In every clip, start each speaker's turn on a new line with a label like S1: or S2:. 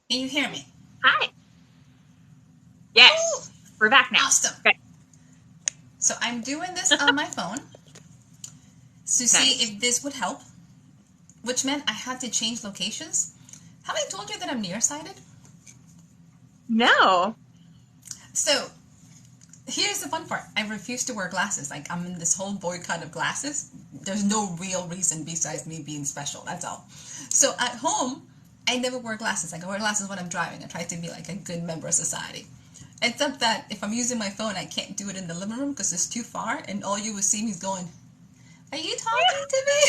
S1: Can you hear me?
S2: Hi.
S1: Oh,
S2: Yes, we're back now.
S1: awesome.
S2: Okay,
S1: So I'm doing this on my phone to see
S2: nice.
S1: if this would help, which meant I had to change locations. Have I told you that I'm nearsighted?
S2: No.
S1: So here's the fun part. I refuse to wear glasses. Like I'm in this whole boycott of glasses. There's no real reason besides me being special. That's all. So at home, I never wear glasses. Like I wear glasses when I'm driving. I try to be like a good member of society. Except that if I'm using my phone, I can't do it in the living room because it's too far, and all you will see me is going, "Are you talking
S2: Yeah.
S1: to me?"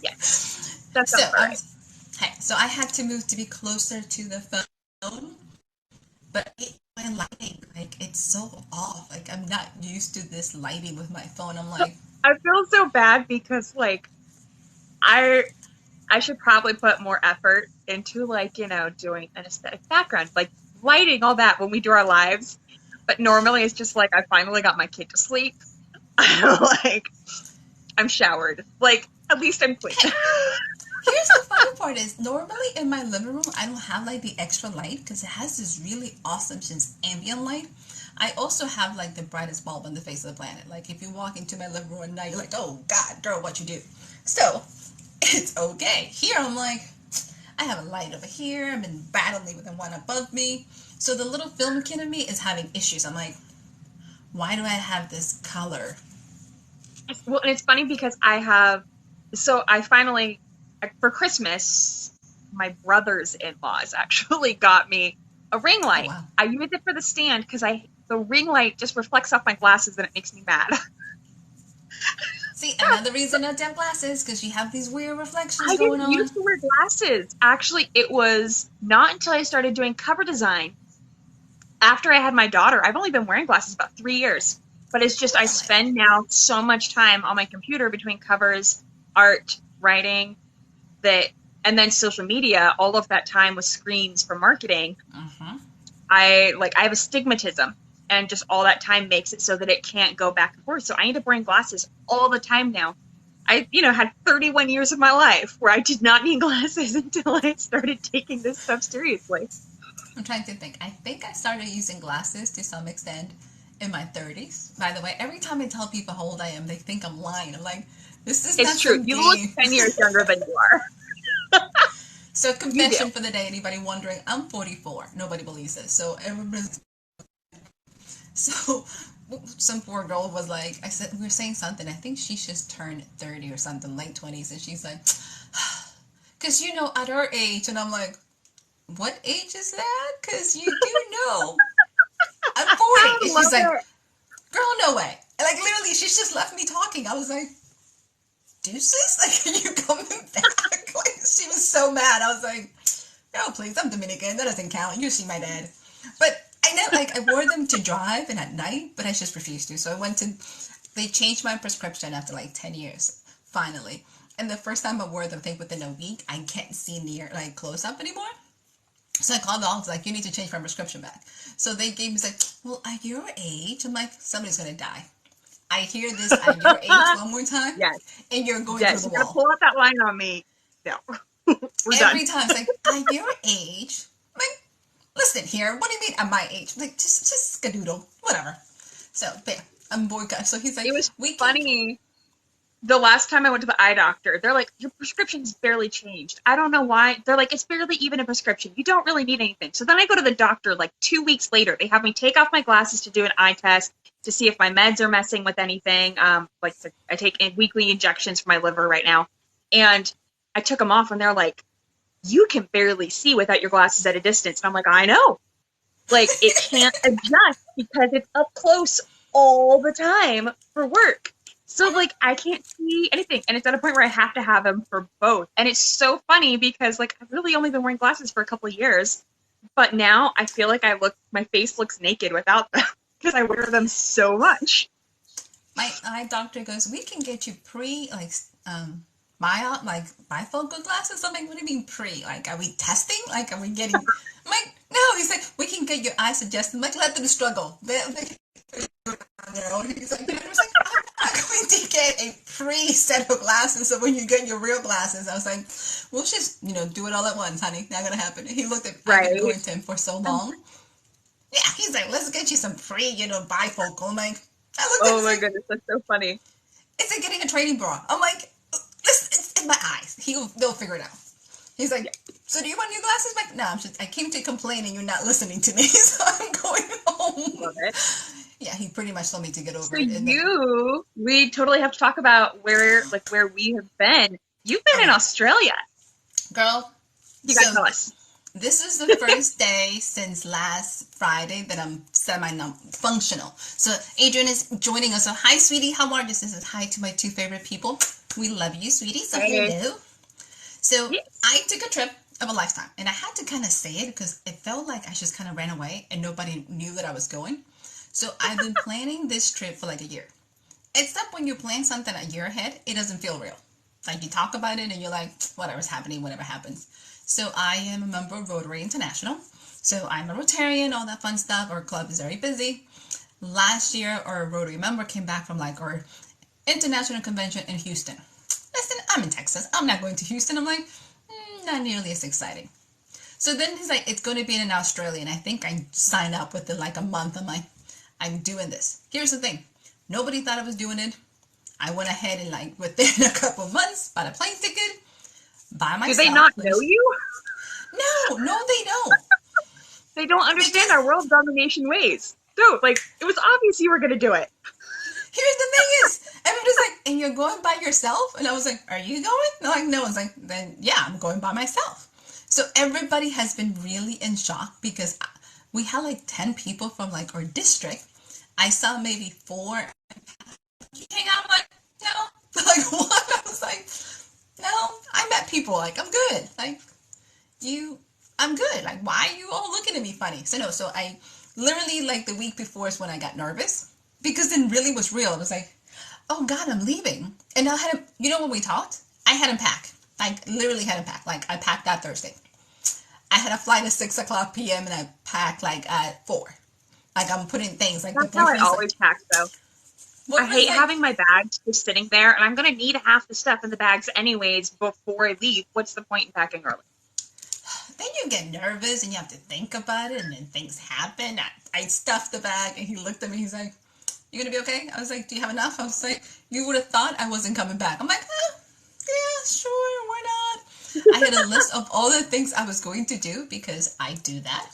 S2: Yes, that
S1: So
S2: sounds about right.
S1: hey, so I had to move to be closer to the phone, but my lighting, like it's so off. Like I'm not used to this lighting with my phone. I'm
S2: So
S1: like,
S2: I feel so bad because I I should probably put more effort into doing an aesthetic background, like lighting, all that when we do our lives. But normally it's just like I finally got my kid to sleep. like I'm showered. Like at least I'm clean.
S1: hey, here's the funny part is normally in my living room I don't have like the extra light because it has this really awesome since ambient light. I also have like the brightest bulb on the face of the planet. Like if you walk into my living room at night, you're like, oh God, girl, what you do? So it's okay. Here I'm like, I have a light over here. I've been battling with the one above me. So the little film kid in me is having issues. I'm like, why do I have this color?
S2: Well, and it's funny because I finally, for Christmas, my brother's in-laws actually got me a ring
S1: Oh
S2: light.
S1: wow.
S2: I use it for the stand because the ring light just reflects off my glasses and it makes me mad.
S1: See, another reason not to have glasses because you have these weird reflections
S2: I
S1: going
S2: didn't
S1: on.
S2: used to wear glasses. Actually, it was not until I started doing cover design after I had my daughter. I've only been wearing glasses about 3 years, but it's just I
S1: Really?
S2: spend now so much time on my computer between covers, art, writing, that and then social media, all of that time with screens for marketing.
S1: Mm-hmm.
S2: I have astigmatism, and just all that time makes it so that it can't go back and forth. So I end up wearing glasses all the time now. I had 31 years of my life where I did not need glasses until I started taking this stuff seriously.
S1: I'm trying to think. I think I started using glasses to some extent in my 30s. By the way, every time I tell people how old I am, they think I'm lying. I'm like, this is
S2: It's
S1: not
S2: true.
S1: some
S2: You look
S1: game.
S2: 10 years younger than you are.
S1: So,
S2: You do.
S1: confession for the day. Anybody wondering? I'm 44. Nobody believes this. So, everybody's. So, some poor girl was like, I said, we were saying something. I think she just turned 30 or something, late 20s. And she's like, because at our age. And I'm like, what age is that? Because you do know. I'm 40.
S2: I
S1: And she's
S2: love
S1: like,
S2: it.
S1: girl, no way. And like literally, she's just left me talking. I was like, deuces? Like, are you coming back? Like, she was so mad. I was like, no, please, I'm Dominican. That doesn't count. You see my dad. But I know, like, I wore them to drive and at night, but I just refused to. So I went to, they changed my prescription after like 10 years, finally. And the first time I wore them, I think within a week, I can't see near, like, close up anymore. So I called the office, like, you need to change my prescription back. So they gave me, like, well, at your age, I'm like, somebody's going to die. I hear this at your age one more time,
S2: Yes,
S1: and you're going through
S2: yes.
S1: the
S2: You're gonna
S1: wall.
S2: pull out that line on me. No, we're done.
S1: Every time it's like, at your age, I'm like, listen here, what do you mean at my age? I'm like, just skadoodle, whatever. So, but yeah, I'm boycott. So he's like,
S2: It was
S1: we can,
S2: funny. The last time I went to the eye doctor, they're like, your prescription's barely changed. I don't know why. They're like, it's barely even a prescription. You don't really need anything. So then I go to the doctor like 2 weeks later. They have me take off my glasses to do an eye test to see if my meds are messing with anything. I take weekly injections for my liver right now. And I took them off and they're like, you can barely see without your glasses at a distance. And I'm like, I know. Like, it can't adjust because it's up close all the time for work. So, like, I can't see anything. And it's at a point where I have to have them for both. And it's so funny because, like, I've really only been wearing glasses for a couple of years. But now I feel like my face looks naked without them because I wear them so much.
S1: my eye doctor goes, we can get you my like bifocal glasses. I'm like, what do you mean pre? Like, are we testing? Like, are we getting? I'm like, no. He's like, we can get your eyes adjusted. I'm like, let them struggle. He's like, I'm not going to get a pre-set of glasses, so when you get your real glasses, I was like, we'll just, do it all at once, honey. Not gonna happen. He looked at, I've been going to him for so long. Yeah, he's like, let's get you some free, bifocal. I'm like, I looked at him.
S2: Oh my goodness, that's so funny.
S1: It's like getting a training bra. I'm like, it's in my eyes. They'll figure it out. He's like, so do you want new glasses? I'm like, no, I came to complain and you're not listening to me, so I'm going home.
S2: Love it.
S1: Yeah, he pretty much told me to get over
S2: so
S1: it.
S2: We totally have to talk about where we have been. You've been in Australia.
S1: Girl.
S2: You gotta tell us.
S1: This is the first day since last Friday that I'm semi-functional. So Adrian is joining us. So hi, sweetie. How are you? This is hi to my two favorite people. We love you, sweetie. So hello. So I took a trip of a lifetime. And I had to kind of say it because it felt like I just kind of ran away and nobody knew that I was going. So I've been planning this trip for like a year. Except when you plan something a year ahead, it doesn't feel real. Like you talk about it and you're like, whatever's happening, whatever happens. So I am a member of Rotary International. So I'm a Rotarian, all that fun stuff. Our club is very busy. Last year, our Rotary member came back from like our international convention in Houston. Listen, I'm in Texas. I'm not going to Houston. I'm like, not nearly as exciting. So then he's like, it's going to be in Australia. And I think I signed up within like a month. I'm like, I'm doing this. Here's the thing. Nobody thought I was doing it. I went ahead and like within a couple months, bought a plane ticket. By myself.
S2: Do they not know you?
S1: No, they don't.
S2: They don't understand our world domination ways. Dude, it was obvious you were going to do it.
S1: Here's the thing is, everybody's like, and you're going by yourself? And I was like, are you going? And they're like, no. I was like, then yeah, I'm going by myself. So everybody has been really in shock because we had like 10 people from like our district. I saw maybe 4. You hang out? I'm like, no. Like what? I was like, no, I met people. Like, I'm good. Like, I'm good. Like, why are you all looking at me funny? So I literally, like, the week before is when I got nervous because it really was real. It was like, oh, God, I'm leaving. And I had when we talked, I hadn't packed. Like, literally hadn't packed. Like, I packed that Thursday. I had a flight at 6 o'clock p.m. and I packed, like, at 4. Like, I'm putting things, like,
S2: that's how I always pack, though. I hate having my bags just sitting there, and I'm going to need half the stuff in the bags anyways before I leave. What's the point in packing early?
S1: Then you get nervous, and you have to think about it, and then things happen. I stuffed the bag, and he looked at me. He's like, you going to be okay? I was like, do you have enough? I was like, you would have thought I wasn't coming back. I'm like, yeah, sure, why not? I had a list of all the things I was going to do because I do that.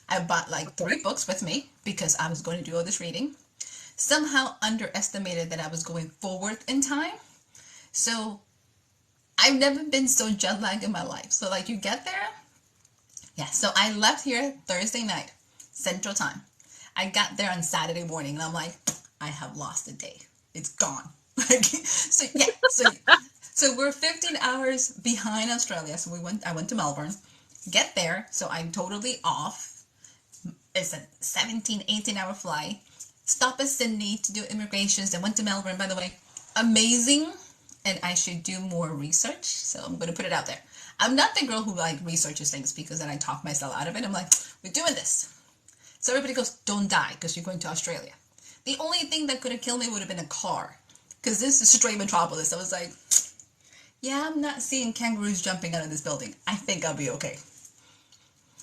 S1: I bought like 3 books with me because I was going to do all this reading. Somehow underestimated that I was going forward in time. So I've never been so jet lagged in my life. So like you get there. Yeah. So I left here Thursday night, Central Time. I got there on Saturday morning and I'm like, I have lost a day. It's gone. So yeah. So we're 15 hours behind Australia. So I went to Melbourne, get there. So I'm totally off. It's a 17, 18-hour flight. Stop at Sydney to do immigrations. Then went to Melbourne, by the way. Amazing. And I should do more research. So I'm going to put it out there. I'm not the girl who like researches things because then I talk myself out of it. I'm like, we're doing this. So everybody goes, don't die because you're going to Australia. The only thing that could have killed me would have been a car. Because this is straight metropolis. I was like, yeah, I'm not seeing kangaroos jumping out of this building. I think I'll be okay.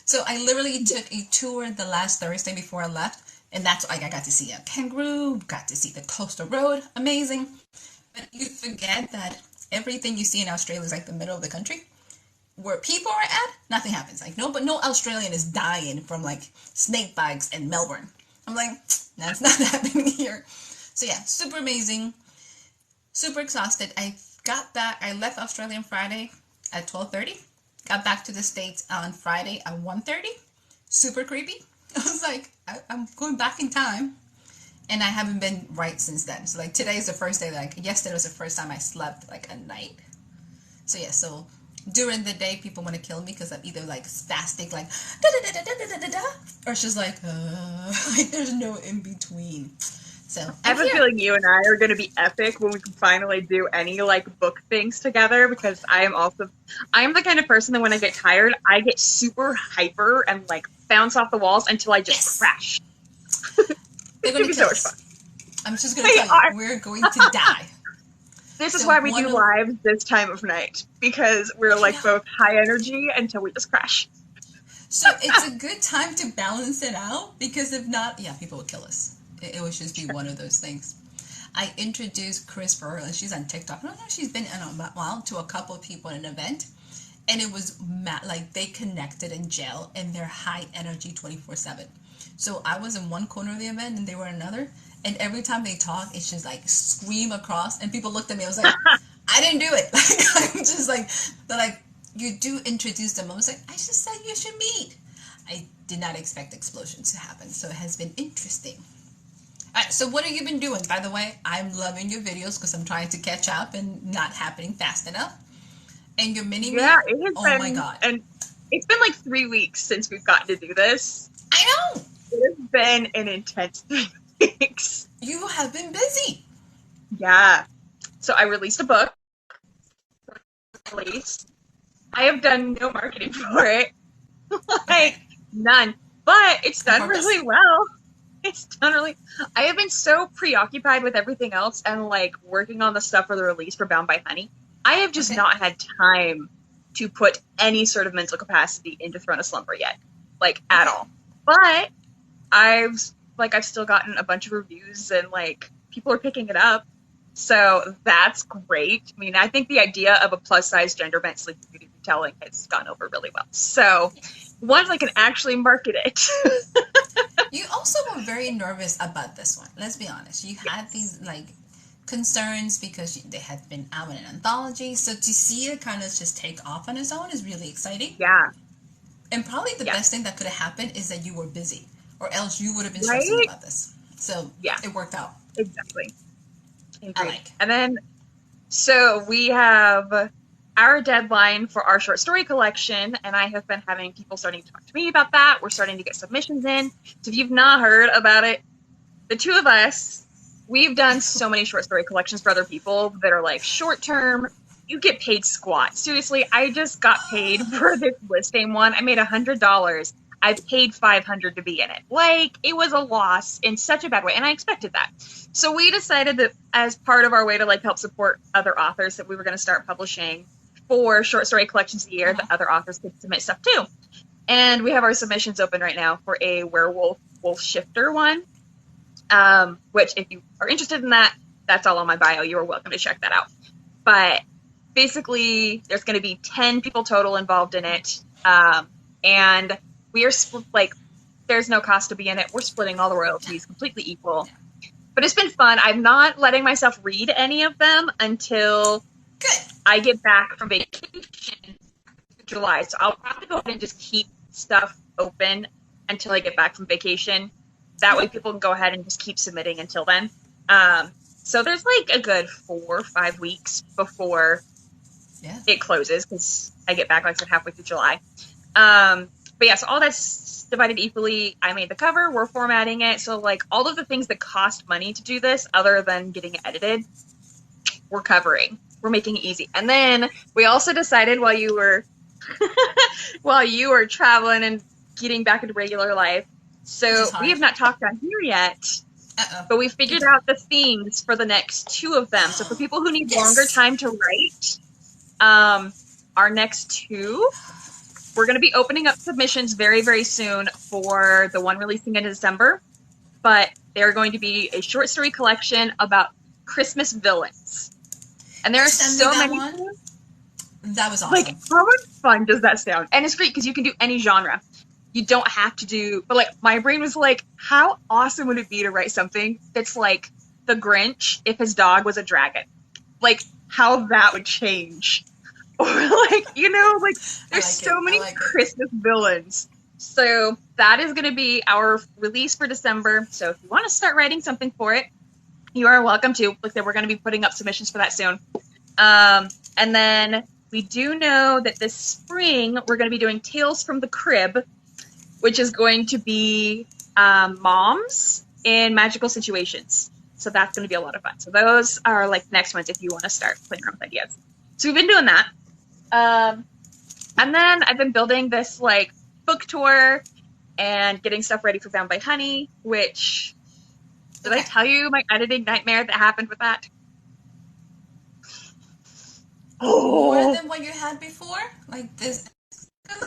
S1: So I literally took a tour the last Thursday before I left. And that's like I got to see a kangaroo, got to see the coastal road, amazing. But you forget that everything you see in Australia is like the middle of the country. Where people are at, nothing happens. Like no Australian is dying from like snake bites in Melbourne. I'm like, that's not happening here. So yeah, super amazing, super exhausted. I got back, I left Australia on Friday at 12:30. Got back to the States on Friday at 1:30. Super creepy. I was like, I'm going back in time. And I haven't been right since then. So like today is the first day, like yesterday was the first time I slept like a night. So yeah, so during the day people want to kill me because I'm either like spastic, like da da da da da da da da, or it's just like there's no in between. So
S2: I have a feeling you and I are going to be epic when we can finally do any like book things together because I am the kind of person that when I get tired, I get super hyper and like bounce off the walls until I just crash.
S1: They're going to kill us. I'm just going to tell you, we're going to die.
S2: This is
S1: So
S2: why we do lives this time of night, because we're like both high energy until we just crash.
S1: So it's a good time to balance it out, because if not, yeah, people would kill us. It would just be one of those things. I introduced Chris for her, and she's on TikTok. I don't know if she's been in a while, to a couple of people at an event, and it was like they connected and gel, and they're high energy 24/7. So I was in one corner of the event, and they were in another, and every time they talk, it's just like scream across, and people looked at me. I was like, I didn't do it. Like, I'm just like, they're like, you do introduce them. I was like, I just said you should meet. I did not expect explosions to happen, so it has been interesting. All right, so what have you been doing? By the way, I'm loving your videos because I'm trying to catch up and not happening fast enough. And your mini
S2: Yeah,
S1: me,
S2: it has
S1: oh
S2: been,
S1: my God.
S2: and it's been like 3 weeks since we've gotten to do this.
S1: I know.
S2: It has been an intense 3 weeks.
S1: You have been busy.
S2: Yeah. So I released a book. I have done no marketing for it. Like, none. But it's done really well. It's done really... I have been so preoccupied with everything else and, like, working on the stuff for the release for Bound by Honey. I have just not had time to put any sort of mental capacity into Throne of Slumber yet. Like, at all. But I've still gotten a bunch of reviews and, like, people are picking it up. So that's great. I mean, I think the idea of a plus-size gender-bent sleeping beauty retelling has gone over really well. So once I can actually market it.
S1: You also were very nervous about this one. Let's be honest. You had these, like, concerns because they had been out in an anthology. So to see it kind of just take off on its own is really exciting.
S2: Yeah.
S1: And probably the best thing that could have happened is that you were busy, or else you would have been stressing about this. So it worked out.
S2: Exactly.
S1: I like.
S2: And then, so we have our deadline for our short story collection, and I have been having people starting to talk to me about that. We're starting to get submissions in. So if you've not heard about it, the two of us, we've done so many short story collections for other people that are like short term. You get paid squat. Seriously, I just got paid for this listing one. I made $100. I paid $500 to be in it. Like, it was a loss in such a bad way, and I expected that. So we decided that as part of our way to, like, help support other authors, that we were going to start publishing 4 short story collections a year that other authors could submit stuff too. And we have our submissions open right now for a werewolf wolf shifter one, which if you are interested in that, that's all on my bio. You are welcome to check that out. But basically, there's going to be 10 people total involved in it, and we are like, there's no cost to be in it. We're splitting all the royalties completely equal. But it's been fun. I'm not letting myself read any of them until I get back from vacation in July. So I'll probably go ahead and just keep stuff open until I get back from vacation. That way people can go ahead and just keep submitting until then. So there's like a good 4 or 5 weeks before it closes, because I get back, like I said, halfway through July. But yeah, so all that's divided equally. I made the cover. We're formatting it. So, like, all of the things that cost money to do this, other than getting it edited, we're covering. We're making it easy. And then we also decided while you were traveling and getting back into regular life. So we have not talked on here yet, but we figured out the themes for the next 2 of them. So for people who need longer time to write, our next 2. We're going to be opening up submissions very, very soon for the one releasing in December, but they're going to be a short story collection about Christmas villains. And there are so many.
S1: That was awesome.
S2: Like, how much fun does that sound? And it's great because you can do any genre. You don't have to do, but like, my brain was like, how awesome would it be to write something that's like the Grinch if his dog was a dragon? Like, how that would change. Or like, you know, like, there's so many Christmas villains. So that is going to be our release for December. So if you want to start writing something for it, you are welcome to. Like I said, we're going to be putting up submissions for that soon. And then we do know that this spring we're going to be doing Tales from the Crib, which is going to be moms in magical situations. So that's going to be a lot of fun. So those are like next ones if you want to start playing around with ideas. So we've been doing that. And then I've been building this like book tour and getting stuff ready for Bound by Honey, which, did I tell you my editing nightmare that happened with that?
S1: More
S2: Oh.
S1: than what you had before? Like this?
S2: Did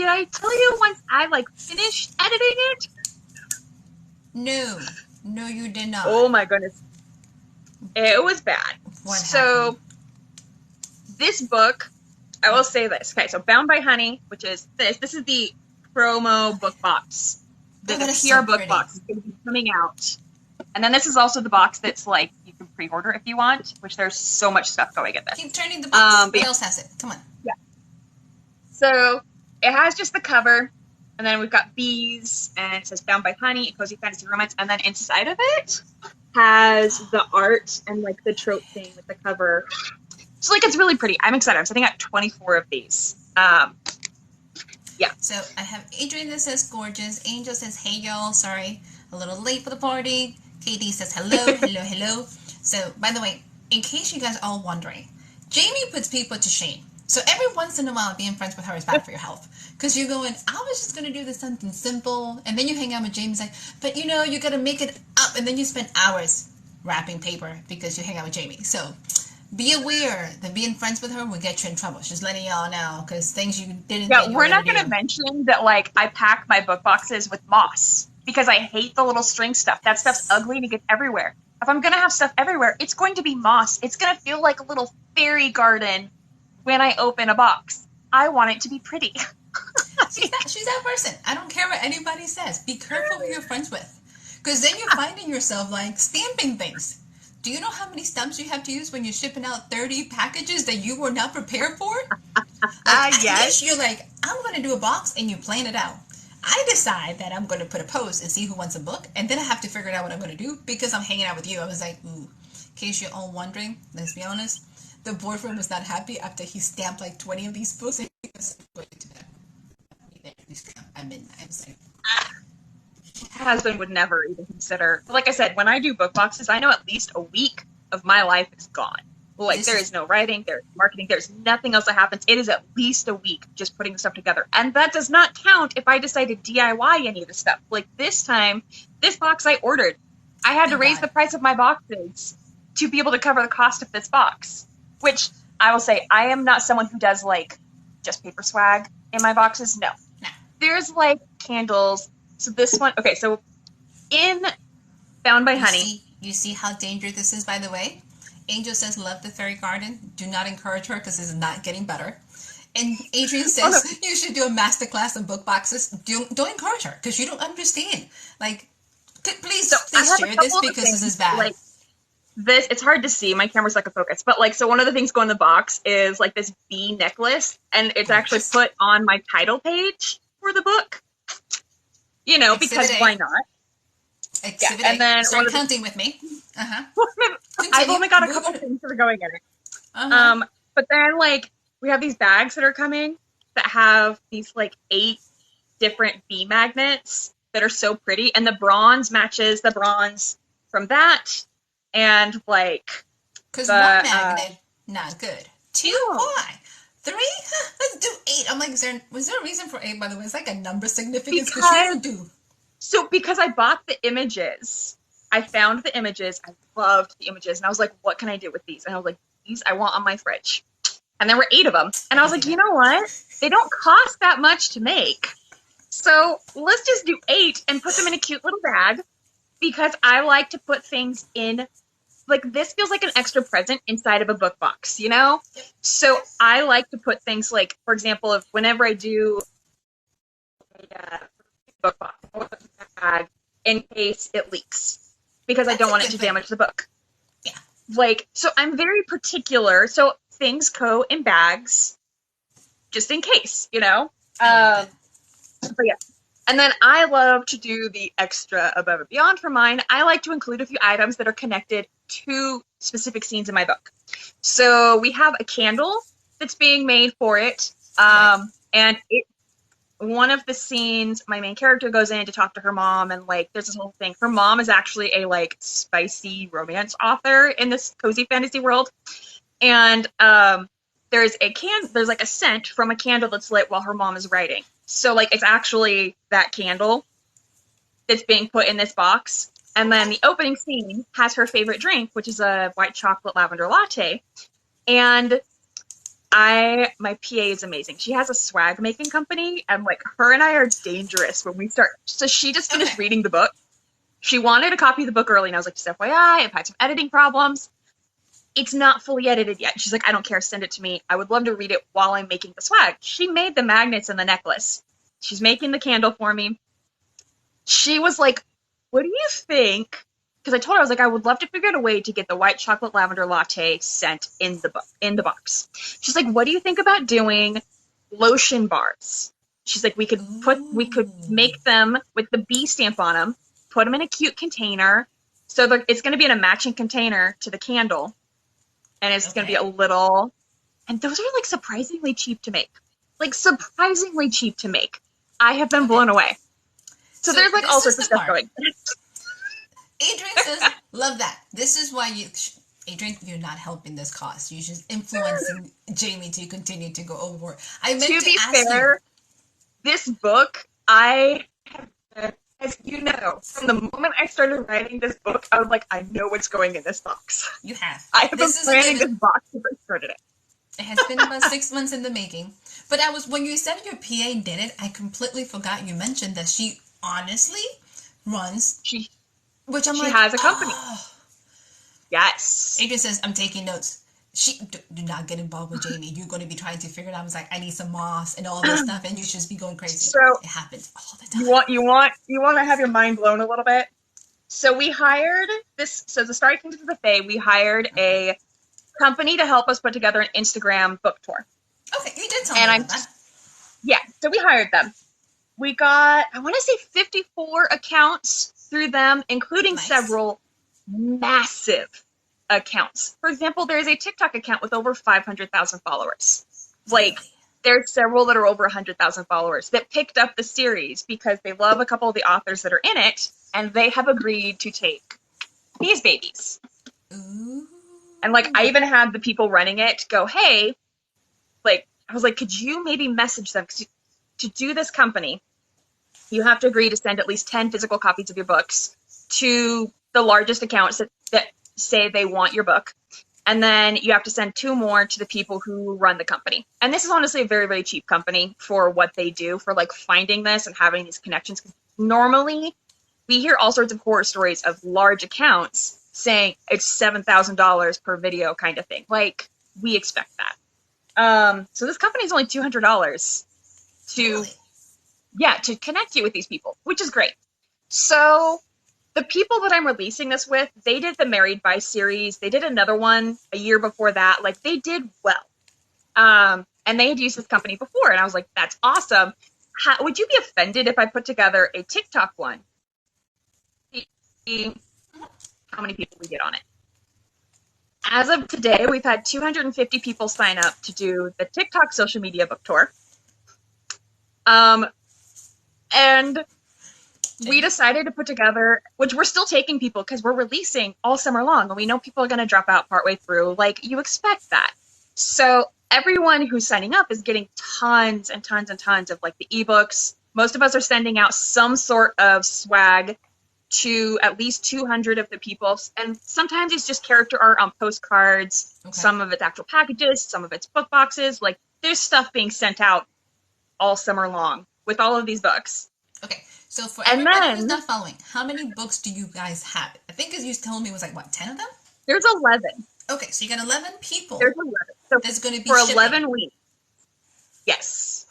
S2: I tell you once I like finished editing it?
S1: No. No, you did not.
S2: Oh my goodness. It was bad.
S1: What happened?
S2: So this book, I will say this. Okay, so Bound by Honey, which is this. This is the promo book box. The,
S1: Oh,
S2: the
S1: that is
S2: PR
S1: so
S2: book
S1: pretty.
S2: box is going to be coming out. And then this is also the box that's like you can pre-order if you want, which there's so much stuff going in this.
S1: Keep turning the books.
S2: But
S1: What
S2: yeah.
S1: else has it? Come on.
S2: Yeah. So it has just the cover, and then we've got bees, and it says Bound by Honey, a cozy fantasy romance, and then inside of it has the art and like the trope thing with the cover. So like it's really pretty. I'm excited. I'm sitting at 24 of these. Yeah.
S1: So I have Adrian that says gorgeous. Angel says, hey y'all, sorry, a little late for the party. Katie says hello, hello, hello. So by the way, in case you guys are all wondering, Jamie puts people to shame. So every once in a while being friends with her is bad for your health. Because you're going, I was just going to do this something simple. And then you hang out with Jamie, like, but you know, you got to make it up. And then you spend hours wrapping paper because you hang out with Jamie. So be aware that being friends with her will get you in trouble. She's letting y'all know because things you didn't.
S2: Yeah,
S1: think you
S2: we're
S1: were
S2: not
S1: gonna
S2: going to
S1: do.
S2: mention that like I pack my book boxes with moss because I hate the little string stuff. That stuff's ugly and it gets everywhere. If I'm going to have stuff everywhere, it's going to be moss. It's going to feel like a little fairy garden when I open a box. I want it to be pretty.
S1: She's that person. I don't care what anybody says. Be careful who you're friends with, because then you're finding yourself like stamping things. Do you know how many stamps you have to use when you're shipping out 30 packages that you were not prepared for? Like,
S2: Yes.
S1: You're like, I'm going to do a box, and you plan it out. I decide that I'm going to put a post and see who wants a book, and then I have to figure out what I'm going to do because I'm hanging out with you. I was like, ooh, in case you're all wondering, let's be honest, the boyfriend was not happy after he stamped like 20 of these books, and he was going to bed. At midnight. I was like,
S2: My husband would never even consider. Like I said, when I do book boxes, I know at least a week of my life is gone. Like there is no writing, there's marketing, there's nothing else that happens. It is at least a week just putting the stuff together. And that does not count if I decide to DIY any of the stuff. Like this time, this box I ordered, I had to raise the price of my boxes to be able to cover the cost of this box. Which I will say, I am not someone who does like just paper swag in my boxes. No. There's like candles. So this one, okay, so in Bound by Honey.
S1: You see how dangerous this is, by the way? Angel says, love the fairy garden. Do not encourage her because this is not getting better. And Adrian says, you should do a masterclass on book boxes. Don't encourage her because you don't understand. Like, please share this because this is bad.
S2: Like, this, it's hard to see. My camera's like a focus. But like, so one of the things going in the box is like this bee necklace. And it's actually put on my title page for the book. You know,
S1: Exhibit
S2: because
S1: A.
S2: why not?
S1: Exhibit
S2: and then
S1: start counting with me.
S2: I've only got a couple things that are going in it. But then like we have these bags that are coming that have these like 8 different bee magnets that are so pretty, and the bronze matches the bronze from that, and like
S1: because one magnet not good. 2 why? 3? Let's do 8. I'm like, was there a reason for 8? By the way, it's like a number significance because you don't do.
S2: So because I bought the images, I found the images, I loved the images, and I was like, what can I do with these? And I was like, these I want on my fridge. And there were 8 of them. And I was like, you know what? They don't cost that much to make. So let's just do 8 and put them in a cute little bag, because I like to put things in, like this feels like an extra present inside of a book box, you know? So I like to put things like, for example, if whenever I do a book box bag in case it leaks, because I don't want it to damage the book.
S1: Yeah.
S2: Like, so I'm very particular. So things go in bags just in case, you know? But yeah. And then I love to do the extra above and beyond for mine. I like to include a few items that are connected to specific scenes in my book. So we have a candle that's being made for it. And one of the scenes, my main character goes in to talk to her mom, and like there's this whole thing. Her mom is actually a like spicy romance author in this cozy fantasy world. And there's like a scent from a candle that's lit while her mom is writing. So like it's actually that candle that's being put in this box. And then the opening scene has her favorite drink, which is a white chocolate lavender latte. And my PA is amazing. She has a swag making company, and like her and I are dangerous when we start. So she just finished reading the book. She wanted a copy of the book early, and I was like, just FYI, I've had some editing problems. It's not fully edited yet. She's like, I don't care, send it to me. I would love to read it while I'm making the swag. She made the magnets and the necklace. She's making the candle for me. She was like, what do you think? Because I told her, I was like, I would love to figure out a way to get the white chocolate lavender latte sent in the box. She's like, what do you think about doing lotion bars? She's like, we could make them with the B stamp on them, put them in a cute container. So it's going to be in a matching container to the candle. And it's going to be a little, and those are like surprisingly cheap to make. Like surprisingly cheap to make. I have been blown away. So there's like all sorts of stuff going.
S1: Adrian says, love that. This is why Adrian, you're not helping this cause. You're just influencing Jamie to continue to go over. I meant to be fair,
S2: this book, as you know, from the moment I started writing this book, I was like, I know what's going in this box.
S1: You have.
S2: I have been planning this box since I started it.
S1: It has been about 6 months in the making. But when you said your PA did it, I completely forgot you mentioned that she honestly runs. She
S2: has a company. Oh. Yes.
S1: Adrian says, I'm taking notes. Do not get involved with Jamie. You're going to be trying to figure it out. I was like, I need some moss and all this stuff, and you should just be going crazy.
S2: So
S1: it happens all the time.
S2: You want to have your mind blown a little bit. So we hired this. So the Starry Kingdom Buffet, we hired a company to help us put together an Instagram book tour.
S1: Okay, you did tell me about that.
S2: Yeah, so we hired them. We got, I want to say 54 accounts through them, including several massive accounts. For example, there's a TikTok account with over 500,000 followers. Like, there's several that are over 100,000 followers that picked up the series because they love a couple of the authors that are in it, and they have agreed to take these babies.
S1: Ooh.
S2: And, like, I even had the people running it go, hey, like, I was like, could you maybe message them? Because to do this company, you have to agree to send at least 10 physical copies of your books to the largest accounts that say they want your book. And then you have to send 2 more to the people who run the company. And this is honestly a very, very cheap company for what they do, for like finding this and having these connections. Normally, we hear all sorts of horror stories of large accounts saying it's $7,000 per video kind of thing. Like, we expect that. So this company is only $200 to connect you with these people, which is great. So the people that I'm releasing this with, they did the Married by series. They did another one a year before that. Like, they did well. And they had used this company before, and I was like, that's awesome. Would you be offended if I put together a TikTok one? How many people we get on it? As of today, we've had 250 people sign up to do the TikTok social media book tour. And we decided to put together, which we're still taking people because we're releasing all summer long, and we know people are going to drop out partway through. Like, you expect that. So everyone who's signing up is getting tons and tons and tons of like the ebooks. Most of us are sending out some sort of swag to at least 200 of the people. And sometimes it's just character art on postcards. Okay. Some of it's actual packages. Some of it's book boxes. Like, there's stuff being sent out all summer long with all of these books.
S1: Okay. So for everybody who's not following, how many books do you guys have? I think as you told me it was like, what, 10 of them?
S2: There's 11.
S1: Okay, so you got 11 people.
S2: There's 11. So
S1: that's going to be
S2: for
S1: shipping.
S2: 11 weeks. Yes.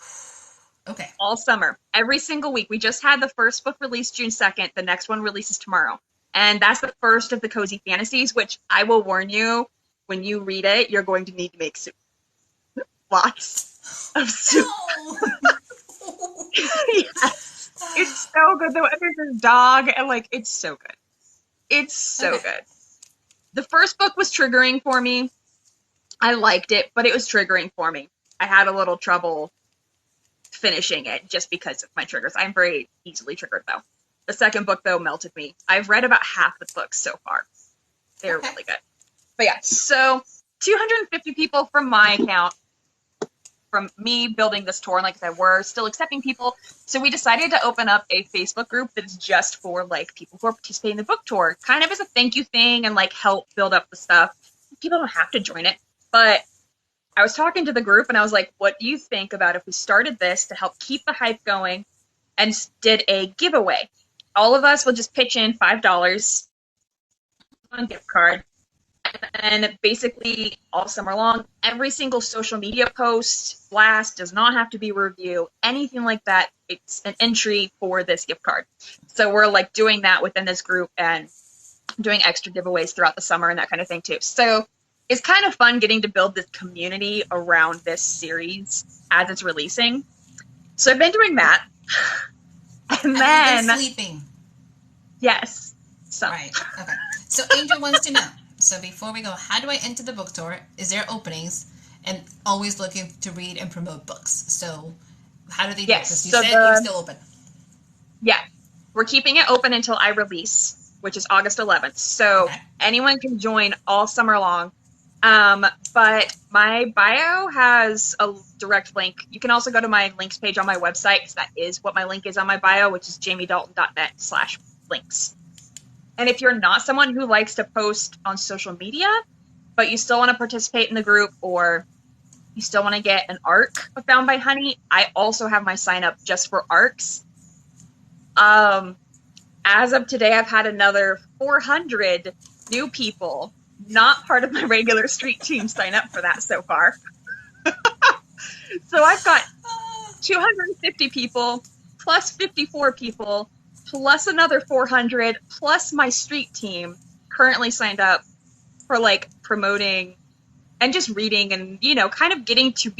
S1: Okay.
S2: All summer. Every single week. We just had the first book released June 2nd. The next one releases tomorrow. And that's the first of the Cozy Fantasies, which I will warn you, when you read it, you're going to need to make soup. Lots of soup. Yes. It's so good. Though there's this dog, and like, it's so good. It's so good. The first book was triggering for me. I liked it, but it was triggering for me. I had a little trouble finishing it just because of my triggers. I'm very easily triggered, though. The second book, though, melted me. I've read about half the books so far. They're really good. But yeah, so 250 people from my account from me building this tour, and like I said, we're still accepting people. So we decided to open up a Facebook group that's just for like people who are participating in the book tour, kind of as a thank you thing and like help build up the stuff. People don't have to join it, but I was talking to the group and I was like, what do you think about if we started this to help keep the hype going and did a giveaway? All of us will just pitch in $5 on a gift card. And basically all summer long, every single social media post, blast, does not have to be a review, anything like that. It's an entry for this gift card. So we're like doing that within this group and doing extra giveaways throughout the summer and that kind of thing too. So it's kind of fun getting to build this community around this series as it's releasing. So I've been doing that. And
S1: have you been sleeping?
S2: Yes. So.
S1: Right. Okay. So Angel wants to know. So before we go, how do I enter the book tour? Is there openings? And always looking to read and promote books. So how do they do it? Because you said you're still open.
S2: Yeah. We're keeping it open until I release, which is August 11th. So anyone can join all summer long. But my bio has a direct link. You can also go to my links page on my website, because that is what my link is on my bio, which is jamiedalton.net/links. And if you're not someone who likes to post on social media, but you still want to participate in the group, or you still want to get an arc of Bound by Honey, I also have my sign up just for arcs. As of today, I've had another 400 new people, not part of my regular street team, sign up for that so far. So I've got 250 people, plus 54 people, plus another 400, plus my street team currently signed up for like promoting and just reading and, you know, kind of getting to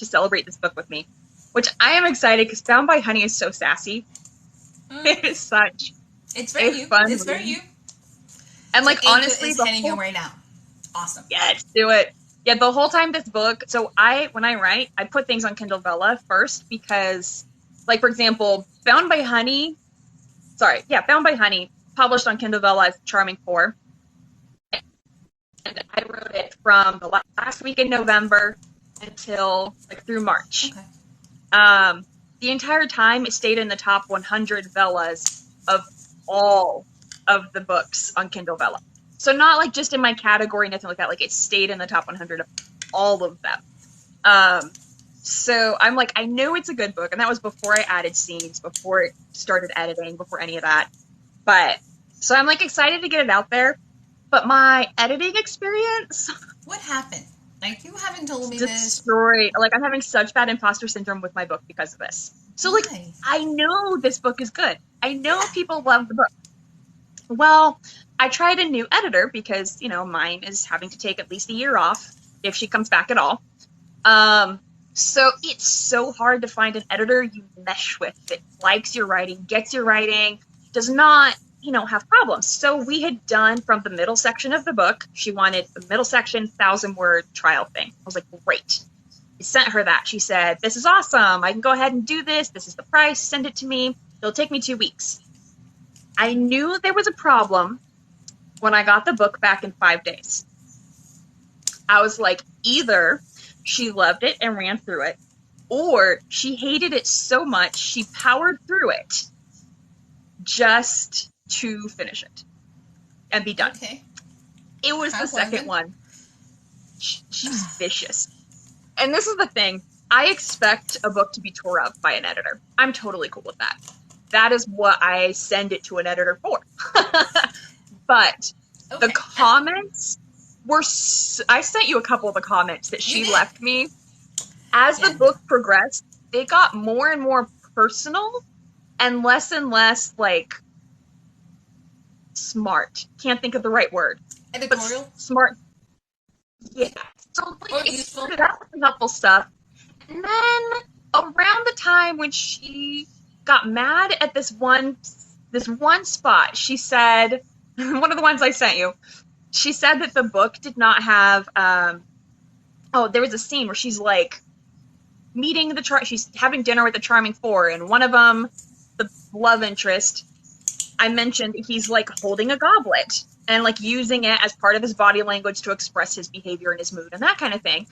S2: celebrate this book with me, which I am excited because Bound by Honey is so sassy. It is such
S1: it's very you.
S2: Fun
S1: it's very you.
S2: And like,
S1: so
S2: honestly,
S1: is heading your way now. Awesome.
S2: Yes, do it. Yeah, the whole time this book, so when I write, I put things on Kindle Vella first because, like, for example, Bound by Honey, published on Kindle Vella as Charming 4. And I wrote it from the last week in November until, like, through March.
S1: Okay.
S2: The entire time it stayed in the top 100 Vellas of all of the books on Kindle Vella. So not like just in my category, nothing like that. Like it stayed in the top 100 of all of them. So I'm like, I know it's a good book. And that was before I added scenes, before it started editing, before any of that. But so I'm like excited to get it out there. But my editing experience.
S1: What happened? Like you haven't told me
S2: destroyed. Like I'm having such bad imposter syndrome with my book because of this. So like, I know this book is good. I know people love the book. Well, I tried a new editor because, you know, mine is having to take at least a year off if she comes back at all. So it's so hard to find an editor you mesh with that likes your writing, gets your writing, does not, you know, have problems. So we had done from the middle section of the book. She wanted the middle section 1,000-word trial thing. I was like, great. I sent her that. She said, this is awesome. I can go ahead and do this. This is the price. Send it to me. It'll take me 2 weeks. I knew there was a problem when I got the book back in 5 days. I was like, either she loved it and ran through it, or she hated it so much she powered through it just to finish it and be done.
S1: Okay.
S2: It was the second one. She's vicious. And this is the thing. I expect a book to be tore up by an editor. I'm totally cool with that. That is what I send it to an editor for. But the comments were... I sent you a couple of the comments that she left me. As the book progressed, they got more and more personal and less, like, smart. Can't think of the right word.
S1: Editorial?
S2: But smart. Yeah. So like, it started out with helpful stuff. And then around the time when she got mad at this one spot, she said, one of the ones I sent you, she said that the book did not have, there was a scene where she's like meeting she's having dinner with the Charming Four, and one of them, the love interest, I mentioned he's like holding a goblet and like using it as part of his body language to express his behavior and his mood and that kind of thing.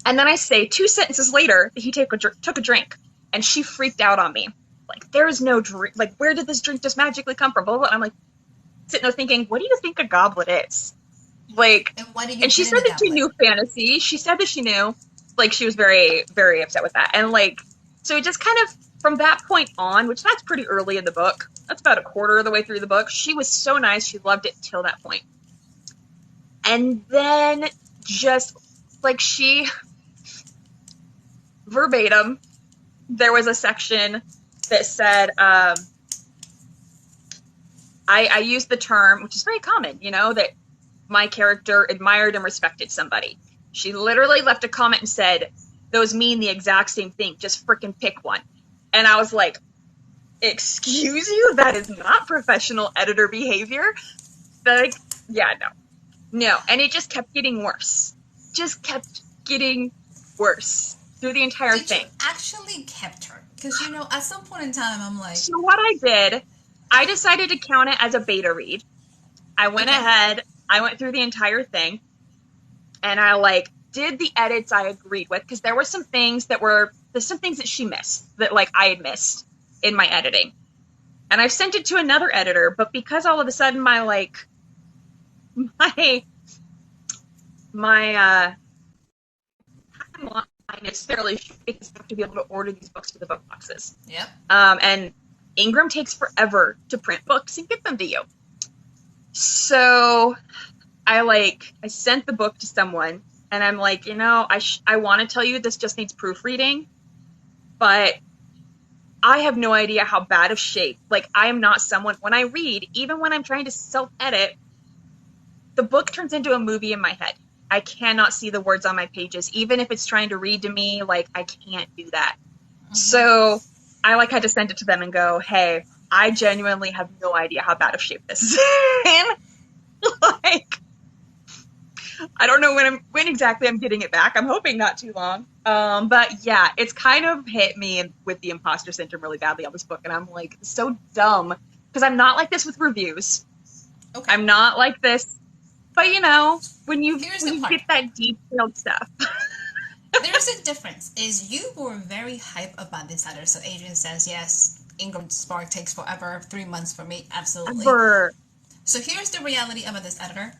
S2: And then I say 2 sentences later that he took a drink, and she freaked out on me. Like, there is no drink. Like, where did this drink just magically come from? Blah, blah, blah. And I'm like, sitting there thinking, what do you think a goblet is? Like,
S1: And why do you
S2: and she
S1: put
S2: said
S1: in a
S2: that she
S1: goblet?
S2: knew fantasy. She said that she knew. Like, she was very, very upset with that. And, like, so it just kind of, from that point on, which that's pretty early in the book, that's about a quarter of the way through the book, she was so nice. She loved it till that point. And then just, like, she, verbatim, there was a section that said, I used the term, which is very common, you know, that my character admired and respected somebody. She literally left a comment and said, those mean the exact same thing. Just frickin' pick one. And I was like, excuse you? That is not professional editor behavior. Like, yeah, no. And it just kept getting worse. Just kept getting worse through the entire
S1: Did
S2: thing.
S1: you actually kept her? Because, you know, at some point in time, I'm like...
S2: So what I did, I decided to count it as a beta read. I went ahead, I went through the entire thing, and I, like, did the edits I agreed with, because there were some things that she missed, that, like, I had missed in my editing. And I've sent it to another editor, but because all of a sudden my timeline is fairly short, because I have to be able to order these books to the book boxes.
S1: Yep.
S2: And Ingram takes forever to print books and get them to you. So I sent the book to someone, and I'm like, you know, I want to tell you this just needs proofreading, but I have no idea how bad of shape. Like, I am not someone, when I read, even when I'm trying to self-edit, the book turns into a movie in my head. I cannot see the words on my pages, even if it's trying to read to me. Like, I can't do that. Mm-hmm. So I had to send it to them and go, hey, I genuinely have no idea how bad of shape this is in. Like, I don't know when exactly I'm getting it back. I'm hoping not too long. But yeah, it's kind of hit me with the imposter syndrome really badly on this book, and I'm like, so dumb, because I'm not like this with reviews. Okay. I'm not like this, but you know, when you get that detailed stuff.
S1: There's a difference. Is you were very hype about this editor. So Adrian says, yes, Ingram Spark takes forever, 3 months for me, absolutely. Ever. So here's the reality about this editor.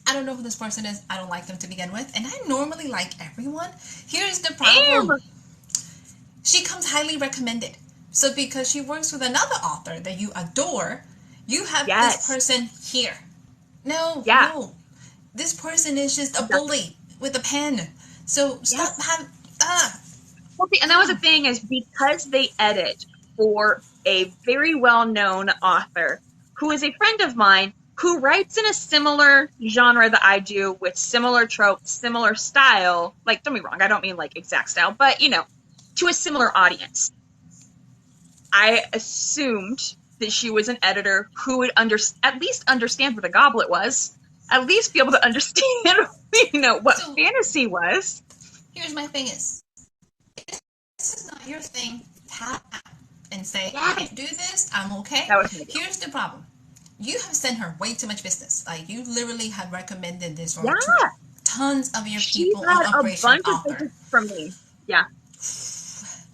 S1: I don't know who this person is. I don't like them to begin with. And I normally like everyone. Here's the problem. Damn. She comes highly recommended. So because she works with another author that you adore, you have this person here. No. This person is just a bully with a pen. So stop having...
S2: Well, and that was the thing, is because they edit for a very well-known author who is a friend of mine, who writes in a similar genre that I do, with similar tropes, similar style. Like, don't be wrong, I don't mean like exact style, but, you know, to a similar audience. I assumed that she was an editor who would at least understand what a goblet was, at least be able to understand, you know, what fantasy was.
S1: Here's my thing is, if this is not your thing, tap and say, I can do this, I'm okay. Here's the problem. You have sent her way too much business. Like, you literally have recommended this for tons of your people on Operation Author. She had a bunch of business from me. Yeah.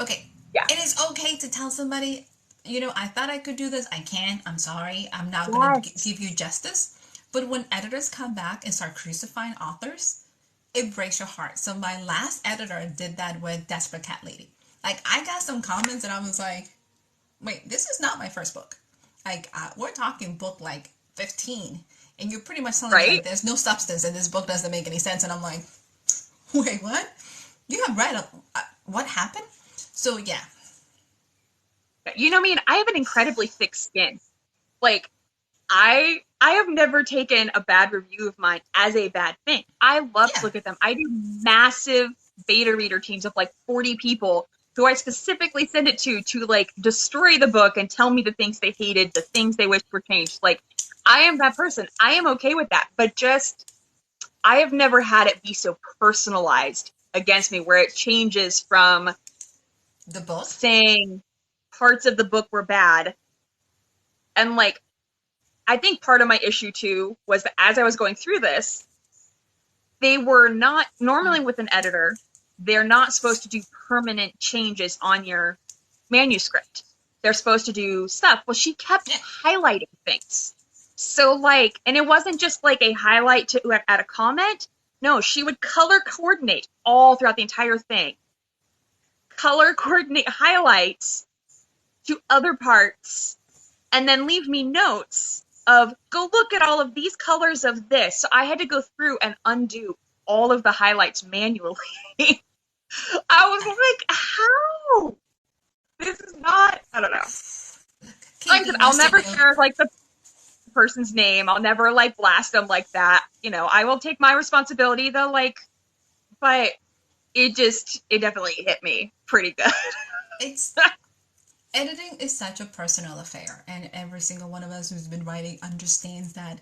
S1: Okay. Yeah. It is okay to tell somebody, you know, I thought I could do this. I can't. I'm sorry. I'm not going to give you justice. But when editors come back and start crucifying authors, it breaks your heart. So my last editor did that with Desperate Cat Lady. Like, I got some comments and I was like, wait, this is not my first book. Like, we're talking book like 15, and you're pretty much telling me like, there's no substance and this book doesn't make any sense. And I'm like, wait, what? You have read what happened? So yeah.
S2: You know, I mean, I have an incredibly thick skin. Like, I have never taken a bad review of mine as a bad thing. I love to look at them. I do massive beta reader teams of like 40 people who I specifically send it to like destroy the book and tell me the things they hated, the things they wished were changed. Like, I am that person. I am okay with that. But just, I have never had it be so personalized against me, where it changes from
S1: the book
S2: saying parts of the book were bad. And like, I think part of my issue too was that as I was going through this, they were not, normally with an editor, they're not supposed to do permanent changes on your manuscript. They're supposed to do stuff. Well, she kept highlighting things. So like, and it wasn't just like a highlight to at a comment. No, she would color coordinate all throughout the entire thing. Color coordinate highlights to other parts, and then leave me notes of, go look at all of these colors of this. So I had to go through and undo all of the highlights manually. I was like, how? This is not, I don't know. Like I said, I'll never share like the person's name. I'll never like blast them like that. You know, I will take my responsibility though, like, but it definitely hit me pretty good.
S1: It's editing is such a personal affair, and every single one of us who's been writing understands that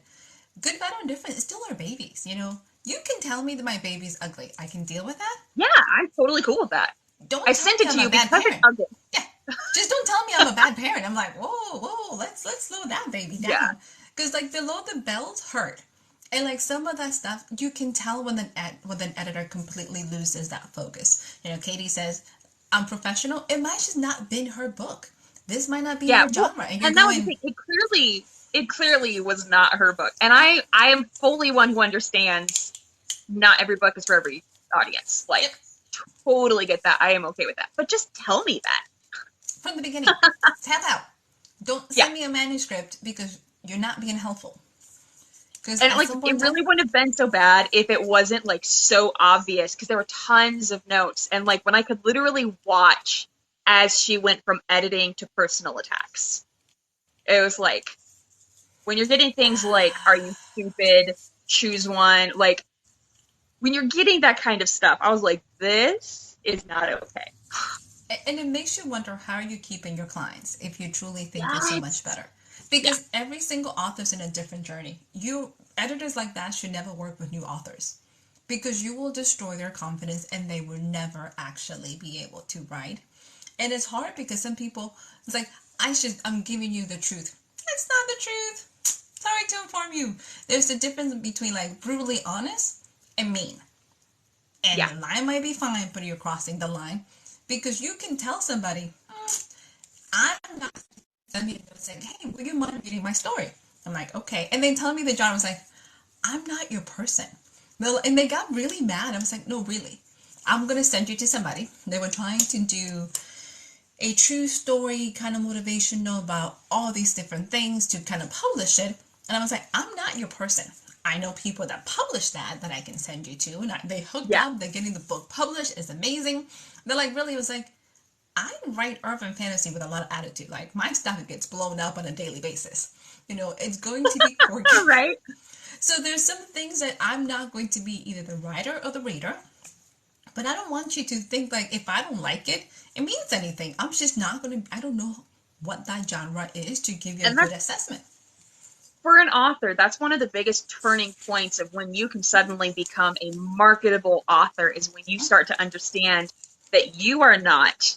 S1: good, bad, or different is still our babies. You know, you can tell me that my baby's ugly. I can deal with that.
S2: Yeah, I'm totally cool with that. I sent it to you because it's ugly.
S1: Yeah, just don't tell me I'm a bad parent. I'm like, whoa, let's slow that baby down, because like below the belt hurt, and like some of that stuff you can tell when an editor completely loses that focus. You know, Katie says, I'm professional. It might just not been her book. This might not be her genre. And
S2: that was the thing. It clearly was not her book. And I am fully one who understands not every book is for every audience. Like, totally get that. I am okay with that. But just tell me that.
S1: From the beginning. Tap out. Don't send me a manuscript because you're not being helpful.
S2: And like, it really wouldn't have been so bad if it wasn't like so obvious, because there were tons of notes, and like when I could literally watch as she went from editing to personal attacks. It was like, when you're getting things like, are you stupid? Choose one. Like, when you're getting that kind of stuff, I was like, this is not okay.
S1: And it makes you wonder, how are you keeping your clients if you truly think you're so much better? Because every single author's in a different journey. Editors like that should never work with new authors, because you will destroy their confidence and they will never actually be able to write. And it's hard because some people, it's like, I'm giving you the truth. It's not the truth. Sorry to inform you. There's a difference between like brutally honest and mean. And the line might be fine, but you're crossing the line, because you can tell somebody, I'm not saying, hey, would you mind reading my story? I'm like, okay. And they tell me the genre. I was like, I'm not your person. And they got really mad. I was like, no, really. I'm going to send you to somebody. They were trying to do a true story kind of motivational about all these different things to kind of publish it. And I was like, I'm not your person. I know people that publish that I can send you to. And they hooked up. They're getting the book published. It's amazing. They're like, really? It was like, I write urban fantasy with a lot of attitude. Like, my stuff gets blown up on a daily basis. You know, it's going to be quirky.
S2: Right.
S1: So there's some things that I'm not going to be either the writer or the reader. But I don't want you to think like, if I don't like it, it means anything. I'm just not going to, I don't know what that genre is to give you a good assessment.
S2: For an author, that's one of the biggest turning points of when you can suddenly become a marketable author, is when you start to understand that you are not,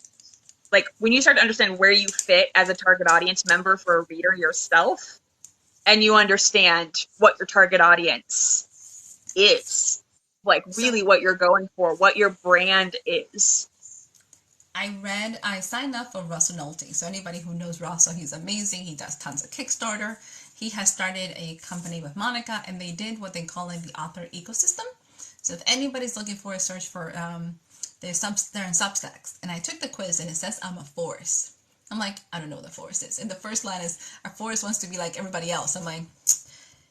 S2: like, when you start to understand where you fit as a target audience member for a reader yourself, and you understand what your target audience is, like really what you're going for, what your brand is.
S1: I signed up for Russell Nolte. So anybody who knows Russell, he's amazing. He does tons of Kickstarter. He has started a company with Monica, and they did what they call the author ecosystem. So if anybody's looking for a search for, they're in Substacks. And I took the quiz, and it says I'm a force. I'm like, I don't know what the force is. And the first line is, our force wants to be like everybody else. I'm like,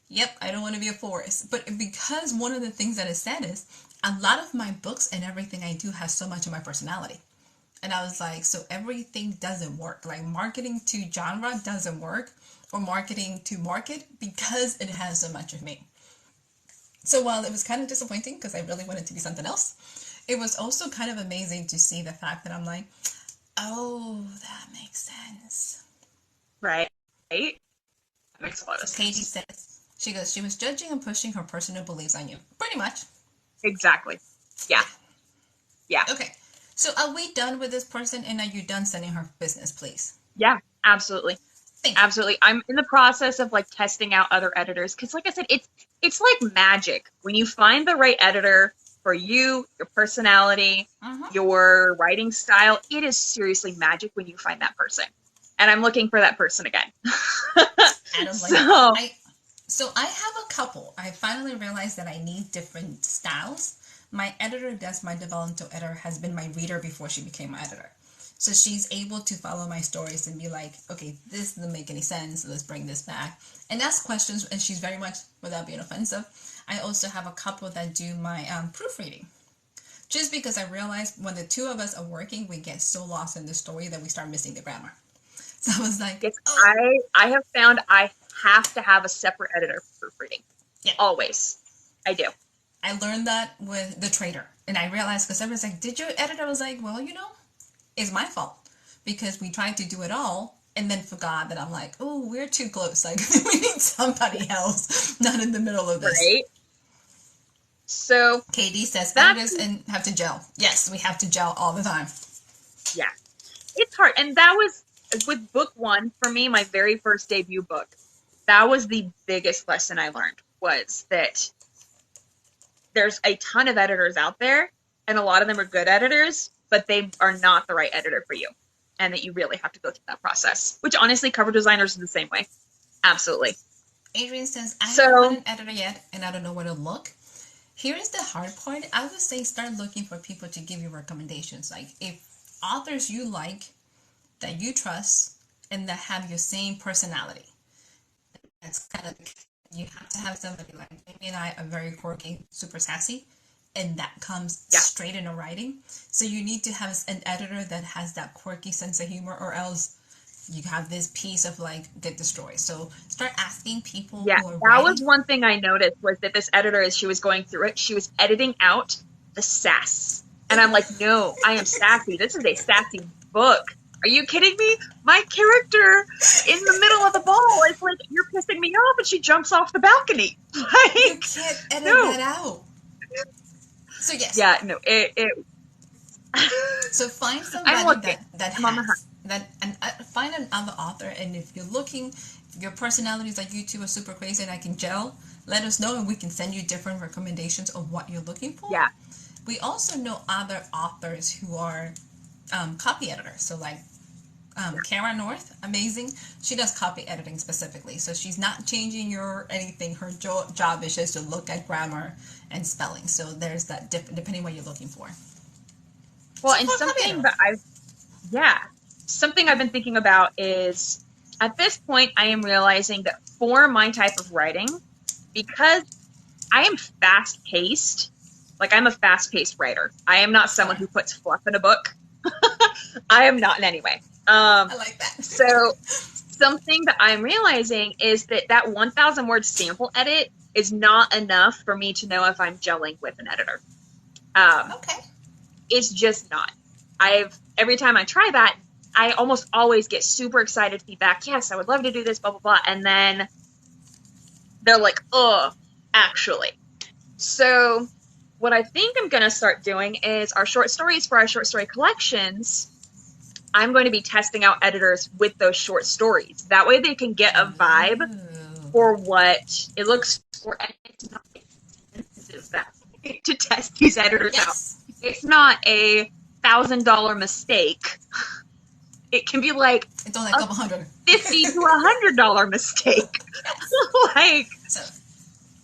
S1: yep, I don't want to be a force. But because one of the things that is said is, a lot of my books and everything I do has so much of my personality. And I was like, so everything doesn't work. Like, marketing to genre doesn't work, or marketing to market, because it has so much of me. So while it was kind of disappointing because I really wanted to be something else, it was also kind of amazing to see the fact that I'm like, oh, that makes sense.
S2: Right. That makes a lot of sense.
S1: Katie says, she goes, she was judging and pushing her personal beliefs on you. Pretty much.
S2: Exactly. Yeah.
S1: Okay. So are we done with this person, and are you done sending her business, please?
S2: Yeah, absolutely. Absolutely. I'm in the process of like testing out other editors, because like I said, it's like magic. When you find the right editor, for you, your personality, your writing style. It is seriously magic when you find that person. And I'm looking for that person again.
S1: So I have a couple. I finally realized that I need different styles. My editor, that's my developmental editor, has been my reader before she became my editor. So she's able to follow my stories and be like, okay, this doesn't make any sense. Let's bring this back. And ask questions. And she's very much, without being offensive. I also have a couple that do my proofreading. Just because I realized when the two of us are working, we get so lost in the story that we start missing the grammar. So I was like,
S2: yes, I have found I have to have a separate editor for proofreading. Yeah. Always. I do.
S1: I learned that with The Trader. And I realized, because everyone's like, did you edit? I was like, well, it's my fault. Because we tried to do it all and then forgot that I'm like, oh, we're too close. Like, we need somebody else, not in the middle of this.
S2: Right. So
S1: Katie says editors and have to gel. Yes, we have to gel all the time.
S2: Yeah. It's hard. And that was with book 1, for me, my very first debut book. That was the biggest lesson I learned, was that there's a ton of editors out there, and a lot of them are good editors, but they are not the right editor for you. And that you really have to go through that process. Which, honestly, cover designers are the same way. Absolutely.
S1: Adrian says, I haven't an editor yet, and I don't know where to look. Here is the hard part. I would say start looking for people to give you recommendations. Like, if authors you like, that you trust, and that have your same personality. That's kind of, you have to have somebody like Amy and I are very quirky, super sassy, and that comes straight into writing. So you need to have an editor that has that quirky sense of humor, or else you have this piece of like get destroyed. So start asking people.
S2: Yeah,
S1: who are
S2: that
S1: writing.
S2: Was one thing I noticed, was that this editor, as she was going through it, she was editing out the sass. And I'm like, no, I am sassy. This is a sassy book. Are you kidding me? My character in the middle of the ball is like, you're pissing me off, and she jumps off the balcony. Like,
S1: you can't edit that out. So yes.
S2: Yeah, no, it
S1: So find somebody find another author, and if you're looking, your personalities like you two are super crazy and I can gel, let us know and we can send you different recommendations of what you're looking for.
S2: Yeah.
S1: We also know other authors who are copy editors. So like Kara North, amazing. She does copy editing specifically. So she's not changing your anything. Her job is just to look at grammar and spelling. So there's that depending what you're looking for.
S2: Well, and something I've been thinking about is, at this point, I am realizing that for my type of writing, because I am fast-paced, like I'm a fast-paced writer. I am not someone who puts fluff in a book. I am not in any way.
S1: I like that.
S2: So something that I'm realizing is that 1,000 word sample edit is not enough for me to know if I'm gelling with an editor.
S1: Okay.
S2: It's just not. Every time I try that, I almost always get super excited feedback. Yes, I would love to do this, blah, blah, blah. And then they're like, oh, actually. So what I think I'm going to start doing is our short stories for our short story collections. I'm going to be testing out editors with those short stories. That way they can get a vibe for what it looks for. And it's not expensive to test these editors out. It's not a $1,000 mistake. It can be like
S1: it's only a couple hundred,
S2: $50 to $100 mistake.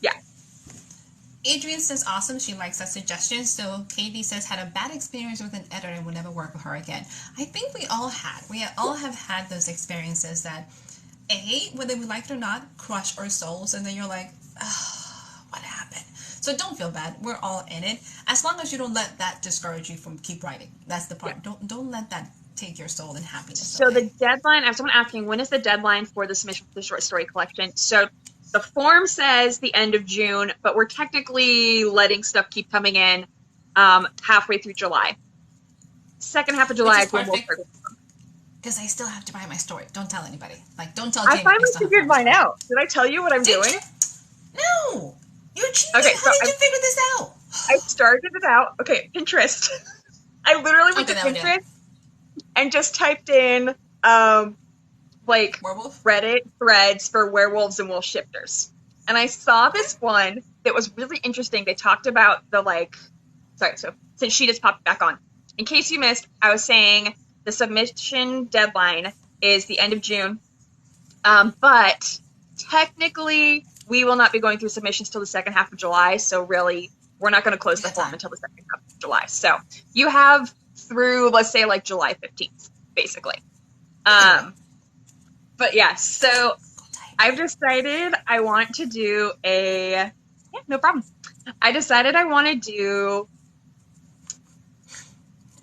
S2: Yeah.
S1: Adrian says awesome. She likes that suggestion. So Katie says had a bad experience with an editor and would never work with her again. I think we all have had those experiences that, whether we like it or not, crush our souls, and then you're like, oh, what happened? So don't feel bad. We're all in it. As long as you don't let that discourage you from keep writing. That's the part. Yeah. Don't let that take your soul and happiness.
S2: So the deadline, I was someone asking, when is the deadline for the submission for the short story collection? So the form says the end of June, but we're technically letting stuff keep coming in halfway through July. Second half of July is when we'll start.
S1: Because I still have to write my story. Don't tell anybody. Like, don't tell
S2: Jamie. I finally figured mine out. Did I tell you what I'm doing?
S1: No. You're cheating. Okay, How did you figure this out?
S2: I started it out. Okay, Pinterest. I literally went to Pinterest and just typed in
S1: werewolf?
S2: Reddit threads for werewolves and wolf shifters. And I saw this one that was really interesting. They talked about the sorry, so since she just popped back on. In case you missed, I was saying the submission deadline is the end of June. But technically, we will not be going through submissions till the second half of July. So really, we're not going to close the form until the second half of July. So you have through, let's say, like July 15th, basically. But yeah, so I've decided I want to do no problem. I decided I want to do,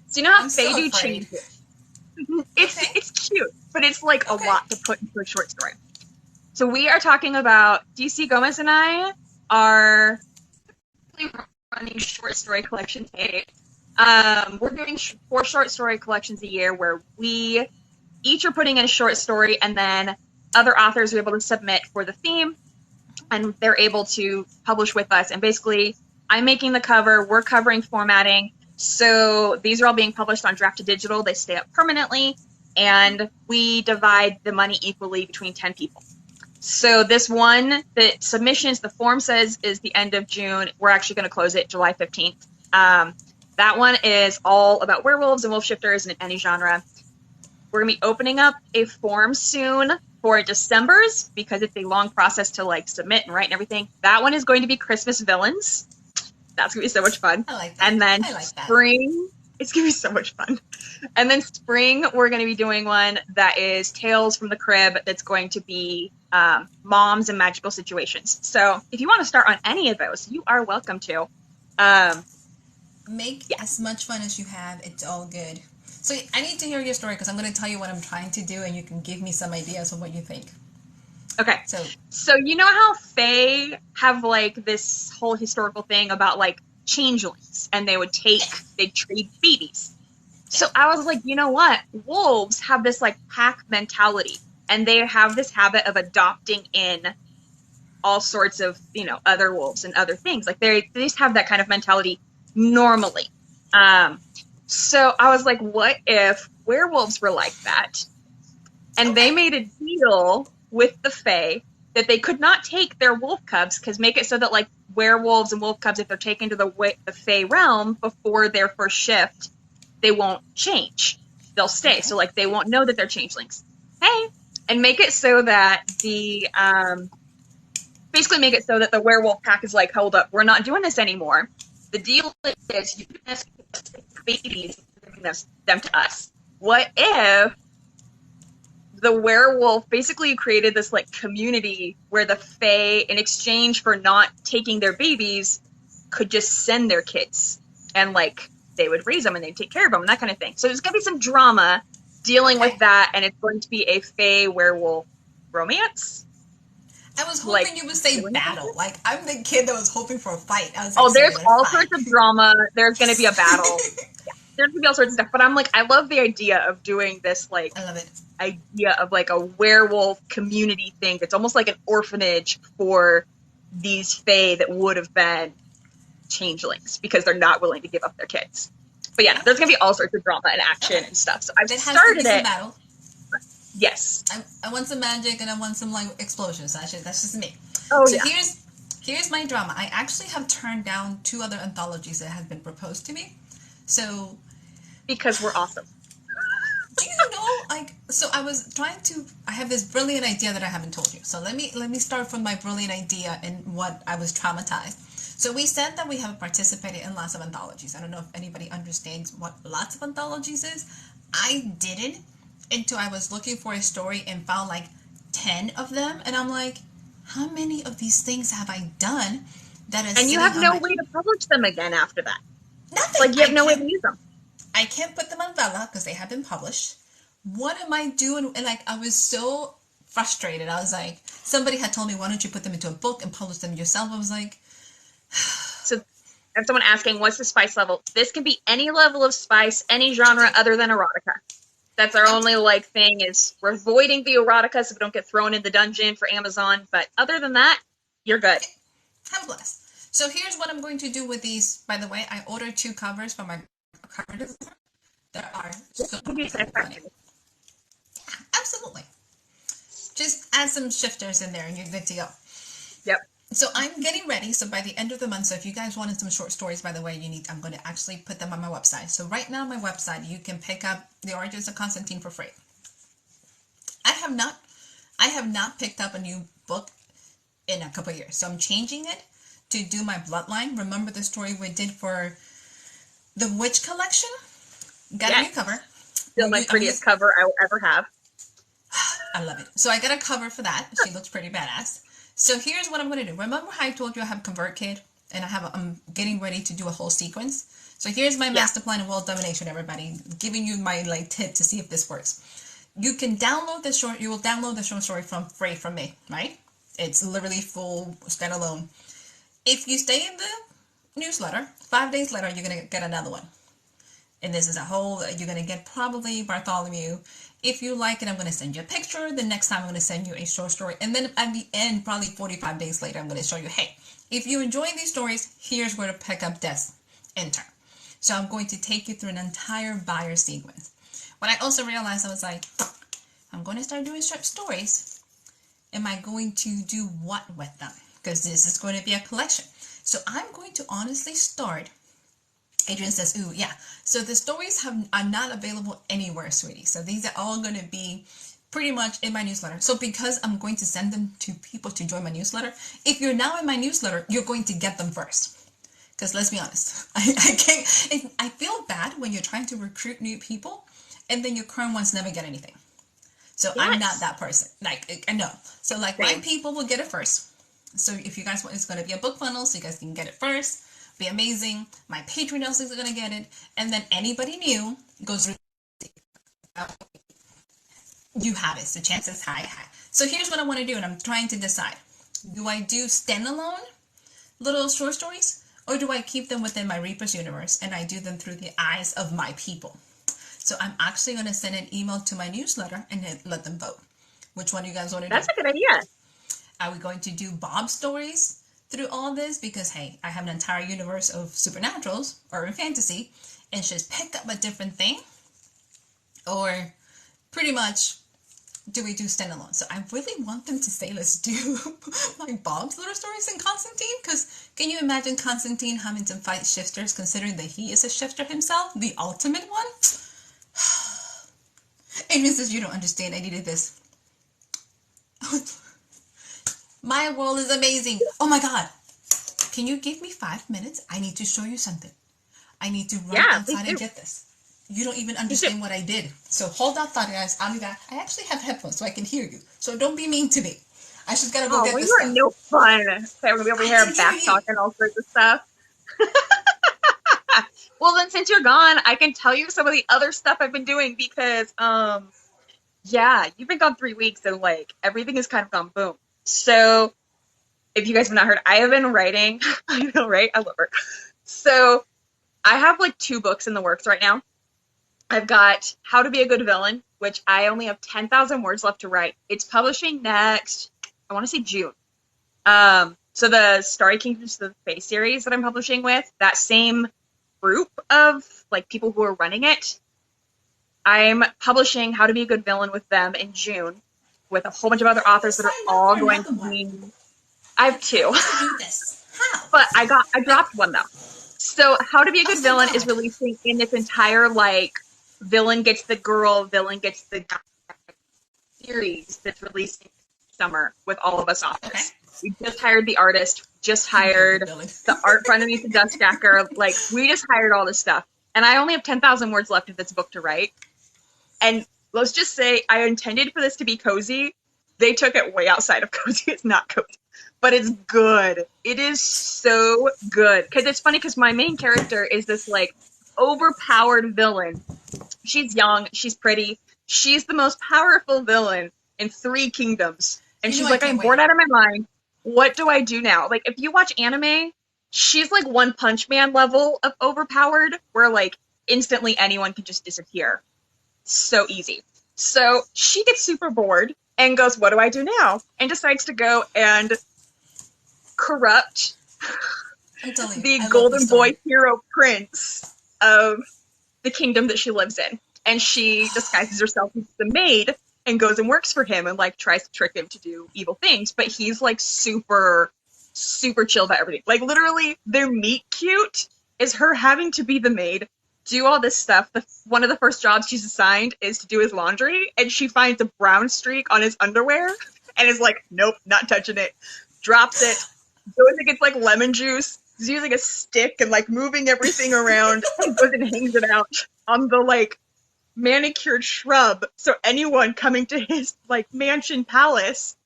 S2: so you know how they do changes? It's cute, but it's like a lot to put into a short story. So we are talking about, DC Gomez and I are running short story collections. We're doing 4 short story collections a year where we each are putting in a short story, and then other authors are able to submit for the theme, and they're able to publish with us. And basically, I'm making the cover, we're covering formatting. So these are all being published on Draft to Digital. They stay up permanently, and we divide the money equally between 10 people. So this one, the submissions, the form says is the end of June. We're actually going to close it July 15th. That one is all about werewolves and wolf shifters in any genre. We're going to be opening up a form soon for December's because it's a long process to like submit and write and everything. That one is going to be Christmas villains. That's going to be so much fun.
S1: I like that.
S2: And then spring,
S1: that.
S2: It's going to be so much fun. And then spring, we're going to be doing one that is Tales from the Crib. That's going to be moms and magical situations. So if you want to start on any of those, you are welcome to.
S1: Make as much fun as you have. It's all good. So I need to hear your story because I'm going to tell you what I'm trying to do, and you can give me some ideas of what you think.
S2: Okay. So you know how Fae have like this whole historical thing about like changelings, and they'd trade babies. So I was like, you know what? Wolves have this like pack mentality, and they have this habit of adopting in all sorts of, other wolves and other things. Like they just have that kind of mentality normally. So I was like, what if werewolves were like that? And they made a deal with the Fae that they could not take their wolf cubs, because make it so that like werewolves and wolf cubs, if they're taken to the Fae realm before their first shift, they won't change. They'll stay. So like they won't know that they're changelings. Hey, and make it so that basically make it so that the werewolf pack is like, hold up, we're not doing this anymore. The deal is you can ask babies, bring them to us. What if the werewolf basically created this like community where the Fae, in exchange for not taking their babies, could just send their kids, and like they would raise them and they'd take care of them and that kind of thing. So there's going to be some drama dealing with that, and it's going to be a Fae werewolf romance.
S1: I was hoping you would say battle. Like, I'm the kid that was hoping for a fight. I was
S2: like, there's all sorts of drama. There's going to be a battle. There's going to be all sorts of stuff. But I'm like, I love the idea of doing this, like,
S1: I love it.
S2: Idea of, like, a werewolf community thing. It's almost like an orphanage for these Fae that would have been changelings because they're not willing to give up their kids. But yeah, there's going to be all sorts of drama and action and stuff. So I've started it.
S1: Battle.
S2: Yes.
S1: I want some magic and I want some like explosions. That's just me.
S2: Oh,
S1: so here's my drama. I actually have turned down 2 other anthologies that have been proposed to me. So
S2: because we're awesome.
S1: Do you know, like, so I have this brilliant idea that I haven't told you. So let me start from my brilliant idea and what I was traumatized. So we said that we have participated in lots of anthologies. I don't know if anybody understands what lots of anthologies is. I didn't until I was looking for a story and found like 10 of them. And I'm like, how many of these things have I done that is...
S2: And you have no way to publish them again after that.
S1: Nothing.
S2: Like, you have no way to use them.
S1: I can't put them on Vella because they have been published. What am I doing? And like, I was so frustrated. I was like, somebody had told me, why don't you put them into a book and publish them yourself? I was like...
S2: So I have someone asking, what's the spice level? This can be any level of spice, any genre other than erotica. That's our only like thing, is we're avoiding the erotica so we don't get thrown in the dungeon for Amazon. But other than that, you're good.
S1: Okay. Have a blast. So here's what I'm going to do with these. By the way, I ordered 2 covers from my cover designer. There are so funny. Absolutely. Just add some shifters in there and you're good to go.
S2: Yep.
S1: So I'm getting ready. So by the end of the month, so if you guys wanted some short stories, by the way, I'm going to actually put them on my website. So right now on my website, you can pick up The Origins of Constantine for free. I have not, I have not picked up a new book in a couple of years. So I'm changing it to do my bloodline. Remember the story we did for the Witch Collection? Got a new cover.
S2: Still my prettiest cover I will ever have.
S1: I love it. So I got a cover for that. She looks pretty badass. So here's what I'm going to do. Remember how I told you I have ConvertKit and I'm getting ready to do a whole sequence? So here's my master plan of world domination, everybody. Giving you my tip to see if this works. You can download the short, you will download the short story from free from me, right? It's literally full standalone. If you stay in the newsletter, 5 days later, you're going to get another one. And this is a whole, you're going to get probably Bartholomew. If you like it, I'm going to send you a picture. The next time I'm going to send you a short story. And then at the end, probably 45 days later, I'm going to show you, hey, if you enjoy these stories, here's where to pick up this. Enter. So I'm going to take you through an entire buyer sequence. What I also realized, I was like, I'm going to start doing short stories. Am I going to do what with them? Because this is going to be a collection. So I'm going to honestly start. Adrian says, ooh, yeah. So the stories are not available anywhere, sweetie. So these are all going to be pretty much in my newsletter. So because I'm going to send them to people to join my newsletter, if you're now in my newsletter, you're going to get them first. Because let's be honest, I feel bad when you're trying to recruit new people and then your current ones never get anything. So yes. I'm not that person. I know. So my people will get it first. So if you guys want, it's going to be a book funnel, so you guys can get it first. Be amazing. My Patreon also is going to get it. And then anybody new goes through. You have it. So chances high. So here's what I want to do, and I'm trying to decide. Do I do standalone little short stories, or do I keep them within my Reaper's universe and I do them through the eyes of my people? So I'm actually going to send an email to my newsletter and let them vote. Which one do you guys want to do?
S2: That's a good idea.
S1: Are we going to do Bob stories through all this? Because, hey, I have an entire universe of supernaturals, urban fantasy, and just pick up a different thing. Or pretty much, do we do standalone? So I really want them to say, let's do like Bob's little stories in Constantine. Because can you imagine Constantine having to fight shifters, considering that he is a shifter himself, the ultimate one? Adrian says, you don't understand. I needed this. My world is amazing. Oh my God. Can you give me 5 minutes? I need to show you something. I need to run outside and get this. You don't even understand what I did. So hold that thought, guys. I'll be back. I actually have headphones so I can hear you. So don't be mean to me. I just gotta go get this stuff.
S2: You are no fun. Okay, we're gonna be over here back talking all sorts of stuff. Well, then since you're gone, I can tell you some of the other stuff I've been doing because, you've been gone 3 weeks and everything has kind of gone boom. So, if you guys have not heard, I have been writing. I know, right? I love her. So, I have 2 books in the works right now. I've got How to Be a Good Villain, which I only have 10,000 words left to write. It's publishing next, I want to say June. So the Starry Kingdoms of the Fae series that I'm publishing with, that same group of people who are running it, I'm publishing How to Be a Good Villain with them in June, with a whole bunch of other authors that are all going to be. I have 2.
S1: How?
S2: But I dropped one though. So How to Be a Good Villain is releasing in its entire villain gets the girl, villain gets the guy series that's releasing summer with all of us authors. Okay. We just hired the artist, just hired the art front underneath the dust jacker. We just hired all this stuff. And I only have 10,000 words left of this book to write. And let's just say I intended for this to be cozy. They took it way outside of cozy. It's not cozy. But it's good. It is so good. Because it's funny because my main character is this overpowered villain. She's young. She's pretty. She's the most powerful villain in 3 kingdoms. And she's I'm bored out of my mind. What do I do now? If you watch anime, she's One Punch Man level of overpowered, where instantly anyone can just disappear. So easy. So she gets super bored and goes, what do I do now? And decides to go and corrupt the golden boy hero prince of the kingdom that she lives in. And she disguises herself as the maid and goes and works for him and tries to trick him to do evil things. But he's super super chill about everything. Like, literally, their meet cute is her having to be the maid, do all this stuff. One of the first jobs she's assigned is to do his laundry, and she finds a brown streak on his underwear, and is like, nope, not touching it. Drops it, goes and gets, like, lemon juice, is using a stick and, like, moving everything around, and goes and hangs it out on the, like, manicured shrub, so anyone coming to his, like, mansion palace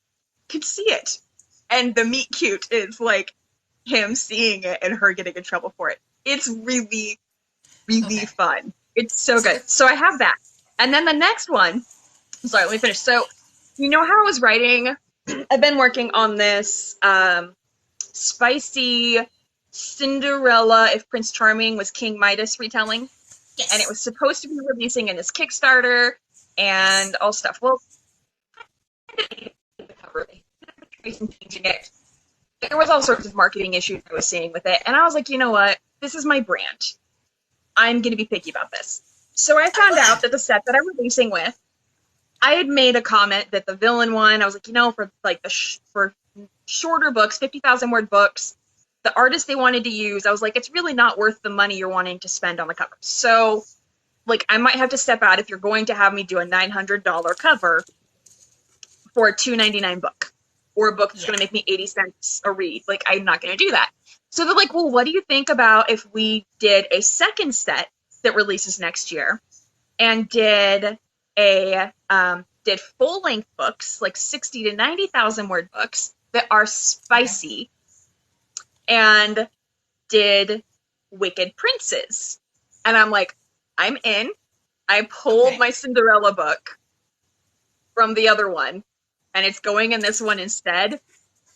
S2: can see it. And the meet cute is, like, him seeing it and her getting in trouble for it. It's really, really fun. It's so good. So I have that. And then the next one, sorry, let me finish. So, you know how I was writing, I've been working on this spicy Cinderella If Prince Charming Was King Midas retelling.
S1: Yes.
S2: And it was supposed to be releasing in this Kickstarter and all stuff. Well, changing it. There was all sorts of marketing issues I was seeing with it, and I was like, you know what? This is my brand. I'm going to be picky about this. So I found out that the set that I'm releasing with, I had made a comment that the villain one, I was like, you know, for like for shorter books, 50,000 word books, the artist they wanted to use, I was like, it's really not worth the money you're wanting to spend on the cover. So, like, I might have to step out if you're going to have me do a $900 cover for a $2.99 book. Or a book that's going to make me 80 cents a read. Like, I'm not going to do that. So they're like, well, what do you think about if we did a second set that releases next year and did full-length books, like 60 to 90,000 word books that are spicy, and did Wicked Princes? And I'm like, I'm in. I pulled my Cinderella book from the other one, and it's going in this one instead.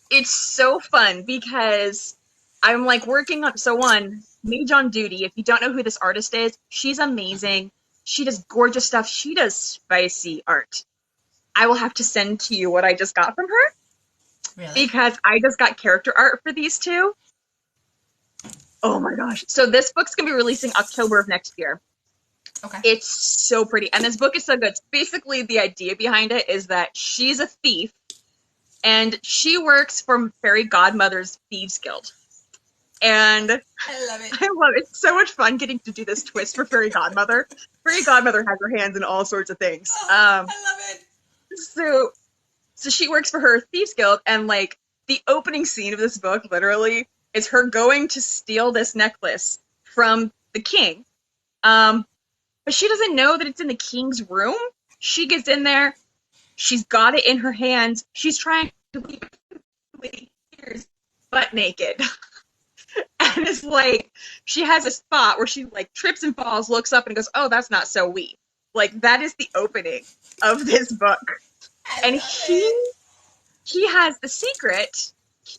S2: It's so fun because I'm like working on, so one, Mage on Duty, if you don't know who this artist is, she's amazing. She does gorgeous stuff. She does spicy art. I will have to send to you what I just got from her.
S1: Really?
S2: Because I just got character art for these two. Oh my gosh. So this book's going to be releasing October of next year.
S1: Okay.
S2: It's so pretty. And this book is so good. Basically, the idea behind it is that she's a thief, and she works for Fairy Godmother's Thieves Guild. And
S1: I love it.
S2: I love it. It's so much fun getting to do this twist for Fairy Godmother. Fairy Godmother has her hands in all sorts of things.
S1: I love it.
S2: So she works for her Thieves Guild, and, like, the opening scene of this book, literally, is her going to steal this necklace from the king. But she doesn't know that it's in the king's room. She gets in there. She's got it in her hands. She's trying to leave butt naked. And it's like, she has a spot where she, like, trips and falls, looks up, and goes, oh, that's not so wee. Like, that is the opening of this book. And he has the secret.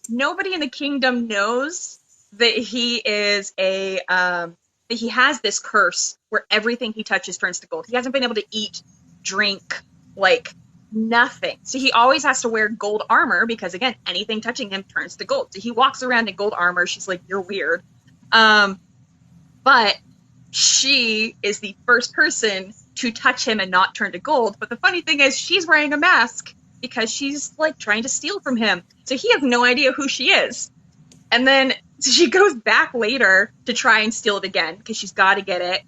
S2: Nobody in the kingdom knows that he is that he has this curse where everything he touches turns to gold. He hasn't been able to eat, drink, like, nothing. So he always has to wear gold armor because, again, anything touching him turns to gold. So he walks around in gold armor. She's like, you're weird. But she is the first person to touch him and not turn to gold. But the funny thing is, she's wearing a mask because she's, like, trying to steal from him. So he has no idea who she is. And then she goes back later to try and steal it again because she's got to get it.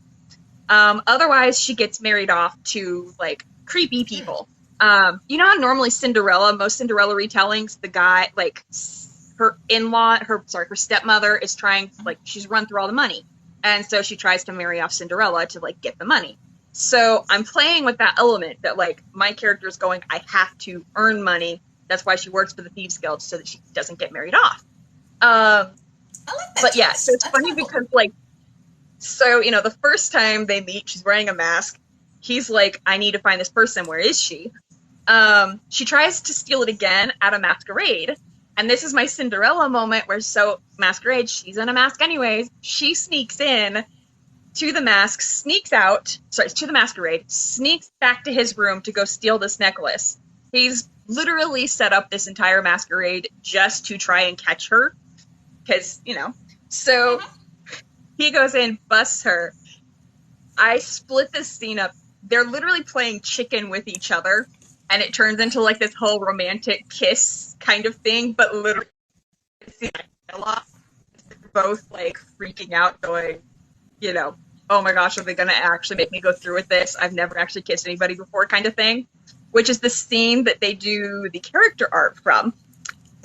S2: Otherwise, she gets married off to, like, creepy people. You know how normally most Cinderella retellings, the guy, like, her stepmother is trying, like, she's run through all the money. And so she tries to marry off Cinderella to, like, get the money. So I'm playing with that element that, like, my character's going, I have to earn money. That's why she works for the Thieves Guild, so that she doesn't get married off.
S1: I like that.
S2: But yeah, so it's
S1: That's
S2: funny because, like, so, you know, the first time they meet, she's wearing a mask. He's like, I need to find this person. Where is she? She tries to steal it again at a masquerade. And this is my Cinderella moment where, so, masquerade, she's in a mask anyways. She sneaks in to the mask, to the masquerade, sneaks back to his room to go steal this necklace. He's literally set up this entire masquerade just to try and catch her. Because, you know, so he goes in, busts her. I split this scene up. They're literally playing chicken with each other. And it turns into, like, this whole romantic kiss kind of thing, but literally see a lot. They're both like freaking out, going, you know, oh my gosh, are they going to actually make me go through with this? I've never actually kissed anybody before, kind of thing. Which is the scene that they do the character art from.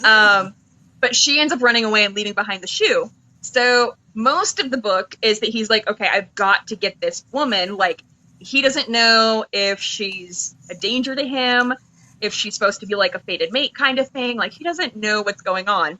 S2: But she ends up running away and leaving behind the shoe. So most of the book is that he's like, okay, I've got to get this woman. Like, he doesn't know if she's a danger to him, if she's supposed to be like a fated mate kind of thing. Like, he doesn't know what's going on.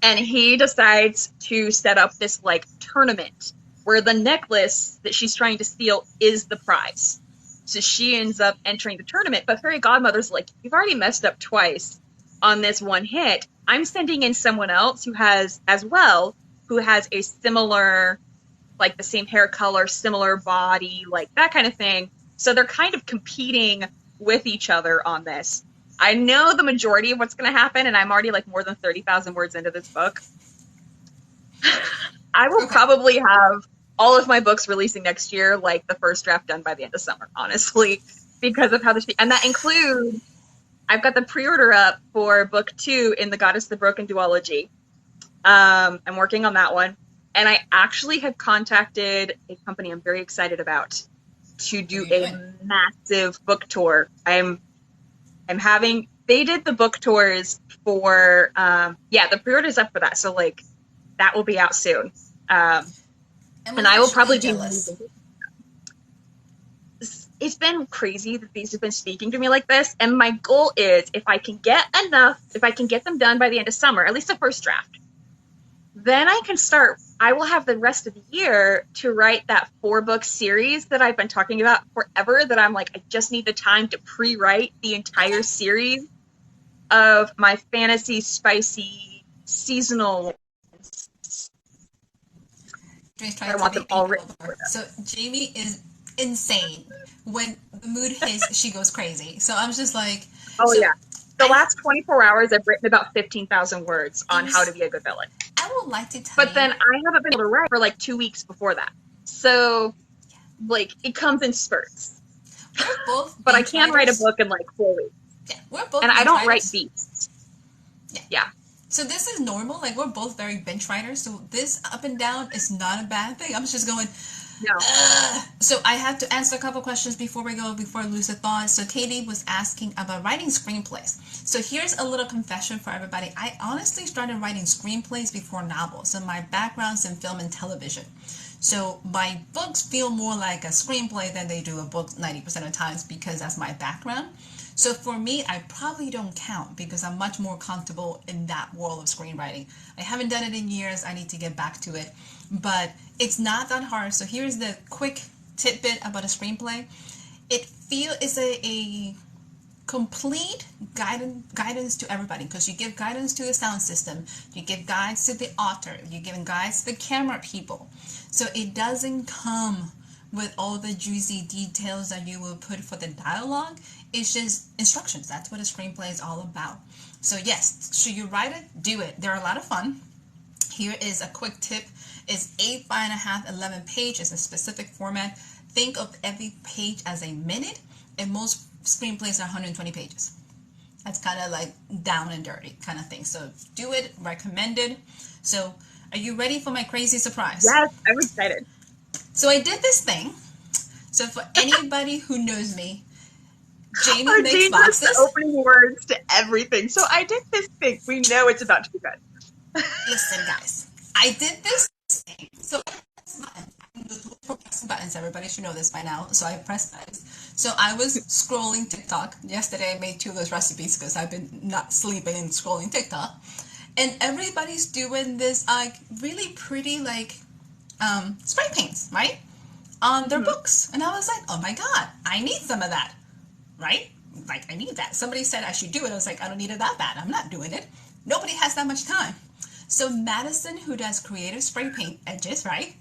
S2: And he decides to set up this like tournament where the necklace that she's trying to steal is the prize. So she ends up entering the tournament, but Fairy Godmother's like, you've already messed up twice on this one hit. I'm sending in someone else who has a similar, like the same hair color, similar body, like that kind of thing. So they're kind of competing with each other on this. I know the majority of what's going to happen, and I'm already like more than 30,000 words into this book. I will probably have all of my books releasing next year, like the first draft done by the end of summer, honestly, because of how this, and that includes, I've got the pre-order up for book 2 in the Goddess of the Broken duology. I'm working on that one, and I actually have contacted a company I'm very excited about to do a massive book tour. They did the book tours for, the pre-order's up for that, so like that will be out soon. And I will probably be jealous. It's been crazy that these have been speaking to me like this, and my goal is if I can get them done by the end of summer, at least the first draft, then I will have the rest of the year to write that 4-book series that I've been talking about forever, that I'm like, I just need the time to pre-write the entire series of my fantasy, spicy, seasonal. I want them all written.
S1: So Jamie is insane. When the mood hits, she goes crazy. So I'm just like...
S2: Oh, yeah. The last 24 hours, I've written about 15,000 words on how to be a good villain.
S1: I would like to tell
S2: But then I haven't been able to write for like 2 weeks before that. So, like, it comes in spurts.
S1: We're both
S2: but I can write a book in like 4 weeks.
S1: Yeah, we're both.
S2: And I don't write beats. Yeah.
S1: So this is normal. Like, we're both very bench writers. So this up and down is not a bad thing. I'm just going...
S2: No.
S1: So I have to answer a couple questions before I lose a thought. So Katie was asking about writing screenplays. So here's a little confession for everybody. I honestly started writing screenplays before novels. So my background's in film and television. So my books feel more like a screenplay than they do a book 90% of the times, because that's my background. So for me, I probably don't count because I'm much more comfortable in that world of screenwriting. I haven't done it in years. I need to get back to it. But it's not that hard. So here's the quick tidbit about a screenplay. It's a complete guidance to everybody, because you give guidance to the sound system, you give guides to the author, you're giving guides to the camera people. So it doesn't come with all the juicy details that you will put for the dialogue. It's just instructions. That's what a screenplay is all about. So yes, should you write it? Do it. They're a lot of fun. Here is a quick tip. It's 8 by 1/2, 11 pages, a specific format. Think of every page as a minute, and most screenplays are 120 pages. That's kind of like down and dirty kind of thing. So do it, recommended. So are you ready for my crazy surprise?
S2: Yes, I'm excited.
S1: So I did this thing. So for anybody who knows me, Jamie makes boxes.
S2: Opening words to everything. So I did this thing. We know it's about to be good.
S1: Listen, guys. I did this thing. So I press buttons. Everybody should know this by now. So I pressed buttons. So I was scrolling TikTok. Yesterday I made 2 of those recipes because I've been not sleeping and scrolling TikTok. And everybody's doing this like really pretty like spray paints, right? On their books. And I was like, oh my God, I need some of that. Right? Like, I need that. Somebody said I should do it. I was like, I don't need it that bad. I'm not doing it. Nobody has that much time. So Madison, who does creative spray paint edges, right?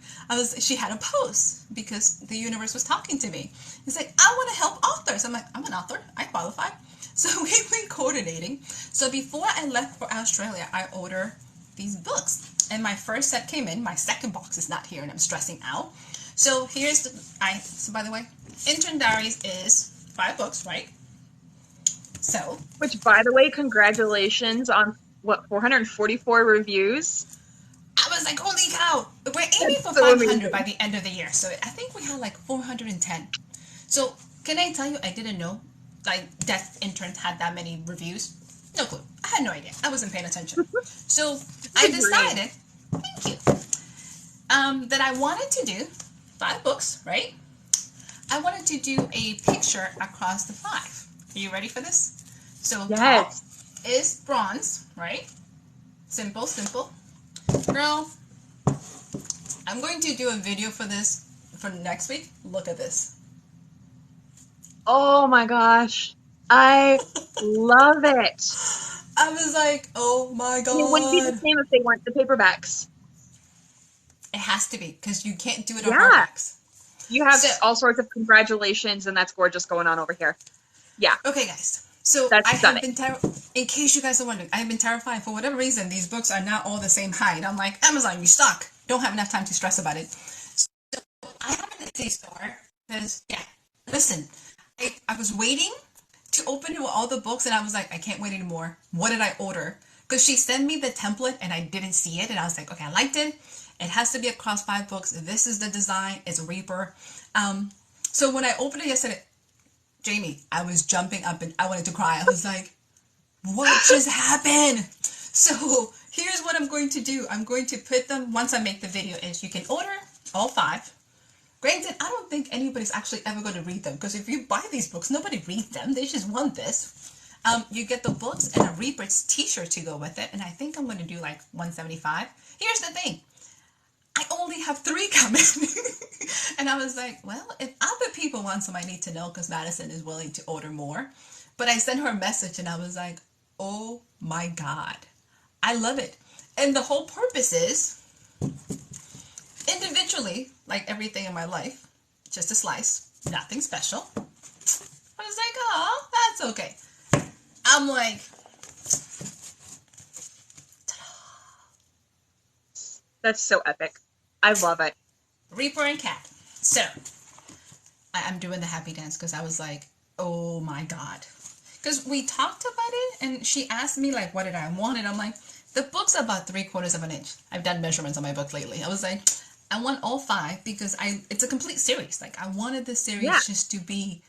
S1: She had a post because the universe was talking to me. It's like, I want to help authors. I'm like, I'm an author. I qualify. So we've been coordinating. So before I left for Australia, I ordered these books. And my first set came in. My second box is not here, and I'm stressing out. So here's so by the way, Intern Diaries is 5 books, right? So,
S2: which, by the way, congratulations on what, 444 reviews.
S1: I was like, holy cow. We're aiming for
S2: That's so
S1: 500 by
S2: amazing.
S1: the end of the year. So I think we had like 410. So can I tell you, I didn't know like Death Interns had that many reviews. No clue. I had no idea. I wasn't paying attention. So
S2: It's
S1: I
S2: a dream.
S1: decided, thank you, that I wanted to do 5 books, right? I wanted to do a picture across the 5. Are you ready for this? So top
S2: Yes.
S1: is bronze, right? Simple, simple. Girl, I'm going to do a video for this for next week. Look at this.
S2: Oh my gosh. I love it.
S1: I was like, oh my
S2: And it wouldn't be the
S1: god.
S2: same if they weren't the paperbacks.
S1: It has to be because you can't do it on
S2: Yeah.
S1: hardbacks.
S2: You have
S1: So,
S2: all sorts of congratulations, and that's gorgeous going on over here. Yeah,
S1: okay, guys. So
S2: that's
S1: I have
S2: stunning.
S1: been in case you guys are wondering, I have been terrified for whatever reason. These books are not all the same height. I'm like, Amazon, you stuck. Don't have enough time to stress about it. So I have an Etsy store because yeah. Listen, I was waiting to open all the books, and I was like, I can't wait anymore. What did I order? Because she sent me the template, and I didn't see it, and I was like, okay, I liked it. It has to be across 5 books. This is the design. It's a Reaper. So when I opened it yesterday, Jamie, I was jumping up and I wanted to cry. I was like, what just happened? So here's what I'm going to do. I'm going to put them, once I make the video, is you can order all 5. Granted, I don't think anybody's actually ever going to read them because if you buy these books, nobody reads them. They just want this. You get the books and a Reaper's t-shirt to go with it. And I think I'm going to do like 175. Here's the thing. I only have 3 coming. And I was like, well, if other people want some, I need to know because Madison is willing to order more. But I sent her a message and I was like, oh my God. I love it. And the whole purpose is individually, like everything in my life, just a slice, nothing special. I was like, oh, that's okay. I'm like,
S2: That's so epic. I love it.
S1: Reaper and Cat. So I'm doing the happy dance because I was like, oh my God. Because we talked about it and she asked me like, what did I want? And I'm like, the book's about 3/4 of an inch. I've done measurements on my book lately. I was like, I want all 5 because it's a complete series. Like I wanted this series
S2: Yeah.
S1: just to be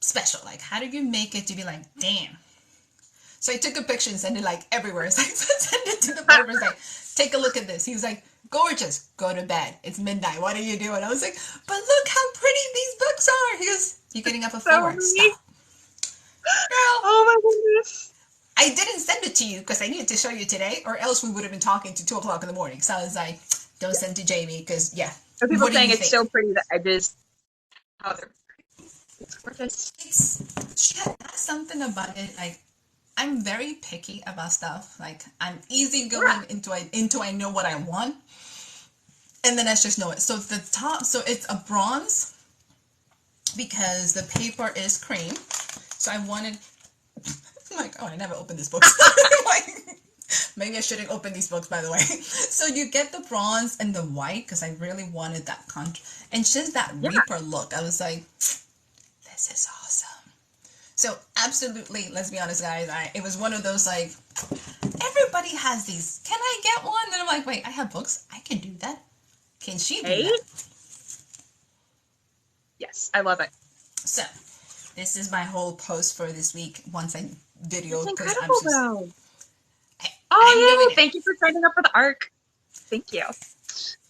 S1: special. Like how do you make it to be like, damn. So I took a picture and sent it like everywhere. It's like send it to the paper. It's like, take a look at this. He was like, gorgeous. Go to bed. It's midnight. What are you doing? I was like, but look how pretty these books are. He goes, you're getting up at
S2: So
S1: 4.
S2: neat.
S1: Stop. Girl,
S2: Oh my goodness.
S1: I didn't send it to you because I needed to show you today, or else we would have been talking to 2 o'clock in the morning. So I was like, don't send to Jamie because yeah.
S2: Are people
S1: What do
S2: saying
S1: you
S2: it's
S1: think?
S2: so pretty that I just how they're it's gorgeous.
S1: She had something about it. Like I'm very picky about stuff. Like I'm easy
S2: Yeah.
S1: going into I know what I want, and then I just know it. So the top, so it's a bronze because the paper is cream. So I wanted. I'm like, oh, I never opened this book. Like, maybe I shouldn't open these books, by the way. So you get the bronze and the white because I really wanted that and just that
S2: Yeah.
S1: Reaper look. I was like, this is awesome. So absolutely, let's be honest, guys. It was one of those like, everybody has these. Can I get one? And I'm like, wait, I have books. I can do that. Can she do
S2: Hey?
S1: that?
S2: Yes, I love it.
S1: So this is my whole post for this week. Once I video,
S2: It's
S1: because I'm
S2: incredible
S1: just,
S2: though.
S1: I'm
S2: Oh
S1: doing
S2: yay!
S1: it.
S2: Thank you for signing up for the ARC. Thank you.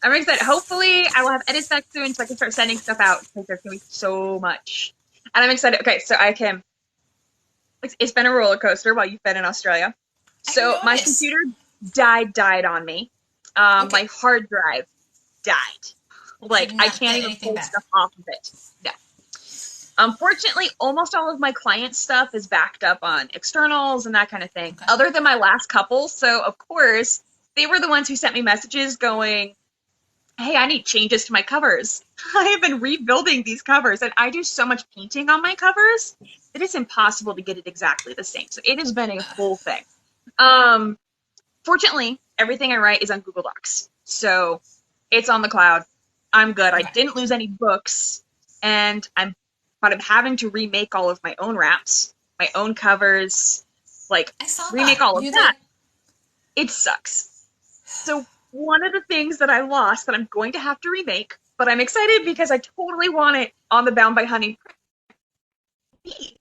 S2: I'm excited. Hopefully, I will have edits back soon so I can start sending stuff out because there's gonna be so much. And I'm excited. Okay, so I can. It's been a roller coaster while you've been in Australia.
S1: I
S2: So my
S1: noticed.
S2: computer died on me.
S1: Okay.
S2: My hard drive died. Like
S1: Could
S2: I
S1: not
S2: can't
S1: get
S2: even
S1: anything
S2: pull
S1: back.
S2: stuff off of it. No. Unfortunately, almost all of my client stuff is backed up on externals and that kind of thing,
S1: Okay.
S2: other than my last couple. So, of course, they were the ones who sent me messages going, hey, I need changes to my covers. I have been rebuilding these covers, and I do so much painting on my covers that it's impossible to get it exactly the same. So it has been a whole thing. Fortunately, everything I write is on Google Docs. So it's on the cloud. I'm good. I
S1: Okay.
S2: didn't lose any books, but I'm having to remake all of my own wraps, my own covers, like
S1: I saw
S2: remake
S1: that.
S2: all of that. it sucks. So one of the things that I lost that I'm going to have to remake, but I'm excited because I totally want it on the Bound by Honey.
S1: Wait,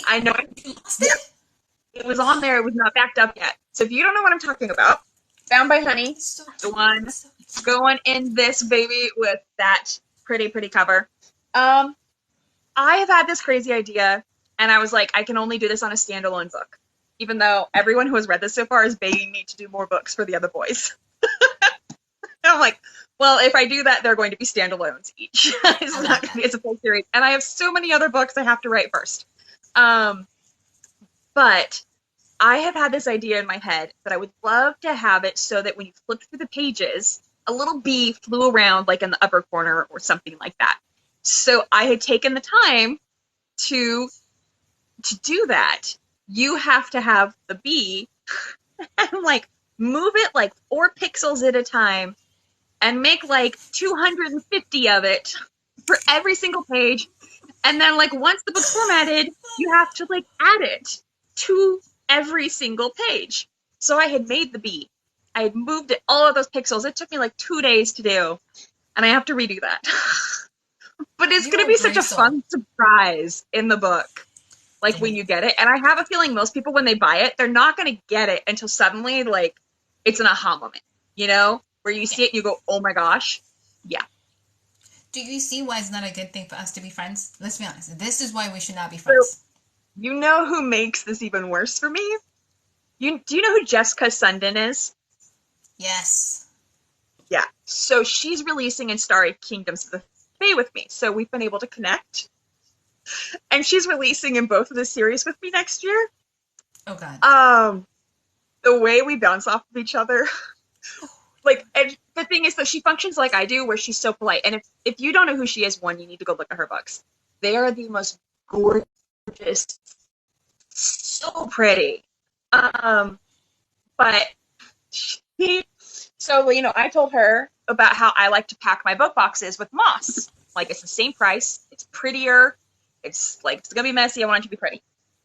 S2: I know
S1: you lost
S2: yeah,
S1: it?
S2: it was on there. It was not backed up yet. So if you don't know what I'm talking about, Bound by Honey,
S1: It's so
S2: the
S1: cute.
S2: one
S1: It's so cute.
S2: going in this baby with that pretty cover. I have had this crazy idea, and I was like, I can only do this on a standalone book, even though everyone who has read this so far is begging me to do more books for the other boys. And I'm like, well, if I do that, they're going to be standalones each. It's not going to be it's a full series, and I have so many other books I have to write first. But I have had this idea in my head that I would love to have it so that when you flip through the pages, a little bee flew around like in the upper corner or something like that. So I had taken the time to do that. You have to have the bee and like move it like 4 pixels at a time and make like 250 of it for every single page. And then like once the book's formatted, you have to like add it to every single page. So I had made the bee. I had moved it all of those pixels. It took me like 2 days to do. And I have to redo that. But it's going to be such a fun surprise in the book. Like when you get it. And I have a feeling most people, when they buy it, they're not going to get it until suddenly like it's an aha moment, you know, where you see it and you go, oh my gosh. Yeah.
S1: Do you see why it's not a good thing for us to be friends? Let's be honest. This is why we should not be friends.
S2: So, you know who makes this even worse for me? Do you know who Jessica Sundin is?
S1: Yes.
S2: Yeah. So she's releasing in Starry Kingdoms of the Fae with me. So we've been able to connect. And she's releasing in both of the series with me next year.
S1: Oh God.
S2: The way we bounce off of each other. Like, and the thing is that she functions like I do, where she's so polite. And if you don't know who she is, one, you need to go look at her books. They are the most gorgeous, so pretty. But so, you know, I told her about how I like to pack my book boxes with moss. Like, it's the same price. It's prettier. It's like, it's going to be messy. I want it to be pretty.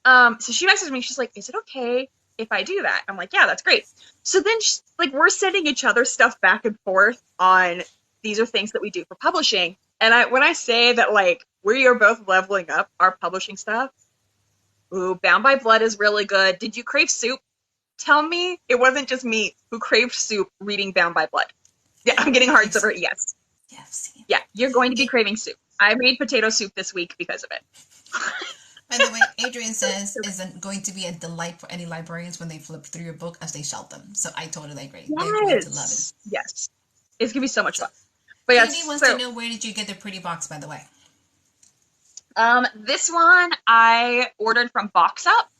S2: So she messaged me. She's like, is it okay if I do that? I'm like, yeah, that's great. So then, like, we're sending each other stuff back and forth on these are things that we do for publishing. And when I say that, like, we are both leveling up our publishing stuff, ooh, Bound by Blood is really good. Did you crave soup? Tell me it wasn't just me who craved soup reading Bound by Blood. Yeah, I'm getting hearts over it. Yes. Yeah, you're going to be craving soup. I made potato soup this week because of it.
S1: By the way, Adrian says isn't going to be a delight for any librarians when they flip through your book as they shelf them. So I totally agree.
S2: Yes.
S1: They're going to love it.
S2: Yes. It's going to be so much fun.
S1: But Katie wants to know, where did you get the pretty box, by the way?
S2: This one I ordered from Box Up.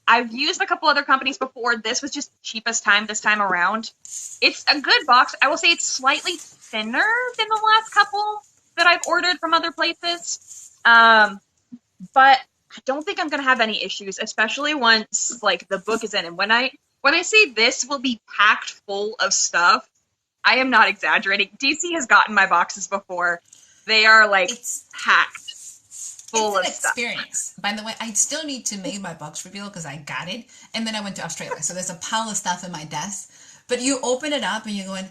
S2: I've used a couple other companies before. This was just the cheapest this time around. It's a good box. I will say it's slightly thinner than the last couple that I've ordered from other places. But I don't think I'm going to have any issues, especially once like the book is in. And when I say this will be packed full of stuff, I am not exaggerating. DC has gotten my boxes before. They are like packed full of stuff.
S1: It's an experience. By the way, I still need to make my box reveal because I got it. And then I went to Australia. So there's a pile of stuff in my desk. But you open it up and you're going,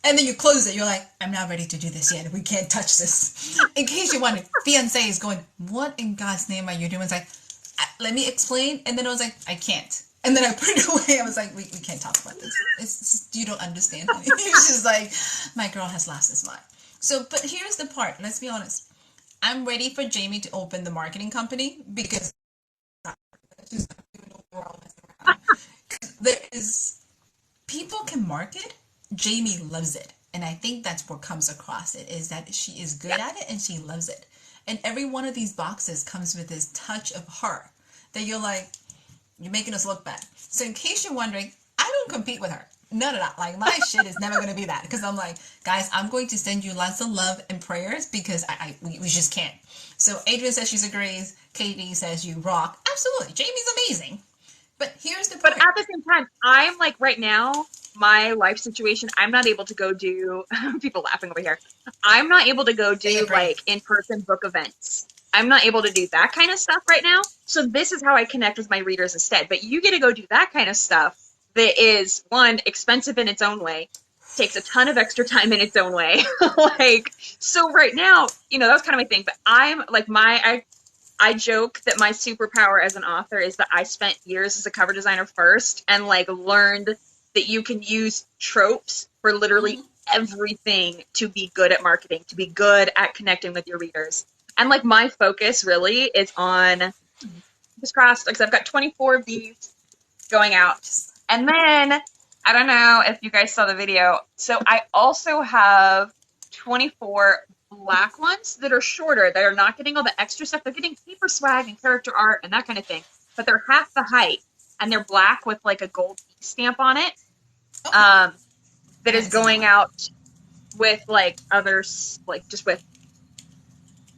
S1: and then you close it. You're like, I'm not ready to do this yet. We can't touch this. In case you wondered, fiance is going, what in God's name are you doing? It's like, let me explain. And then I was like, I can't. And then I put it away. I was like, we can't talk about this. It's you don't understand. It's just like, my girl has lost his mind. So, but here's the part. Let's be honest. I'm ready for Jamie to open the marketing company because there is people can market. Jamie loves it. And I think that's what comes across it is that she is good at it and she loves it. And every one of these boxes comes with this touch of her that you're like, you're making us look bad. So in case you're wondering, I don't compete with her. No. Like my shit is never going to be that because I'm like, guys, I'm going to send you lots of love and prayers because we just can't. So Adrian says she agrees. Katie says you rock. Absolutely. Jamie's amazing. But here's the point.
S2: But at the same time, I'm like right now, my life situation, I'm not able to go do, people laughing over here. I'm not able to go do like in-person book events. I'm not able to do that kind of stuff right now. So this is how I connect with my readers instead. But you get to go do that kind of stuff that is, one, expensive in its own way, takes a ton of extra time in its own way. Like, so right now, you know, that was kind of my thing. But I'm like, I joke that my superpower as an author is that I spent years as a cover designer first and like learned that you can use tropes for literally everything to be good at marketing, to be good at connecting with your readers. And like my focus really is on, just crossed, because I've got 24 of these going out. And then, I don't know if you guys saw the video, so I also have 24 black ones that are shorter, that are not getting all the extra stuff. They're getting paper swag and character art and that kind of thing, but they're half the height, and they're black with like a gold stamp on it. That is going out with like others, like just with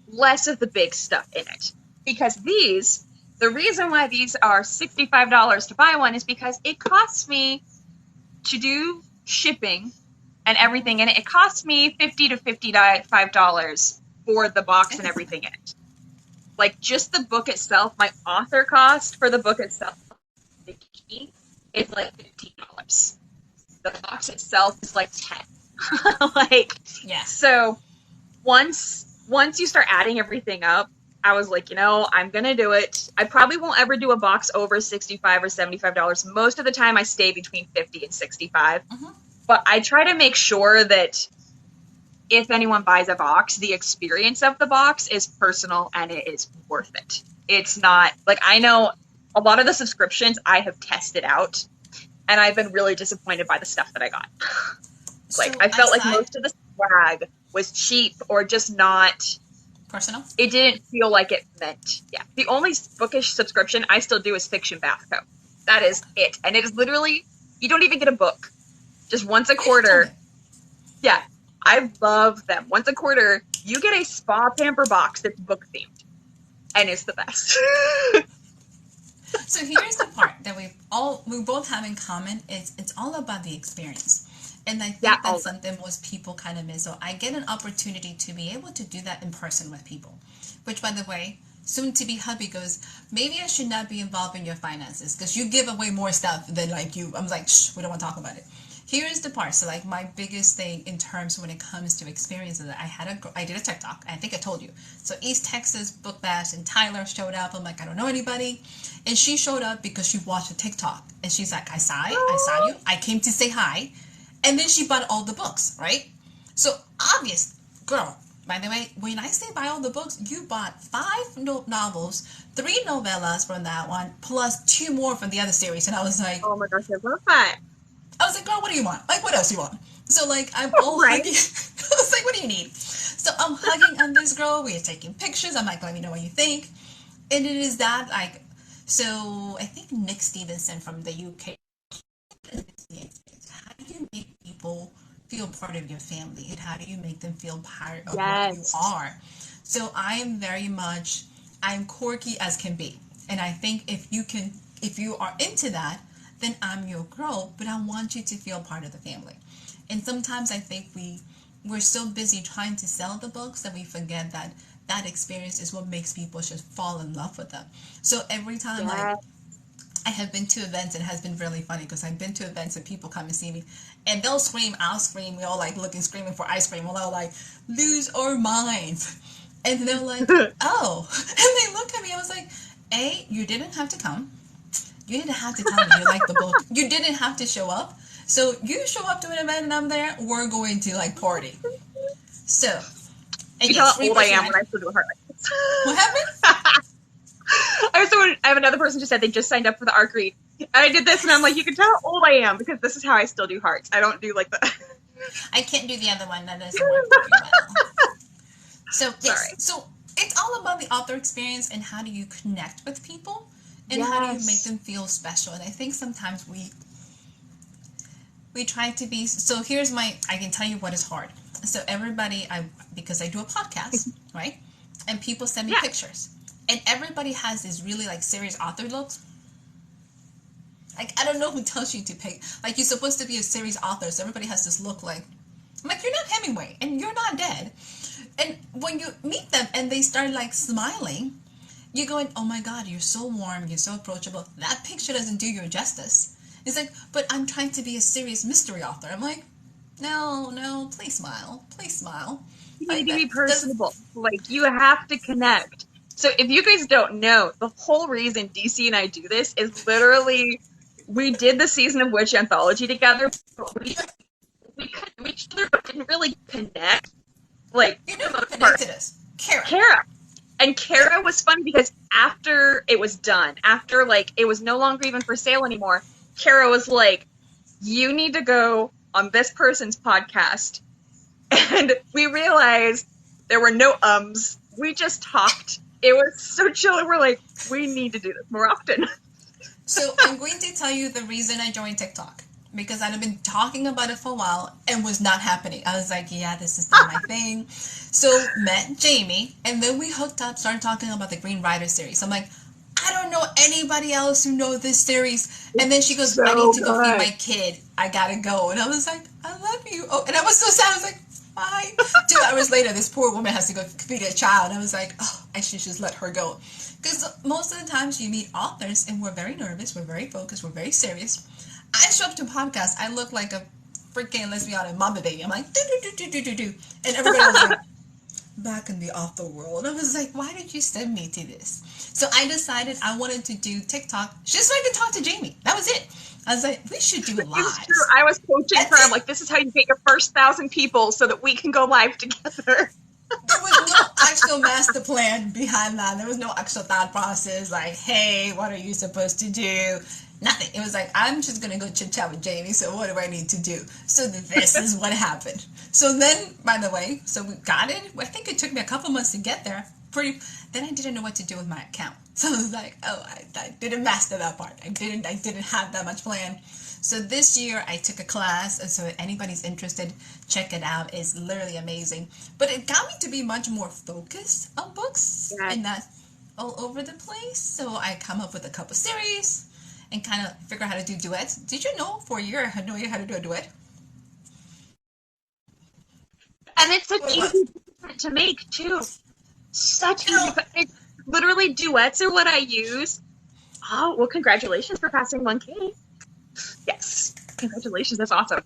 S2: less of the big stuff in it. Because these, the reason why these are $65 to buy one is because it costs me to do shipping and everything in it. It costs me $50 to $55 for the box and everything in it. Like just the book itself, my author cost for the book itself, the key, is like $15. The box itself is like 10. Like, yeah. So once you start adding everything up, I was like, you know, I'm gonna do it. I probably won't ever do a box over $65 or $75. Most of the time I stay between $50 and $65. But I try to make sure that if anyone buys a box, the experience of the box is personal and it is worth it. It's not, like, I know a lot of the subscriptions I have tested out, and I've been really disappointed by the stuff that I got. Like, so I felt like most of the swag was cheap or just not
S1: personal.
S2: It didn't feel like it meant, yeah. The only Bookish subscription I still do is Fiction Bath Co. That is it. And it is literally, you don't even get a book. Just once a quarter. Yeah, I love them. Once a quarter, you get a spa pamper box that's book themed. And it's the best.
S1: So here's the part that we both have in common. It's all about the experience. And I think that's something most people kind of miss. So I get an opportunity to be able to do that in person with people. Which, by the way, soon to be hubby goes, maybe I should not be involved in your finances because you give away more stuff than like you. I'm like, shh, we don't want to talk about it. Here's the part. So like my biggest thing in terms when it comes to experiences, I did a TikTok. I think I told you. So East Texas Book Bash and Tyler showed up. I'm like, I don't know anybody. And she showed up because she watched a TikTok. And she's like, I saw you. I came to say hi. And then she bought all the books, right? So obvious, girl, by the way, when I say buy all the books, you bought 5 novels, 3 novellas from that one, plus 2 more from the other series. And I was like,
S2: oh my gosh, I love that.
S1: I was like, girl, what do you want? Like, what else do you want? So like, I'm all
S2: right.
S1: hugging. I was like, what do you need? So I'm hugging on this girl. We are taking pictures. I'm like, let me know what you think. And it is that, like, so I think Nick Stevenson from the UK, how do you make people feel part of your family? And how do you make them feel part of what you are? So I am I'm quirky as can be. And I think if you are into that, then I'm your girl, but I want you to feel part of the family. And sometimes I think we're so busy trying to sell the books that we forget that that experience is what makes people just fall in love with them. So every time like I have been to events, and it has been really funny because I've been to events and people come and see me and they'll scream, I'll scream, we all like looking, screaming for ice cream. We'll all like lose our minds. And they're like, oh, and they look at me. I was like, A, you didn't have to come. You didn't have to tell me you like the book. You didn't have to show up. So you show up to an event and I'm there, we're going to like party. So,
S2: and you know how old I am when I still do a heart like this.
S1: What happened?
S2: I have another person just said they just signed up for the ARC read. And I did this and I'm like, you can tell how old I am because this is how I still do hearts. I don't do like the...
S1: I can't do the other one. That doesn't work very well. So, yes. So it's all about the author experience and how do you connect with people and how do you make them feel special. And I think sometimes we try to be... So here's I can tell you what is hard. So everybody, because I do a podcast, right? And people send me pictures. And everybody has this really like serious author looks. Like, I don't know who tells you to pick. Like, you're supposed to be a serious author, so everybody has this look like, I'm like, you're not Hemingway, and you're not dead. And when you meet them and they start like smiling, you're going, oh my God, you're so warm, you're so approachable. That picture doesn't do you justice. It's like, but I'm trying to be a serious mystery author. I'm like, no, please smile. Please smile.
S2: You
S1: Like
S2: need to be
S1: that's
S2: personable. Like, you have to connect. So if you guys don't know, the whole reason DC and I do this is literally we did the Season of Witch anthology together, but we could to each other but didn't really connect. Like,
S1: you know who connected us?
S2: Kara. And Kara was fun because after it was done, after like it was no longer even for sale anymore, Kara was like, you need to go on this person's podcast. And we realized there were no ums. We just talked. It was so chill. And we're like, we need to do this more often.
S1: So I'm going to tell you the reason I joined TikTok. Because I'd been talking about it for a while and was not happening. I was like, yeah, this is not my thing. So met Jamie, and then we hooked up, started talking about the Green Rider series. I'm like, I don't know anybody else who knows this series. And then she goes,
S2: So
S1: I need to go
S2: good.
S1: feed my kid. I gotta go. And I was like, I love you. Oh, and I was so sad. I was like, fine. 2 hours later, this poor woman has to go feed a child. I was like, oh, I should just let her go. Because most of the times you meet authors and we're very nervous, we're very focused, we're very serious. I show up to podcasts, I look like a freaking, let's be honest, mama baby. I'm like, do. And everybody was like, back in the author world. I was like, why did you send me to this? So I decided I wanted to do TikTok just so I could talk to Jamie. That was it. I was like, we should do lives.
S2: It's true. I was coaching her. I'm like, this is how you get your first 1,000 people so that we can go live together.
S1: There was no actual master plan behind that. There was no actual thought process like, hey, what are you supposed to do? Nothing. It was like, I'm just going to go chit chat with Jamie, so what do I need to do? So this is what happened. So then, by the way, so we got it. I think it took me a couple months to get there. Then I didn't know what to do with my account. So I was like, oh, I didn't master that part. I didn't have that much plan. So this year I took a class, and so if anybody's interested, check it out. It's literally amazing. But it got me to be much more focused on books and not all over the place. So I come up with a couple series and kind of figure out how to do duets. Did you know for a year I had no idea how to do a duet?
S2: And it's such easy to make, too. Such easy. It's literally duets are what I use. Oh, well, congratulations for passing 1K. Yes. Congratulations. That's awesome.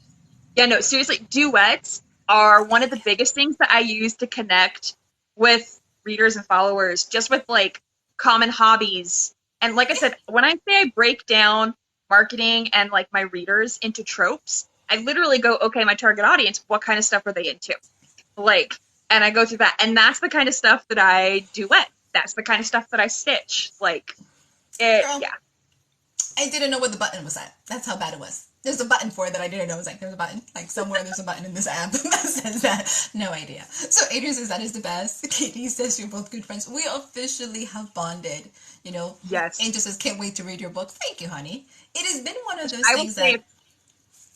S2: Yeah, no, seriously, duets are one of the biggest things that I use to connect with readers and followers, just with, like, common hobbies. And like I said, when I say I break down marketing and, like, my readers into tropes, I literally go, okay, my target audience, what kind of stuff are they into? Like, and I go through that. And that's the kind of stuff that I duet. That's the kind of stuff that I stitch. Like, yeah.
S1: I didn't know where the button was at. That's how bad it was. There's a button for it that I didn't know. It was like, there's a button. Like, somewhere there's a button in this app that says that. No idea. So Adrian says that is the best. Katie says you're both good friends. We officially have bonded, you know.
S2: Yes.
S1: Angel says, can't wait to read your book. Thank you, honey. It has been one of those
S2: I
S1: things
S2: will say,
S1: that...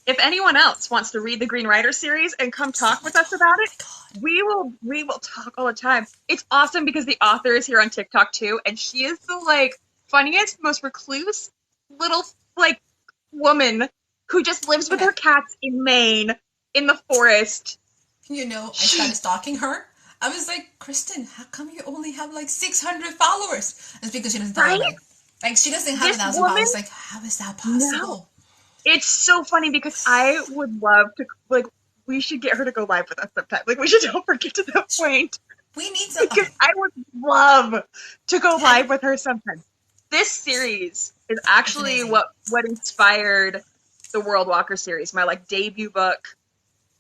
S2: if anyone else wants to read the Green Rider series and come talk with us about it, we will talk all the time. It's awesome because the author is here on TikTok too, and she is the, like, funniest, most recluse little, like, woman who just lives with her cats in Maine in the forest.
S1: You know, I started stalking her. I was like, Kristen, how come you only have like 600 followers? It's because she doesn't tell me. Like, she doesn't have 1,000 followers. Like, how is that possible?
S2: No. It's so funny because I would love to, like, we should get her to go live with us sometime. Like, we should help her get to that point.
S1: We need to...
S2: Because I would love to go live with her sometime. This series is actually what inspired the World Walker series, my, like, debut book,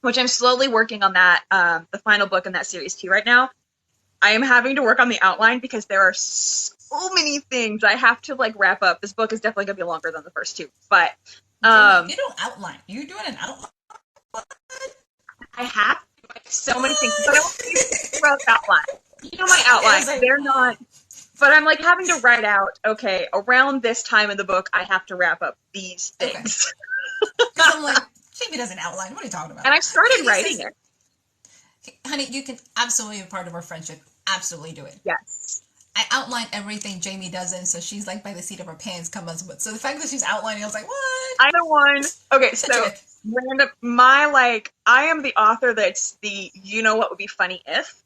S2: which I'm slowly working on that, the final book in that series too right now. I am having to work on the outline because there are so many things I have to, like, wrap up. This book is definitely going to be longer than the first two, but...
S1: you don't outline. You're doing an outline?
S2: I have so many things, but I want to throw outline. You know my outlines, they're not... But I'm, like, having to write out, okay, around this time in the book, I have to wrap up these things.
S1: Because I'm like, Jamie doesn't outline. What are you talking about?
S2: And I've started writing it.
S1: Honey, you can absolutely be part of our friendship. Absolutely do it.
S2: Yes.
S1: I outline everything Jamie doesn't, so she's, like, by the seat of her pants. So the fact that she's outlining, I was like, what?
S2: I'm the one. Okay, so Random, I am the author that's the, you know what would be funny if?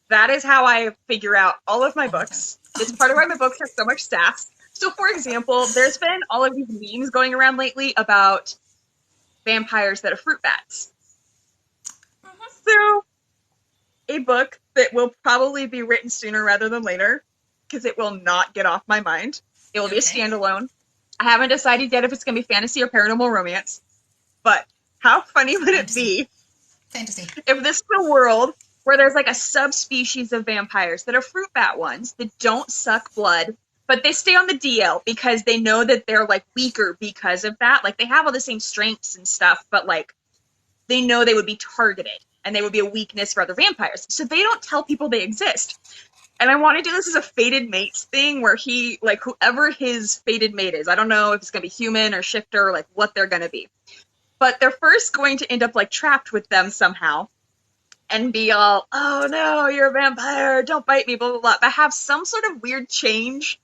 S2: That is how I figure out all of my
S1: All the time.
S2: books. It's part of why my books have so much sass. So, for example, there's been all of these memes going around lately about vampires that are fruit bats. So, a book that will probably be written sooner rather than later, because it will not get off my mind. It will be a standalone. I haven't decided yet if it's going to be fantasy or paranormal romance, but how funny would it be if this is a world where there's like a subspecies of vampires that are fruit bat ones that don't suck blood, but they stay on the DL because they know that they're like weaker because of that. Like they have all the same strengths and stuff, but like they know they would be targeted and they would be a weakness for other vampires. So they don't tell people they exist. And I want to do this as a fated mates thing where he, like, whoever his fated mate is, I don't know if it's going to be human or shifter or like what they're going to be. But they're first going to end up like trapped with them somehow and be all, oh no, you're a vampire, don't bite me, blah, blah, blah. But have some sort of weird change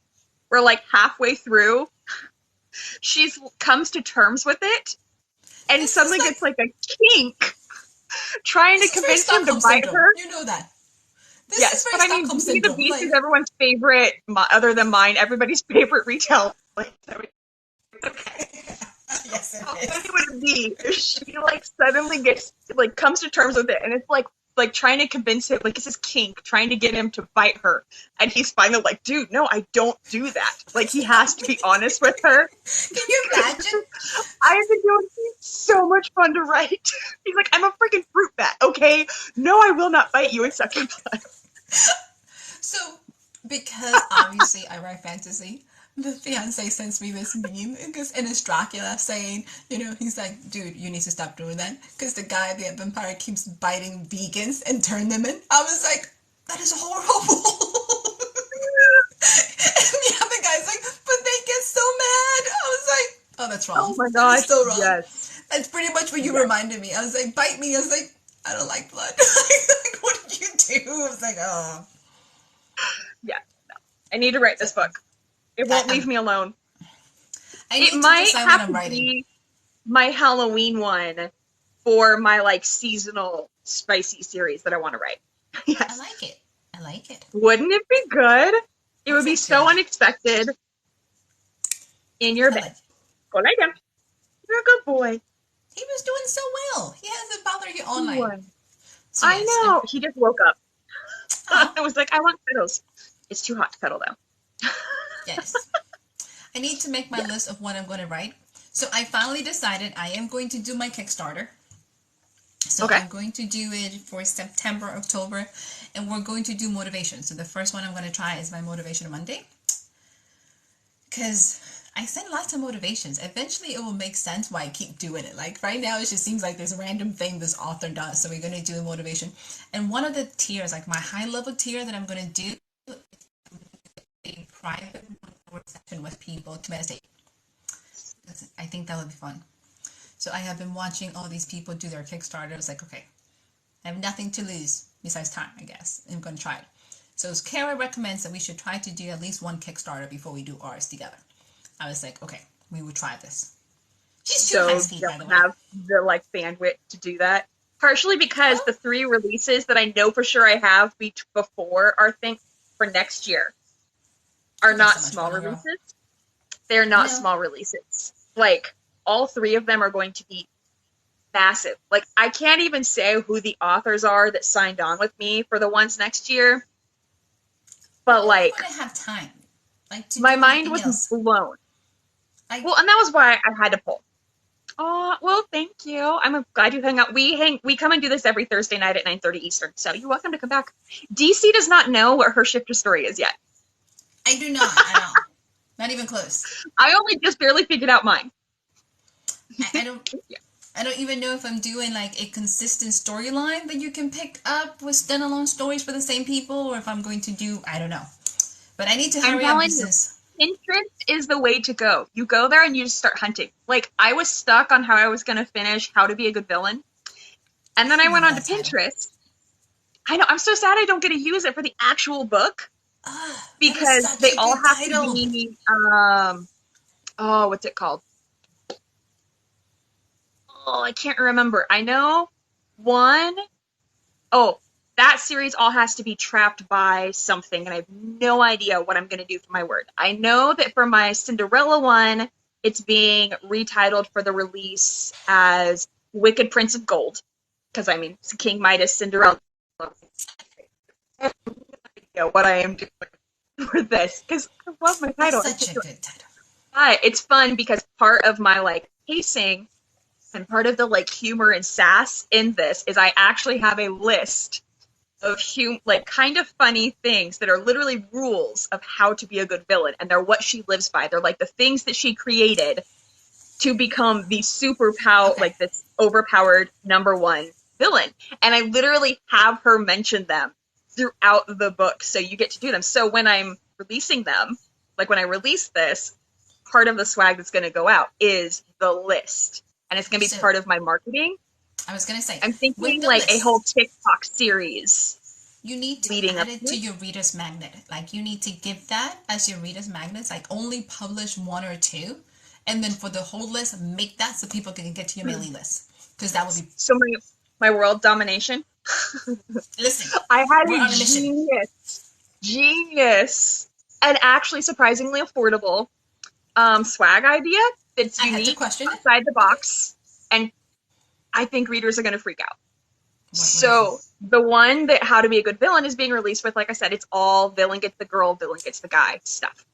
S2: where like halfway through she comes to terms with it and
S1: This
S2: suddenly gets like a kink trying to convince him to bite her.
S1: You know that. This
S2: Yes,
S1: is very
S2: but I mean,
S1: Stockholm
S2: Beauty and the
S1: syndrome.
S2: Beast
S1: Like,
S2: is everyone's favorite, other than mine, everybody's favorite retail. Like, so
S1: yes, it
S2: how
S1: is.
S2: funny would it be if she like suddenly gets like comes to terms with it, and it's like trying to convince him, like it's his kink, trying to get him to bite her, and he's finally like, dude, no, I don't do that. Like he has to be honest with her.
S1: Can you imagine?
S2: I think it would be so much fun to write. He's like, I'm a freaking fruit bat, okay? No, I will not bite you and suck your blood.
S1: So, because obviously I write fantasy, the fiance sends me this meme because and it's Dracula saying, you know, he's like, dude, you need to stop doing that because the guy, the vampire, keeps biting vegans and turn them in. I was like, that is horrible. And the other guy's like, but they get so mad. I was like, oh, that's wrong.
S2: Oh my
S1: That
S2: gosh,
S1: is so wrong.
S2: yes.
S1: That's pretty much what you reminded me. I was like, bite me. I was like, I don't like blood. Like, what did you do? I was like, oh.
S2: Yeah, no. I need to write this book. It won't leave me alone.
S1: It
S2: might have to be my Halloween one for my like seasonal spicy series that I want to write. Yes.
S1: I like it. I like it.
S2: Wouldn't it be good? It would be so unexpected. In your bed. Go lay down. You're a good boy.
S1: He was doing so well. He hasn't bothered you all night. So
S2: I know. He just woke up. I was like, I want cuddles. It's too hot to cuddle though.
S1: Yes. I need to make my list of what I'm going to write. So I finally decided I am going to do my Kickstarter. So I'm going to do it for September, October, and we're going to do motivation. So the first one I'm going to try is my Motivation Monday. Because I send lots of motivations. Eventually it will make sense why I keep doing it. Like right now it just seems like this random thing this author does. So we're going to do a motivation. And one of the tiers, like my high level tier that I'm going to do a private session with people to meditate. I think that would be fun. So I have been watching all these people do their Kickstarter. I was like, okay, I have nothing to lose besides time, I guess. I'm going to try it. So Kara recommends that we should try to do at least one Kickstarter before we do ours together. I was like, okay, we will try this. She's too high speed, by the way.
S2: Have the like bandwidth to do that. Partially because the 3 releases that I know for sure I have before our thing for next year are not small releases. They're not small releases. Like all 3 of them are going to be massive. Like I can't even say who the authors are that signed on with me for the ones next year. But like,
S1: I have time. Like
S2: my mind was blown. Well, and that was why I had to pull. Oh, well, thank you. I'm glad you hung out. We come and do this every Thursday night at 9:30 Eastern. So you're welcome to come back. DC does not know what her shifter story is yet.
S1: I do not at all. Not even close.
S2: I only just barely figured out mine.
S1: I don't. I don't even know if I'm doing like a consistent storyline that you can pick up with standalone stories for the same people, or if I'm going to do, I don't know. But I need to hurry up.
S2: Pinterest is the way to go. You go there and you just start hunting. Like I was stuck on how I was going to finish How to Be a Good Villain, and then I went on to Pinterest. I know. I'm so sad I don't get to use it for the actual book because they all have to be. What's it called? I can't remember. I know one, oh, that series all has to be trapped by something, and I have no idea what I'm going to do for my word. I know that for my Cinderella one, it's being retitled for the release as Wicked Prince of Gold, because I mean, it's King Midas, Cinderella. I have no idea what I am doing for this, because I love my title.
S1: That's such a good title.
S2: But it's fun because part of my like pacing and part of the like humor and sass in this is I actually have a list of like kind of funny things that are literally rules of how to be a good villain, and they're what she lives by. They're like the things that she created to become the like this overpowered #1 villain. And I literally have her mention them throughout the book, so you get to do them. So when I'm releasing them, like when I release this, part of the swag that's going to go out is the list, and it's going to be part of my marketing.
S1: I was going to say,
S2: I'm thinking like a whole TikTok series.
S1: You need to add it to your reader's magnet. Like, you need to give that as your reader's magnet. Like, only publish 1 or 2. And then for the whole list, make that so people can get to your mailing list. Because that would be...
S2: So my world domination?
S1: Listen,
S2: I had a genius, and actually surprisingly affordable swag idea that's unique, outside the box, and I think readers are going to freak out. So the one that How to Be a Good Villain is being released with, like I said, it's all villain gets the girl, villain gets the guy stuff.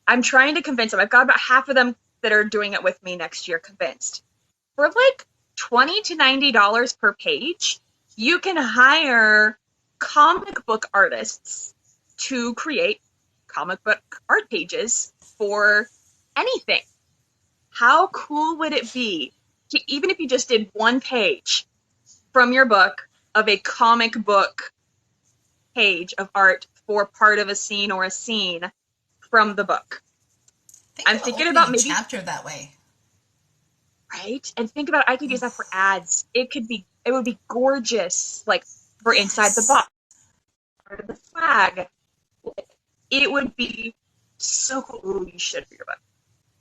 S2: I'm trying to convince them. I've got about half of them that are doing it with me next year convinced. For like $20 to $90 per page, you can hire comic book artists to create comic book art pages for anything. How cool would it be to, even if you just did 1 page from your book of a comic book page of art for part of a scene or a scene from the book? I'm thinking about maybe
S1: chapter that way,
S2: right? And think about, I could use that for ads. It would be gorgeous, like for inside the box, part of the swag. It would be so cool. Ooh, you should for your book.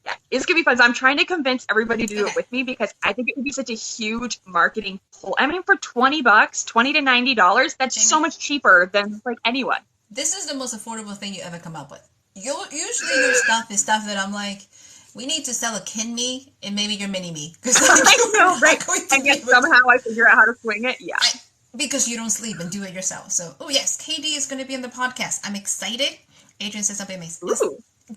S2: Yeah, it's gonna be fun. So I'm trying to convince everybody to do it with me because I think it would be such a huge marketing pull. I mean, for $20, $20 to $90, that's Jamie, so much cheaper than like anyone.
S1: This is the most affordable thing you ever come up with. Usually your stuff is stuff that I'm like, we need to sell a kidney and maybe your mini me.
S2: I know, right? And yet somehow I figure out how to swing it. Yeah.
S1: Because you don't sleep and do it yourself. So, oh yes, KD is going to be on the podcast. I'm excited. Adrian said something amazing.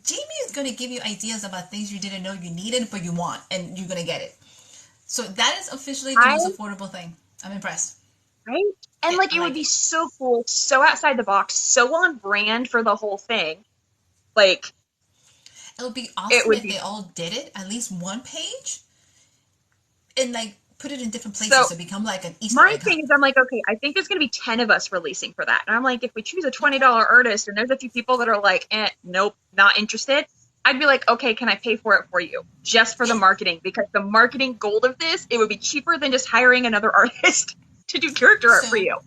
S1: Jamie is going to give you ideas about things you didn't know you needed, but you want, and you're going to get it. So that is officially the most affordable thing. I'm impressed.
S2: Right? And it would be so cool, so outside the box, so on brand for the whole thing. Like,
S1: it would be awesome if they all did it, at least 1 page, and like put it in different places so become like an Easter egg.
S2: My thing is, I'm like, okay, I think there's going to be 10 of us releasing for that. And I'm like, if we choose a $20 artist and there's a few people that are like, nope, not interested, I'd be like, okay, can I pay for it for you? Just for the marketing. Because the marketing gold of this, it would be cheaper than just hiring another artist to do character art for you.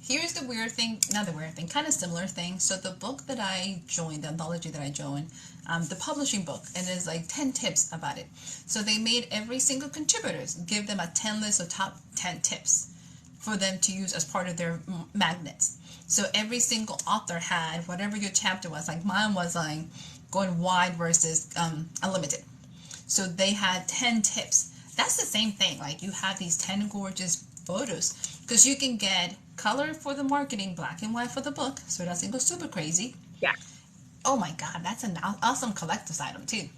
S1: Here's the weird thing, not the weird thing, kind of similar thing. So the book that I joined, the anthology that I joined, the publishing book, and there's like 10 tips about it. So they made every single contributors give them a 10 list of top 10 tips for them to use as part of their magnets. So every single author had whatever your chapter was. Like mine was like going wide versus unlimited. So they had 10 tips. That's the same thing. Like you have these 10 gorgeous photos because you can get color for the marketing, black and white for the book, so it doesn't go super crazy.
S2: Yeah.
S1: Oh my God, that's an awesome collector's item too.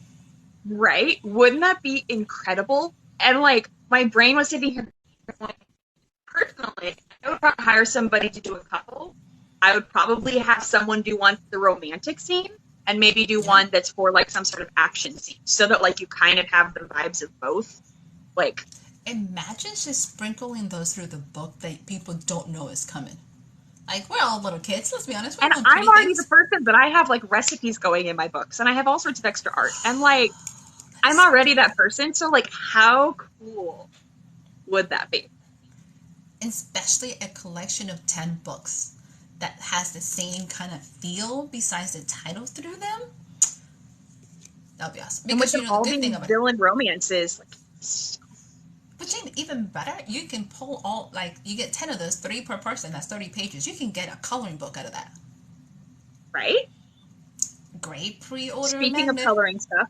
S2: Right? Wouldn't that be incredible? And like, my brain was sitting here going, personally, I would probably hire somebody to do a couple. I would probably have someone do one for the romantic scene and maybe do one that's for like some sort of action scene so that like you kind of have the vibes of both. Like,
S1: imagine just sprinkling those through the book that people don't know is coming. Like, we're all little kids, let's be honest.
S2: And I'm already the person that I have, like, recipes going in my books, and I have all sorts of extra art. And, like, I'm already that person, so, like, how cool would that be?
S1: Especially a collection of 10 books that has the same kind of feel besides the title through them. That would be awesome.
S2: Because, and with them all being villain romances, like, so
S1: Jamie, even better, you can pull all, like, you get 10 of those, 3 per person, that's 30 pages. You can get a coloring book out of that.
S2: Right?
S1: Great pre-order
S2: Speaking of
S1: magnet.
S2: coloring stuff.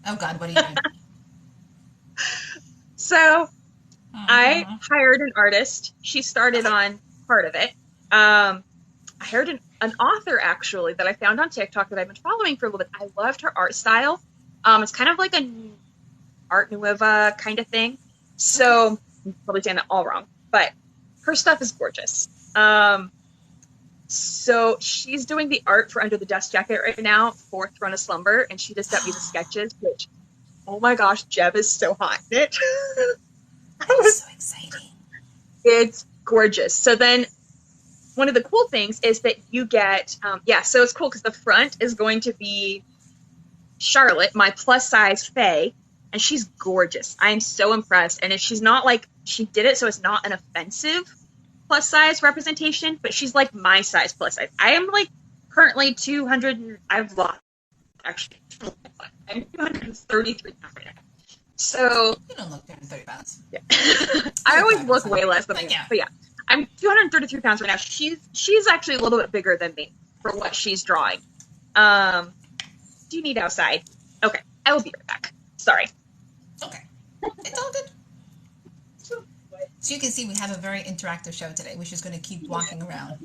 S1: Oh God, what are you doing?
S2: So I hired an artist. She started on part of it. I hired an author, actually, that I found on TikTok that I've been following for a little bit. I loved her art style. It's kind of like an Art Nouveau kind of thing. So I'm probably saying that all wrong, but her stuff is gorgeous. So she's doing the art for Under the Dust Jacket right now for Throne of Slumber, and she just sent me the sketches, which, oh my gosh, Jeb is so hot in it.
S1: That is so exciting.
S2: It's gorgeous. So then one of the cool things is that you get, so it's cool because the front is going to be Charlotte, my plus size Fae, and she's gorgeous. I am so impressed. And if she's not like, she did it so it's not an offensive plus size representation, but she's like my size plus size. I am like currently 200, I've lost, actually, I'm 233 pounds right now. So
S1: you don't look 230 pounds.
S2: Yeah. I always look way less than I am. But yeah, I'm 233 pounds right now. She's actually a little bit bigger than me for what she's drawing. Do you need outside? Okay, I will be right back. Sorry.
S1: Okay, it's all good. So you can see we have a very interactive show today. We're just going to keep walking around.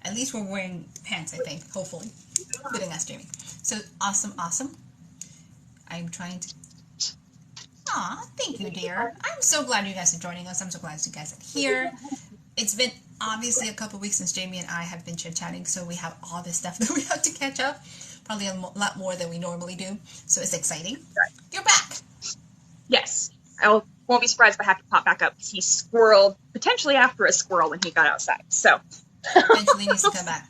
S1: At least we're wearing pants, I think, hopefully. Including us, Jamie. So awesome, awesome. I'm trying to... Aw, thank you, dear. I'm so glad you guys are joining us. I'm so glad you guys are here. It's been obviously a couple weeks since Jamie and I have been chit-chatting, so we have all this stuff that we have to catch up. Probably a lot more than we normally do. So it's exciting. You're back.
S2: Yes. I won't be surprised if I have to pop back up because he squirreled, potentially after a squirrel when he got outside. So
S1: eventually he needs to come back.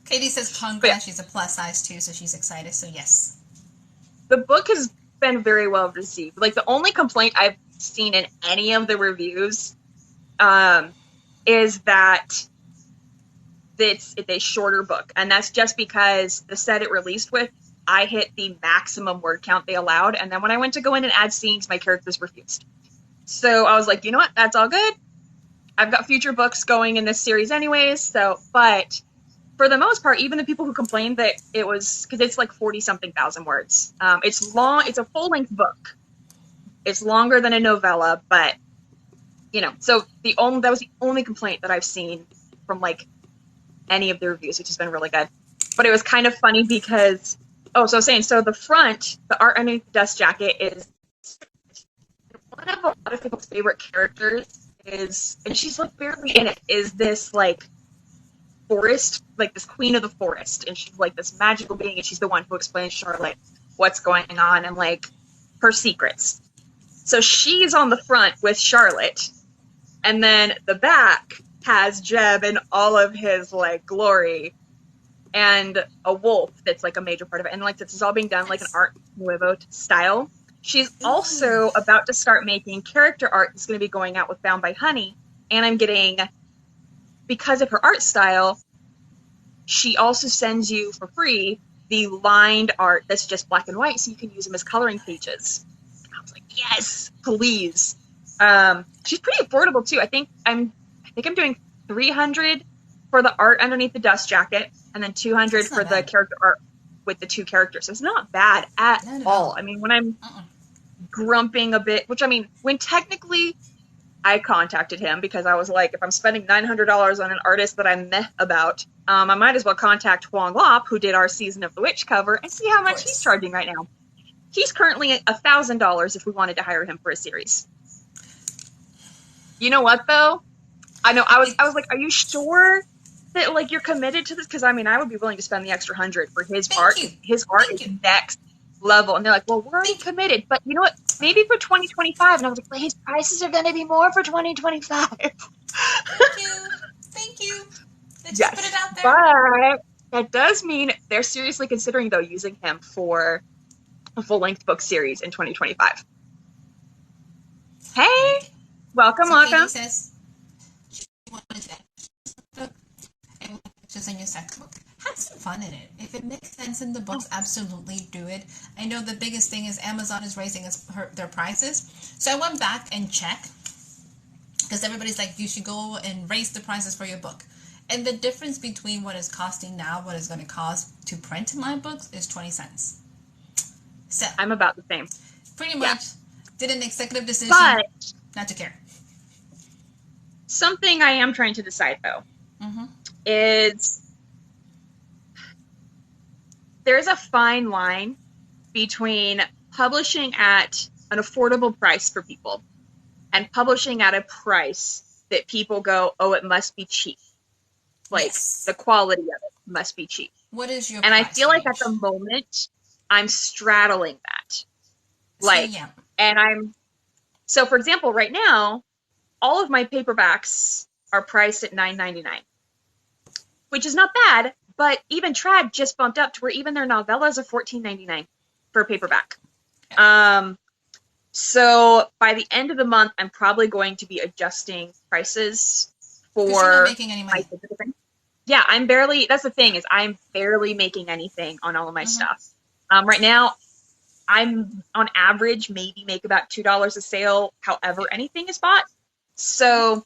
S1: Katie says congrats. She's a plus size too, so she's excited. So yes.
S2: The book has been very well received. Like, the only complaint I've seen in any of the reviews is that it's a shorter book, and that's just because the set it released with, I hit the maximum word count they allowed, and then when I went to go in and add scenes, my characters refused. So I was like, you know what, that's all good. I've got future books going in this series anyways, so, but for the most part, even the people who complained that it was, because it's like 40-something thousand words. It's long, it's a full-length book. It's longer than a novella, but, you know, so that was the only complaint that I've seen from, like, any of the reviews, which has been really good. But it was kind of funny because, so I was saying, so the front, the art underneath the dust jacket is one of a lot of people's favorite characters is, and she's like barely in it, is this like forest, like this queen of the forest, and she's like this magical being, and she's the one who explains Charlotte what's going on and like her secrets. So she's on the front with Charlotte, and then the back has Jeb in all of his like glory, and a wolf that's like a major part of it, and like this is all being done like an Art Nouveau style. She's also about to start making character art that's going to be going out with Bound by Honey, and I'm getting, because of her art style, she also sends you for free the lined art that's just black and white, so you can use them as coloring pages. I was like, yes, please. She's pretty affordable too. I think I'm doing $300 for the art underneath the dust jacket, and then $200 for the character art with the 2 characters. So it's not bad at all. I mean, when I'm grumping a bit, which I mean, when technically I contacted him because I was like, if I'm spending $900 on an artist that I'm meh about, I might as well contact Huang Lop, who did our Season of the Witch cover, and see how much he's charging right now. He's currently at $1,000 if we wanted to hire him for a series. You know what, though? I know, I was like, are you sure that, like, you're committed to this? Because, I mean, I would be willing to spend the extra $100 for his art. His art is next level. And they're like, well, we're already committed. But you know what? Maybe for 2025. And I was like, well, his prices are going to be more for 2025.
S1: Thank you. Let's
S2: yes,
S1: just put it out there.
S2: But that does mean they're seriously considering, though, using him for a full-length book series in 2025. Hey! Welcome.
S1: Katie says she wanted that. Just in your sex book. How some fun in it. If it makes sense in the books, absolutely do it. I know the biggest thing is Amazon is raising their prices. So I went back and checked because everybody's like, you should go and raise the prices for your book. And the difference between what it's costing now, what it's going to cost to print my books is 20 cents. So
S2: I'm about the same.
S1: Pretty much did an executive decision
S2: but
S1: not to care.
S2: Something I am trying to decide, though, is there's a fine line between publishing at an affordable price for people and publishing at a price that people go, oh, it must be cheap. Like, the quality of it must be cheap.
S1: What is your
S2: And
S1: price
S2: I feel
S1: range?
S2: like at the moment, I'm straddling that.
S1: Like,
S2: so for example, right now, all of my paperbacks are priced at $9.99, which is not bad, but even Trad just bumped up to where even their novellas are $14.99 for a paperback. So by the end of the month, I'm probably going to be adjusting prices for.
S1: You're not making any money.
S2: Yeah, that's the thing, is I'm barely making anything on all of my stuff. Right now, I'm on average maybe make about $2 a sale, however anything is bought. So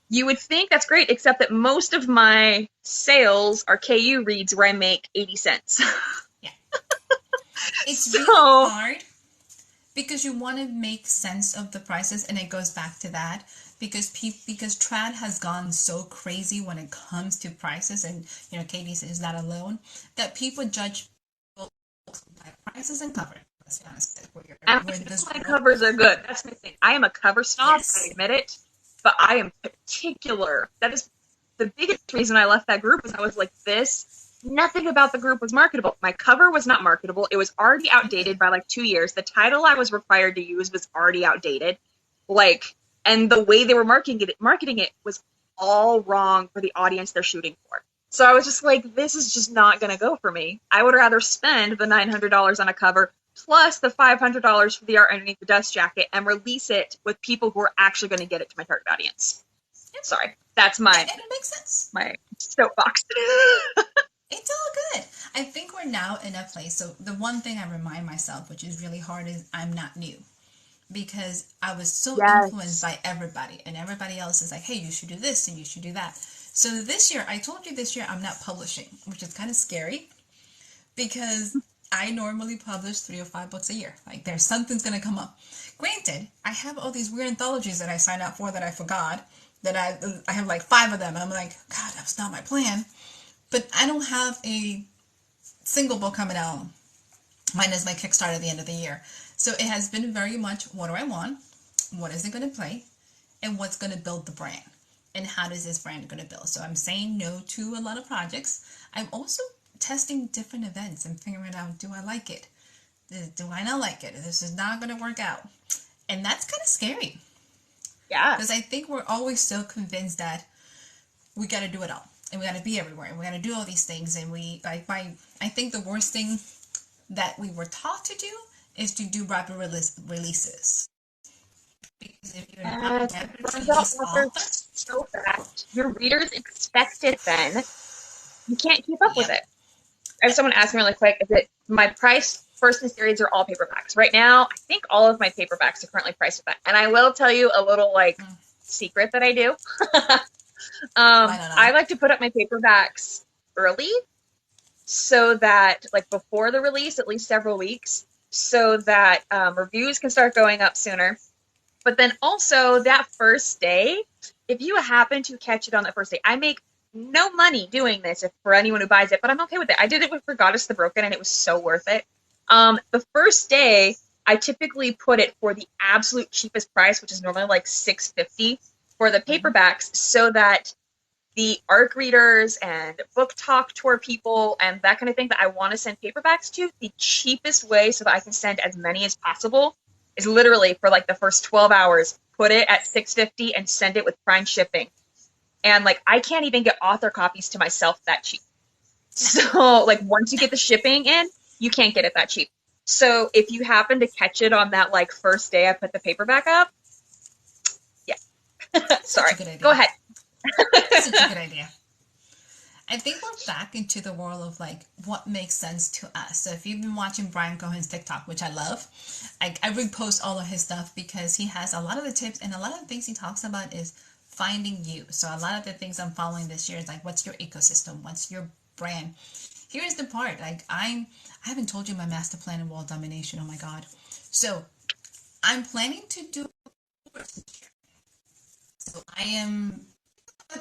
S2: you would think that's great, except that most of my sales are KU reads where I make 80 cents.
S1: Yeah. It's really hard because you want to make sense of the prices, and it goes back to that because Trad has gone so crazy when it comes to prices, and Katie is not alone, that people judge by prices and cover. Let's be honest.
S2: My covers are good. That's my thing. I am a cover snob.
S1: Yes.
S2: I admit it, but I am particular. That is the biggest reason I left that group. Was I was like, nothing about the group was marketable. My cover was not marketable. It was already outdated by like 2 years. The title I was required to use was already outdated. And the way they were marketing it was all wrong for the audience they're shooting for. So I was just like, this is just not going to go for me. I would rather spend the $900 on a cover plus the $500 for the art underneath the dust jacket and release it with people who are actually going to get it to my target audience. Yep. Sorry, that's
S1: it makes sense.
S2: My soapbox.
S1: It's all good. I think we're now in a place. So the one thing I remind myself, which is really hard, is I'm not new. Because I was so influenced by everybody, and everybody else is like, hey, you should do this and you should do that. So this year, I told you this year I'm not publishing, which is kind of scary because I normally publish 3 or 5 books a year. Like, there's something's going to come up. Granted, I have all these weird anthologies that I signed up for that I forgot, that I have like 5 of them. And I'm like, God, that was not my plan. But I don't have a single book coming out. Mine is my Kickstarter at the end of the year. So it has been very much, what do I want? What is it going to play? And what's going to build the brand? And how does this brand going to build? So I'm saying no to a lot of projects. I'm also testing different events and figuring out, do I like it? Do I not like it? This is not going to work out. And that's kind of scary.
S2: Yeah.
S1: Because I think we're always so convinced that we got to do it all. And we got to be everywhere. And we got to do all these things. And I think the worst thing that we were taught to do is to do rapid releases. Because if you're not
S2: so fast, your readers expect it then. You can't keep up with it. I have someone ask me really quick, is it my price first in series are all paperbacks? Right now, I think all of my paperbacks are currently priced at that. And I will tell you a little secret that I do. I like to put up my paperbacks early so that before the release, at least several weeks, so that reviews can start going up sooner. But then also that first day, if you happen to catch it on that first day, I make no money doing this for anyone who buys it, but I'm okay with it. I did it for Goddess the Broken, and it was so worth it. The first day, I typically put it for the absolute cheapest price, which is normally like $6.50 for the paperbacks, so that the ARC readers and book talk tour people and that kind of thing that I want to send paperbacks to, the cheapest way so that I can send as many as possible is literally for the first 12 hours, put it at $6.50 and send it with Prime shipping. And I can't even get author copies to myself that cheap. So once you get the shipping in, you can't get it that cheap. So if you happen to catch it on that first day I put the paperback up, yeah. Sorry. Go ahead.
S1: That's such a good idea. I think we're back into the world of like what makes sense to us. So if you've been watching Brian Cohen's TikTok, which I love, I repost all of his stuff because he has a lot of the tips and a lot of the things he talks about is finding you. So a lot of the things I'm following this year is like, what's your ecosystem? What's your brand? Here's the part. I haven't told you my master plan in world domination. Oh my God. So I'm planning to do. So I'm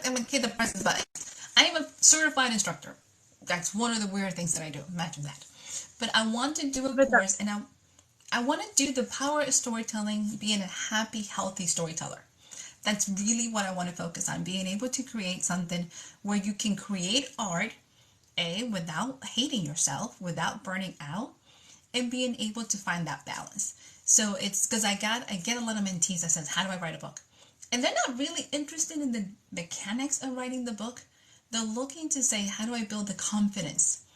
S1: a kid that presses buttons. I am a certified instructor. That's one of the weird things that I do. Imagine that. But I want to do a
S2: But
S1: course and I want to do the power of storytelling, being a happy, healthy storyteller. That's really what I want to focus on, being able to create something where you can create art, without hating yourself, without burning out, and being able to find that balance. So it's because I get a lot of mentees that says, how do I write a book? And they're not really interested in the mechanics of writing the book. They're looking to say, how do I build the confidence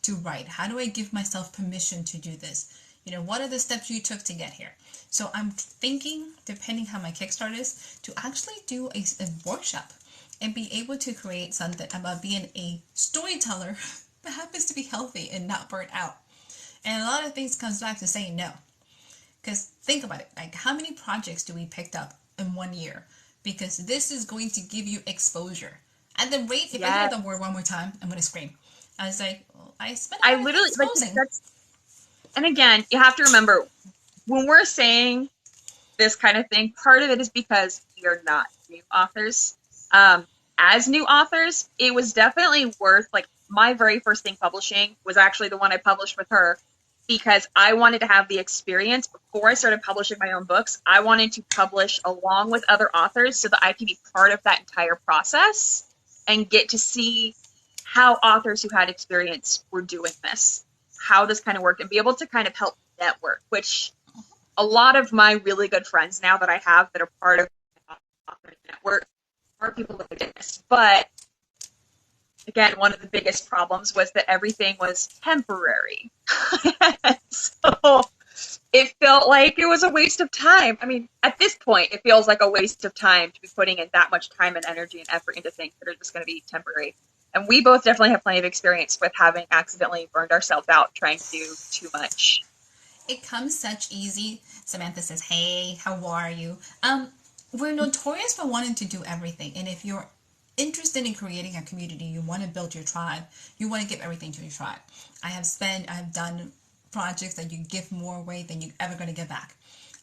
S1: to write? How do I give myself permission to do this? What are the steps you took to get here? So I'm thinking, depending how my Kickstarter is, to actually do a workshop and be able to create something about being a storyteller that happens to be healthy and not burnt out. And a lot of things comes back to saying no. Because think about it, like how many projects do we picked up in 1 year? Because this is going to give you exposure. At the rate, if I hear the word one more time, I'm going to scream. I was like, well, I spent a lot of time exposing.
S2: And again, you have to remember, when we're saying this kind of thing, part of it is because we are not new authors. As new authors, it was definitely worth, like, my very first thing publishing was actually the one I published with her because I wanted to have the experience before I started publishing my own books. I wanted to publish along with other authors so that I can be part of that entire process and get to see how authors who had experience were doing this, how this kind of worked, and be able to kind of help network, which a lot of my really good friends now that I have that are part of my author network are people that did this. But again, one of the biggest problems was that everything was temporary. So it felt like it was a waste of time. I mean, at this point, it feels like a waste of time to be putting in that much time and energy and effort into things that are just going to be temporary. And we both definitely have plenty of experience with having accidentally burned ourselves out trying to do too much.
S1: It comes such easy. Samantha says, hey, how are you? We're notorious for wanting to do everything. And if you're interested in creating a community, you want to build your tribe, you want to give everything to your tribe. I have done projects that you give more away than you're ever going to get back.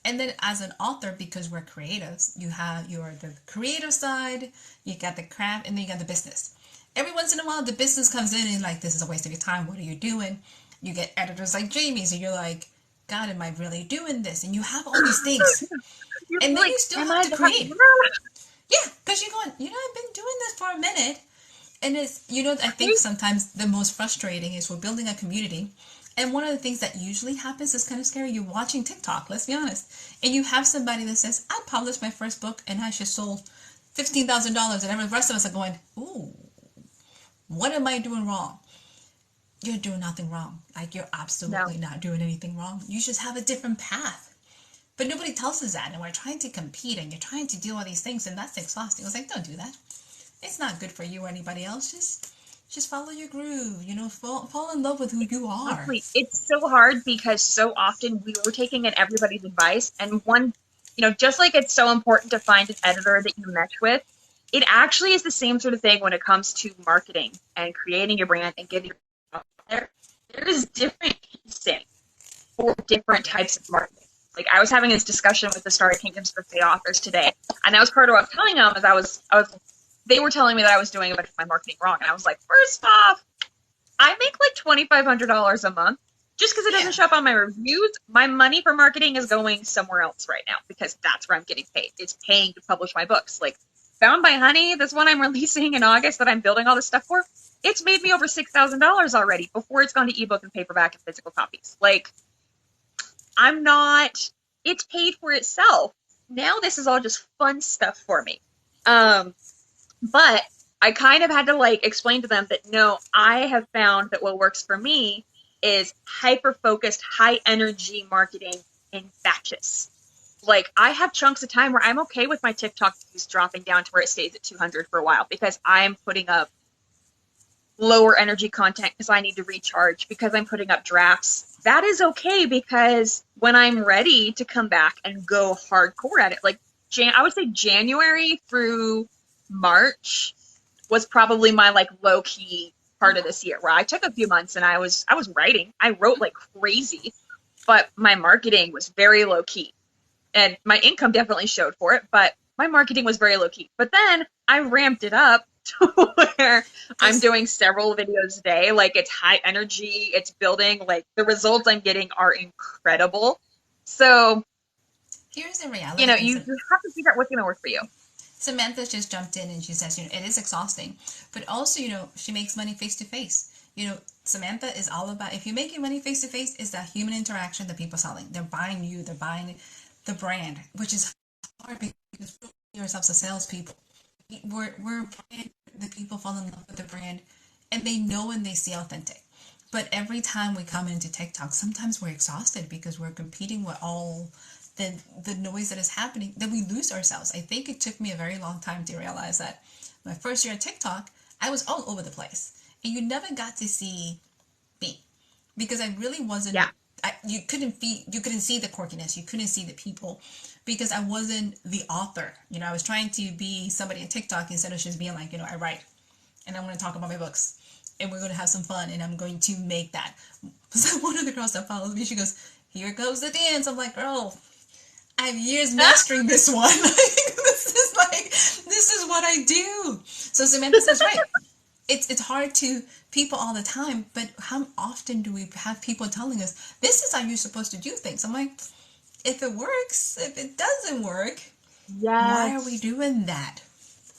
S1: And then as an author, because we're creatives, you have the creative side, you got the craft, and then you got the business. Every once in a while, the business comes in and like, this is a waste of your time. What are you doing? You get editors like Jamie, so you're like, God, am I really doing this? And you have all these things. And then you still have to create. Yeah, because you're going, I've been doing this for a minute. And it's, I think sometimes the most frustrating is we're building a community. And one of the things that usually happens is kind of scary. You're watching TikTok, let's be honest. And you have somebody that says, I published my first book and I just sold $15,000. And the rest of us are going, ooh, what am I doing wrong? You're doing nothing wrong. Like, you're absolutely not doing anything wrong. You just have a different path. But nobody tells us that, and we're trying to compete, and you're trying to do all these things, and that's exhausting. I was like, don't do that. It's not good for you or anybody else. Just follow your groove. Fall in love with who you are.
S2: Honestly, it's so hard because so often we were taking in everybody's advice, and just like it's so important to find an editor that you mesh with, it actually is the same sort of thing when it comes to marketing and creating your brand and getting your out there. There's different pacing for different types of marketing. Like, I was having this discussion with the Starry Kingdoms Birthday authors today, and that was part of what I was telling them. Is they were telling me that I was doing a bunch of my marketing wrong, and I was like, first off, I make like $2,500 a month. Just because it doesn't show up on my reviews, my money for marketing is going somewhere else right now because that's where I'm getting paid. It's paying to publish my books. Like, Bound by Honey, this one I'm releasing in August that I'm building all this stuff for, it's made me over $6,000 already before it's gone to ebook and paperback and physical copies. Like, it's paid for itself. Now this is all just fun stuff for me. But I kind of had to explain to them that no, I have found that what works for me is hyper-focused, high-energy marketing in batches. Like, I have chunks of time where I'm okay with my TikTok views dropping down to where it stays at 200 for a while because I'm putting up lower energy content because I need to recharge, because I'm putting up drafts. That is okay, because when I'm ready to come back and go hardcore at it, like I would say January through March was probably my like low key part of this year, where I took a few months and I was writing. I wrote like crazy, but my marketing was very low key. And my income definitely showed for it, but my marketing was very low key. But then I ramped it up to where I'm doing several videos a day. Like, it's high energy, it's building, like the results I'm getting are incredible. So
S1: here's the reality.
S2: You know, you have to figure out what's going to work for you.
S1: Samantha just jumped in and she says, you know, it is exhausting, but also, you know, she makes money face to face. You know, Samantha is all about, if you're making money face to face, it's that human interaction that people are selling. They're buying you, they're buying the brand, which is hard because we don't see ourselves as salespeople. We're brand, the people fall in love with the brand and they know and they see authentic. But every time we come into TikTok, sometimes we're exhausted because we're competing with all the noise that is happening, that we lose ourselves. I think it took me a very long time to realize that my first year at TikTok, I was all over the place. And you never got to see me because I really wasn't, you couldn't see the quirkiness, you couldn't see the people because I wasn't the author. You know, I was trying to be somebody on TikTok instead of just being like, you know, I write and I'm going to talk about my books and we're going to have some fun and I'm going to make that. So one of the girls that follows me, she goes, here goes the dance. I'm like, girl, I have years mastering this one. This is what I do. So Samantha says, right. It's hard to people all the time, but how often do we have people telling us, this is how you're supposed to do things? I'm like, if it works, if it doesn't work, why are we doing that?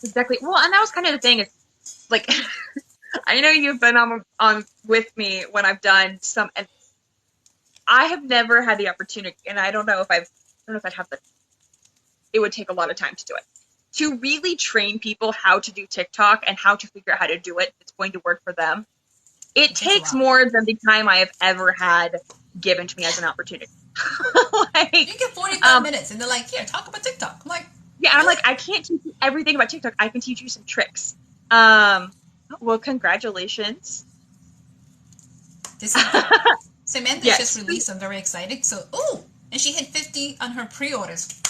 S2: Exactly. Well, and that was kind of the thing. It's like, I know you've been on with me when I've done some, and I have never had the opportunity, and I don't know if I'd have it would take a lot of time to do it. To really train people how to do TikTok and how to figure out how to do it, it's going to work for them. It takes more than the time I have ever had given to me as an opportunity.
S1: Like, you get 45 minutes and they're like, here, talk about TikTok. I'm like,
S2: yeah, I'm like, I can't teach you everything about TikTok. I can teach you some tricks. Well, congratulations.
S1: Samantha just released. I'm very excited. So, and she hit 50 on her pre-orders.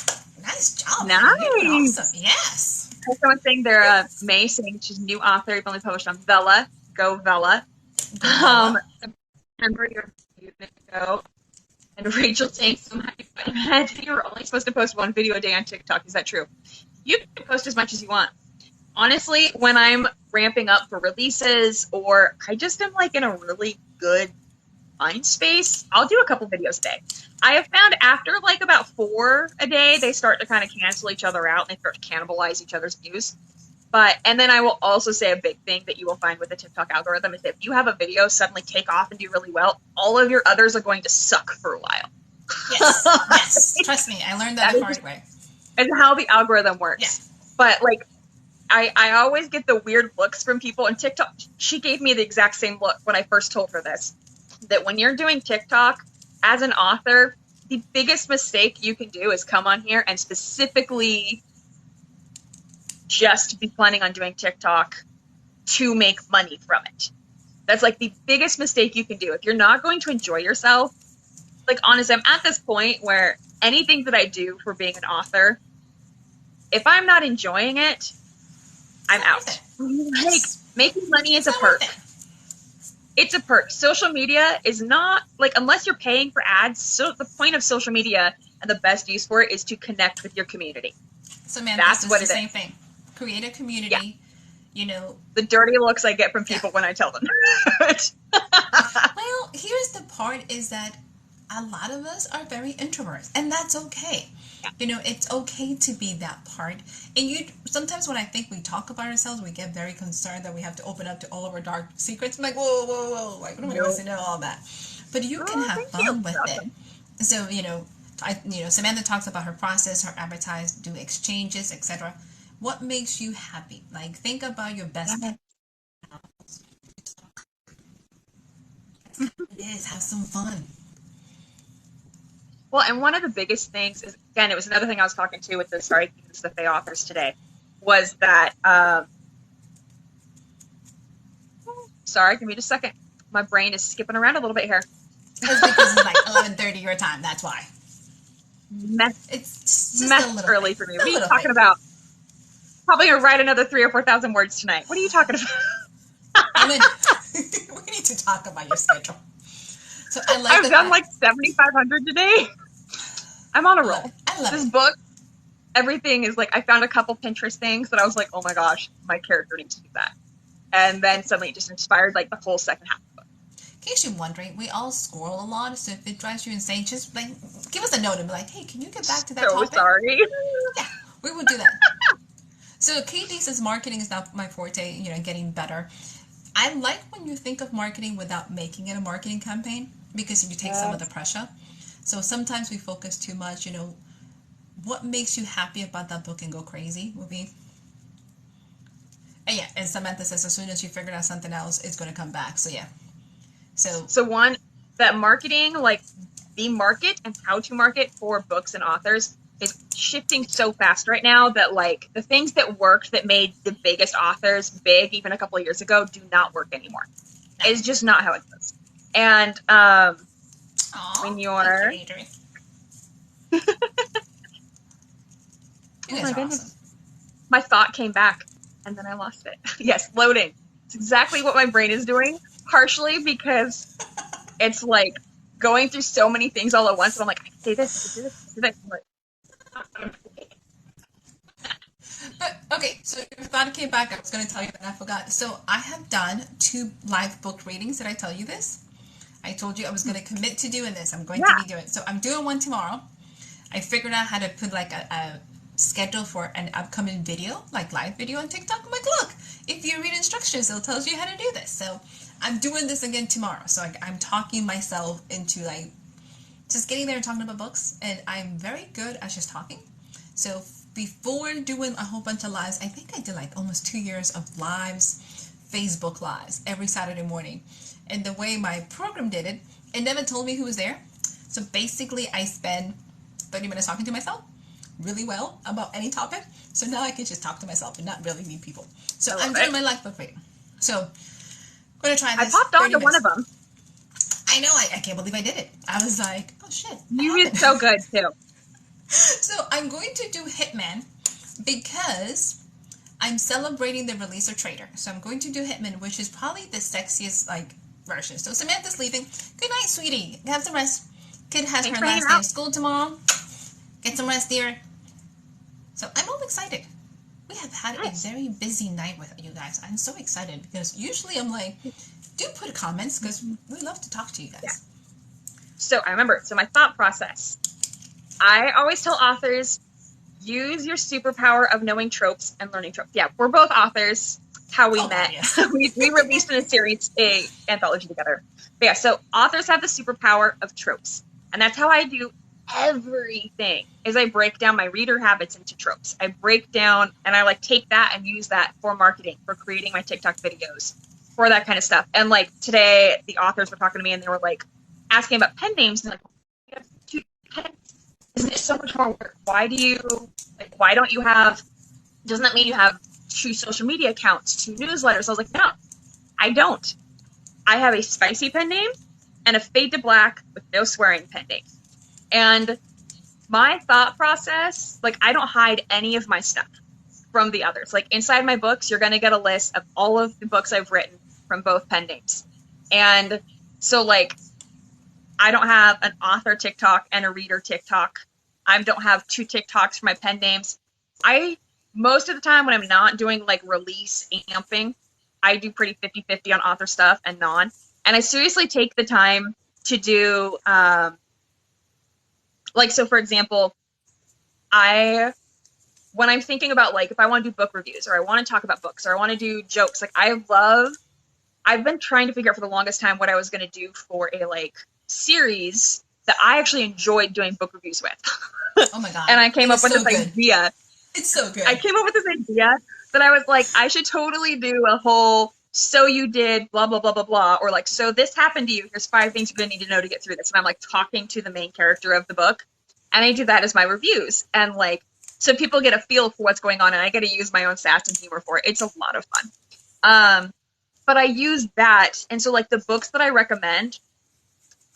S1: Nice job.
S2: Nice.
S1: Awesome. Yes.
S2: Someone's saying they're May saying she's a new author. You've only published on Vella. Go Vella. September, you're go. And Rachel saying you're only supposed to post one video a day on TikTok. Is that true? You can post as much as you want. Honestly, when I'm ramping up for releases or I just am like in a really good mind space, I'll do a couple videos a day. I have found after like about 4 a day, they start to kind of cancel each other out and they start to cannibalize each other's views. And then I will also say a big thing that you will find with the TikTok algorithm is if you have a video suddenly take off and do really well, all of your others are going to suck for a while.
S1: Yes. Trust me, I learned that the hard way.
S2: It's how the algorithm works. Yeah. But like, I always get the weird looks from people, and TikTok, she gave me the exact same look when I first told her this, that when you're doing TikTok as an author, the biggest mistake you can do is come on here and specifically just be planning on doing TikTok to make money from it. That's like the biggest mistake you can do. If you're not going to enjoy yourself, like honestly, I'm at this point where anything that I do for being an author, if I'm not enjoying it, I'm out. Like, making money is a perk. It's a perk. Social media is not, like, unless you're paying for ads, so the point of social media and the best use for it is to connect with your community.
S1: Samantha, that's what it is. Same thing. Create a community, you know.
S2: The dirty looks I get from people when I tell them.
S1: Well, here's the part is that a lot of us are very introverts, and that's okay. You know, it's okay to be that part. And sometimes when I think we talk about ourselves, we get very concerned that we have to open up to all of our dark secrets. I'm like, whoa, like nobody wants to know all that. But you can have fun with it. So, Samantha talks about her process, her advertise, do exchanges, etc. What makes you happy? Like, think about your best. It is, have some fun.
S2: Well, and one of the biggest things is, again, it was another thing I was talking to with the Fae authors today, was that Sorry, give me just a second. My brain is skipping around a little bit here.
S1: It's because it's like 11:30 your time. That's why. It's just a little
S2: early
S1: bit,
S2: for me. What are you talking about? Probably gonna write another 3,000 or 4,000 words tonight. What are you talking about?
S1: We need to talk about your schedule. So I've
S2: done like 7,500 today. I'm on a roll.
S1: I love
S2: this
S1: it.
S2: book. Everything is like, I found a couple Pinterest things that I was like, oh my gosh, my character needs to do that. And then suddenly it just inspired like the whole second half of the book.
S1: In case you're wondering, we all scroll a lot, so if it drives you insane, just like give us a note and be like, hey, can you get back to that topic?
S2: So sorry.
S1: Yeah, we will do that. So Katie says marketing is not my forte, getting better. I like when you think of marketing without making it a marketing campaign, because you take some of the pressure. So sometimes we focus too much, what makes you happy about that book and go crazy would be. And yeah, and Samantha says as soon as you figure out something else, it's going to come back. So yeah.
S2: So one, that marketing, like the market and how to market for books and authors is shifting so fast right now that like the things that worked that made the biggest authors big even a couple of years ago do not work anymore. No. It's just not how it goes. And when you're
S1: oh my goodness. Awesome.
S2: My thought came back and then I lost it. Yes, loading. It's exactly what my brain is doing, partially because it's like going through so many things all at once. And I'm like, I can say this, I can do this, I can do this.
S1: But okay, so your thought came back. I was going to tell you and I forgot. So I have done 2 live book readings. Did I tell you this? I told you I was going to commit to doing this. I'm going to be doing it. So I'm doing one tomorrow. I figured out how to put like a schedule for an upcoming video, like live video on TikTok. I'm like, look, if you read instructions, it'll tell you how to do this. So I'm doing this again tomorrow. So I'm talking myself into like just getting there and talking about books. And I'm very good at just talking. So before doing a whole bunch of lives, I think I did like almost 2 years of lives, Facebook lives every Saturday morning. And the way my program did it, it never told me who was there. So basically I spend 30 minutes talking to myself really well about any topic. So now I can just talk to myself and not really need people. So I'm doing my life book reading. So I'm going to try this.
S2: I popped on to one of them.
S1: I know. I can't believe I did it. I was like, oh shit.
S2: You did so good too.
S1: So I'm going to do Hitman because I'm celebrating the release of Trader. So I'm going to do Hitman, which is probably the sexiest version. So Samantha's leaving. Good night, sweetie. Have some rest. Kid has her last day of school tomorrow. Get some rest, dear. So I'm all excited. We have had a very busy night with you guys. I'm so excited because usually I'm like, do put comments because we love to talk to you guys.
S2: Yeah. So I remember, my thought process. I always tell authors, use your superpower of knowing tropes and learning tropes. Yeah, we're both authors. How we met. Yes. we released in a series, a anthology together. But yeah, so authors have the superpower of tropes. And that's how I do everything, is I break down my reader habits into tropes. I break down and I take that and use that for marketing, for creating my TikTok videos, for that kind of stuff. And today the authors were talking to me and they were asking about pen names and you have 2 pens. Isn't it so much more work? Why don't you have, doesn't that mean you have 2 social media accounts, 2 newsletters? I was like, no, I don't. I have a spicy pen name and a fade to black with no swearing pen name. And my thought process, I don't hide any of my stuff from the others. Inside my books, you're going to get a list of all of the books I've written from both pen names. And so I don't have an author TikTok and a reader TikTok. I don't have 2 TikToks for my pen names. Most of the time when I'm not doing release amping, I do pretty 50-50 on author stuff and non. And I seriously take the time to do, so for example, when I'm thinking about if I want to do book reviews or I want to talk about books or I want to do jokes, I've been trying to figure out for the longest time what I was going to do for a series that I actually enjoyed doing book reviews with.
S1: Oh my God.
S2: And I came up with this idea.
S1: It's so good.
S2: I came up with this idea that I was I should totally do a whole, so you did blah, blah, blah, blah, blah. Or so this happened to you. Here's 5 things you're going to need to know to get through this. And I'm talking to the main character of the book. And I do that as my reviews. And so people get a feel for what's going on. And I get to use my own sass and humor for it. It's a lot of fun. but I use that. And so like the books that I recommend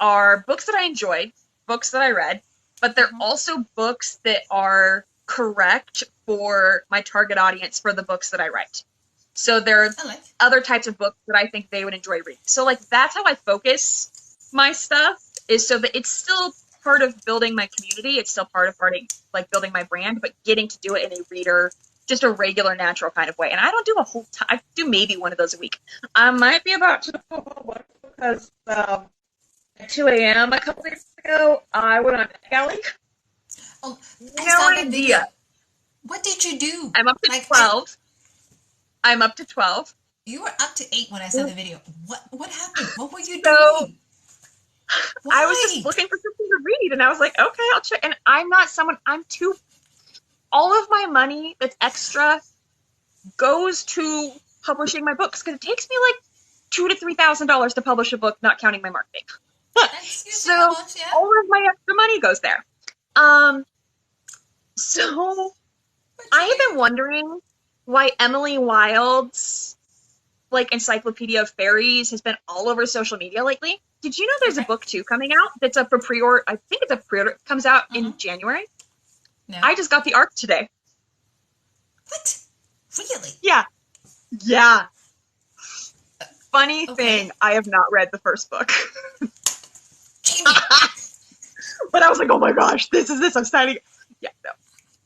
S2: are books that I enjoyed, books that I read, but they're also books that are correct for my target audience for the books that I write. So there are other types of books that I think they would enjoy reading. So like that's how I focus my stuff, is so that it's still part of building my community. It's still part of like building my brand, but getting to do it in a reader, just a regular, natural kind of way. And I don't do a whole ton. I do maybe one of those a week. I might be about to because at 2 a.m. a couple days ago, I went on Galley.
S1: Oh,
S2: no idea.
S1: What did you do?
S2: I'm up to 12. I'm up to 12.
S1: You were up to 8 when I saw the video. What happened? What were you doing? Why?
S2: I was just looking for something to read, and I was like, okay, I'll check. And I'm not someone, all of my money that's extra goes to publishing my books, because it takes me like $2,000 to $3,000 to publish a book, not counting my marketing. So all of my extra money goes there. So I have been wondering why Emily Wilde's like Encyclopedia of Fairies has been all over social media lately. Did you know there's a book 2 coming out that's up for pre-order? I think it's a pre-order. It comes out in January. No. I just got the ARC today.
S1: What? Really?
S2: Yeah. Yeah. Funny thing, I have not read the first book. But I was like, oh my gosh, this is exciting. Yeah, no.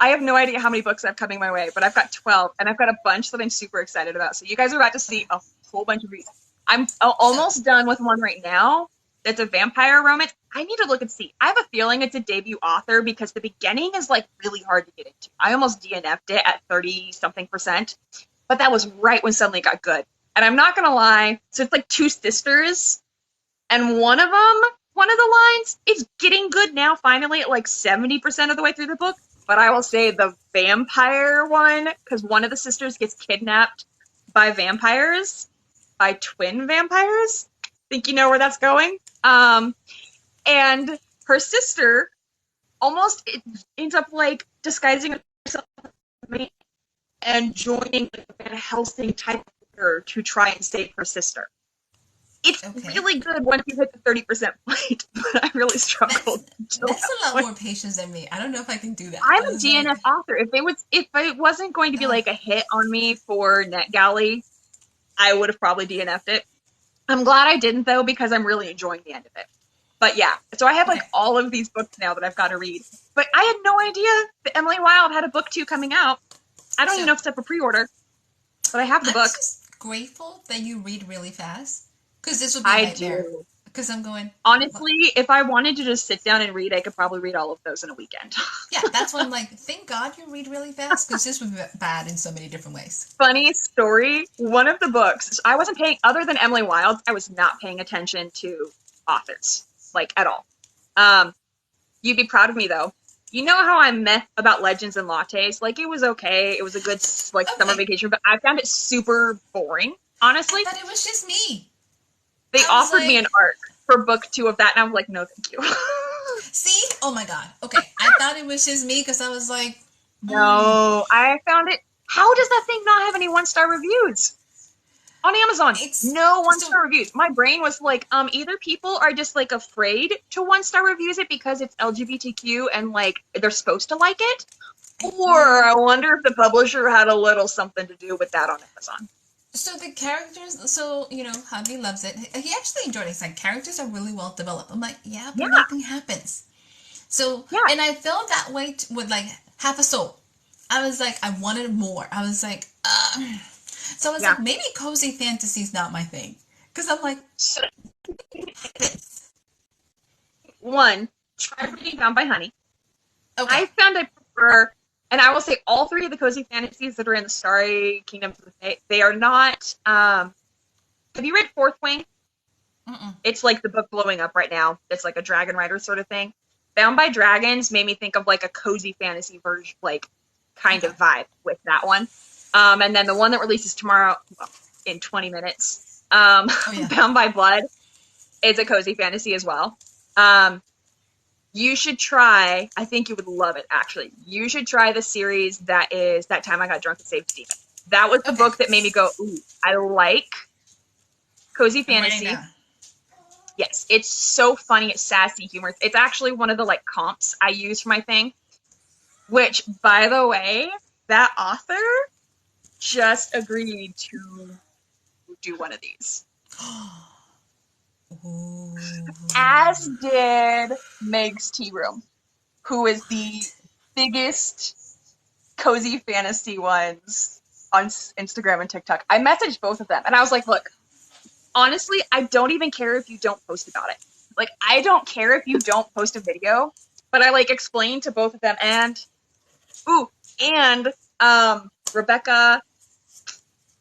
S2: I have no idea how many books I have coming my way, but I've got 12, and I've got a bunch that I'm super excited about. So you guys are about to see a whole bunch of reads. I'm almost done with one right now. That's a vampire romance. I need to look and see. I have a feeling it's a debut author because the beginning is like really hard to get into. I almost DNF'd it at 30-something%, but that was right when suddenly it got good. And I'm not gonna lie, so it's like 2 sisters, and one of the lines is getting good now, finally, at like 70% of the way through the book. But I will say the vampire one, because one of the sisters gets kidnapped by vampires, by twin vampires. Think you know where that's going? And her sister almost ends up like disguising herself and joining like a Van Helsing type of her to try and save her sister. It's really good once you hit the 30% point, but I really struggled.
S1: That's a lot more patience than me. I don't know if I can do that.
S2: I'm a DNF author. If it wasn't going to be like a hit on me for NetGalley, I would have probably DNF'd it. I'm glad I didn't though, because I'm really enjoying the end of it. But yeah, so I have like all of these books now that I've got to read. But I had no idea that Emily Wilde had a book 2 coming out. I don't even know if it's up for pre-order, but I have the book.
S1: I'm just grateful that you read really fast. Because this would be a nightmare. Because I'm going...
S2: Honestly, if I wanted to just sit down and read, I could probably read all of those in a weekend.
S1: Yeah, that's why I'm like, thank God you read really fast, because this would be bad in so many different ways.
S2: Funny story, one of the books, I wasn't paying, other than Emily Wilde, I was not paying attention to authors, like, at all. You'd be proud of me, though. You know how I'm meh about Legends and Lattes? Like, it was okay, it was a good, like, summer vacation, but I found it super boring, honestly.
S1: I thought it was just me.
S2: They offered me an arc for book 2 of that, and I was like, no, thank you.
S1: See? Oh my God. Okay. I thought it was just me because I was like...
S2: No, I found it... How does that thing not have any 1-star reviews? On Amazon, no 1-star reviews. My brain was like, either people are just like afraid to 1-star reviews it because it's LGBTQ and like they're supposed to like it, or I wonder if the publisher had a little something to do with that on Amazon.
S1: So the characters, so, you know, hubby loves it. He actually enjoyed it. He's like, characters are really well developed. I'm like, yeah, but nothing happens. So, and I felt that way with like Half a Soul. I was like, I wanted more. I was like, So I was like, maybe cozy fantasy is not my thing. Because I'm like,
S2: one, try reading Bound by Honey. Okay. I found I prefer... And I will say all 3 of the cozy fantasies that are in the Starry Kingdom, they are not... have you read Fourth Wing? It's like the book blowing up right now. It's like a dragon rider sort of thing. Bound by Dragons made me think of like a cozy fantasy version, like kind of vibe with that one. And then the one that releases tomorrow, in 20 minutes, Bound by Blood, is a cozy fantasy as well. You should try, I think you would love it, actually. You should try the series that is That Time I Got Drunk and Saved Stephen. That was the book that made me go, ooh, I like Cozy
S1: I'm writing
S2: Fantasy.
S1: down.
S2: Yes, it's so funny. It's sassy humor. It's actually one of the like comps I use for my thing. Which, by the way, that author just agreed to do one of these.
S1: Ooh.
S2: As did Meg's Tea Room, who is the
S1: What?
S2: biggest Cozy Fantasy ones on Instagram and TikTok. I messaged both of them and I was like, look, honestly, I don't even care if you don't post about it. Like, I don't care if you don't post a video, but I like explained to both of them and Rebecca.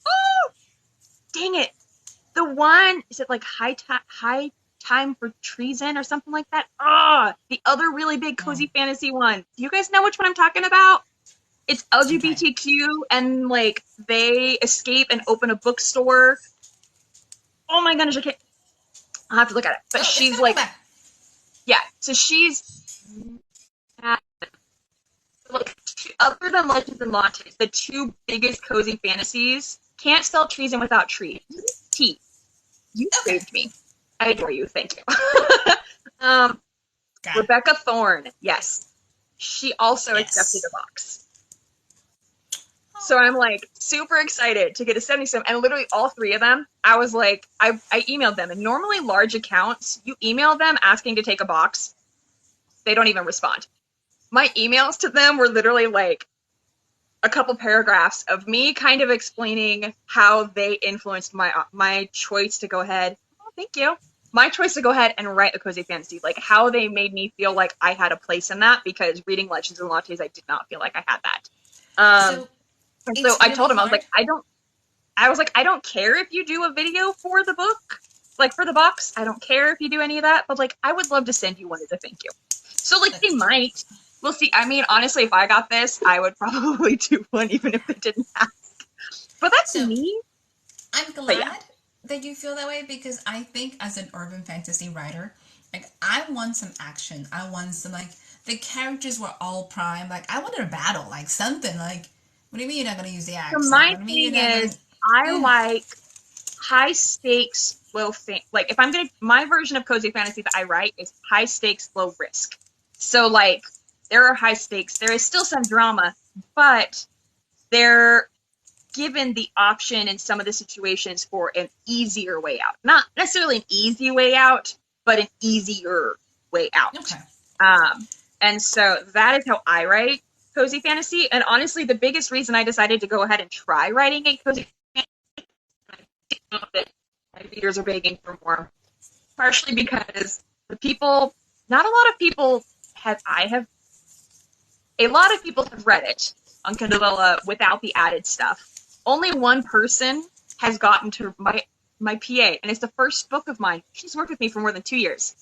S2: Oh, dang it. The one, is it like high time for treason or something like that? The other really big Cozy Fantasy one. Do you guys know which one I'm talking about? It's LGBTQ and like they escape and open a bookstore. Oh my goodness, I'll have to look at it. But she's like, yeah, so she's like, other than Legends and Lattes, the two biggest Cozy Fantasies. Can't spell treason without tree. T. You saved me. I adore you. Thank you. Rebecca Thorne. Yes. She also accepted a box. So I'm like super excited to get a 77. And literally all three of them, I was like, I emailed them. And normally large accounts, you email them asking to take a box. They don't even respond. My emails to them were literally like a couple paragraphs of me kind of explaining how they influenced my choice to go ahead. Oh, thank you. My choice to go ahead and write a Cozy Fantasy, like how they made me feel like I had a place in that, because reading Legends and Lattes, I did not feel like I had that. So I told him, I was like, I don't care if you do a video for the book, like for the box. I don't care if you do any of that, but like, I would love to send you one as a thank you. So like, they might. We'll see. I mean, honestly, if I got this, I would probably do one even if they didn't ask. But that's me.
S1: I'm glad that you feel that way, because I think as an urban fantasy writer, like I want some action. I want some, like, the characters were all prime. Like I wanted a battle, like something. Like, what do you mean you're not gonna use the axe?
S2: So my thing is, I like high stakes, low like if I'm gonna, my version of Cozy Fantasy that I write is high stakes, low risk. So like there are high stakes, there is still some drama, but they're given the option in some of the situations for an easier way out. Not necessarily an easy way out, but an easier way out.
S1: Okay.
S2: And so that is how I write Cozy Fantasy. And honestly, the biggest reason I decided to go ahead and try writing a Cozy Fantasy, my readers are begging for more, partially because the people, not a lot of people a lot of people have read it on Kindle without the added stuff. Only one person has gotten to my PA, and it's the first book of mine. She's worked with me for more than 2 years.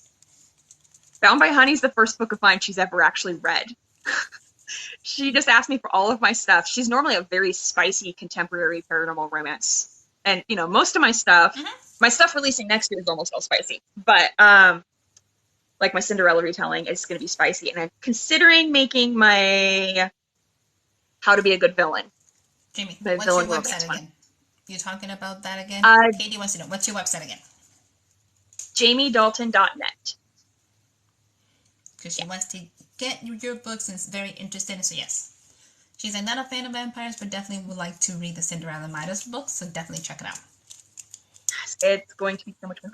S2: Bound by Honey is the first book of mine she's ever actually read. She just asked me for all of my stuff. She's normally a very spicy contemporary paranormal romance. And, you know, most of my stuff, my stuff releasing next year is almost all spicy. But, like my Cinderella retelling is going to be spicy. And I'm considering making my How to Be a Good Villain.
S1: Jamie, what's your website again? You talking about that again? Katie wants to know, what's your website again?
S2: JamieDalton.net.
S1: Because she wants to get your books and is very interested. So yes, she's like, not a fan of vampires, but definitely would like to read the Cinderella Midas book. So definitely check it out.
S2: It's going to be so much fun.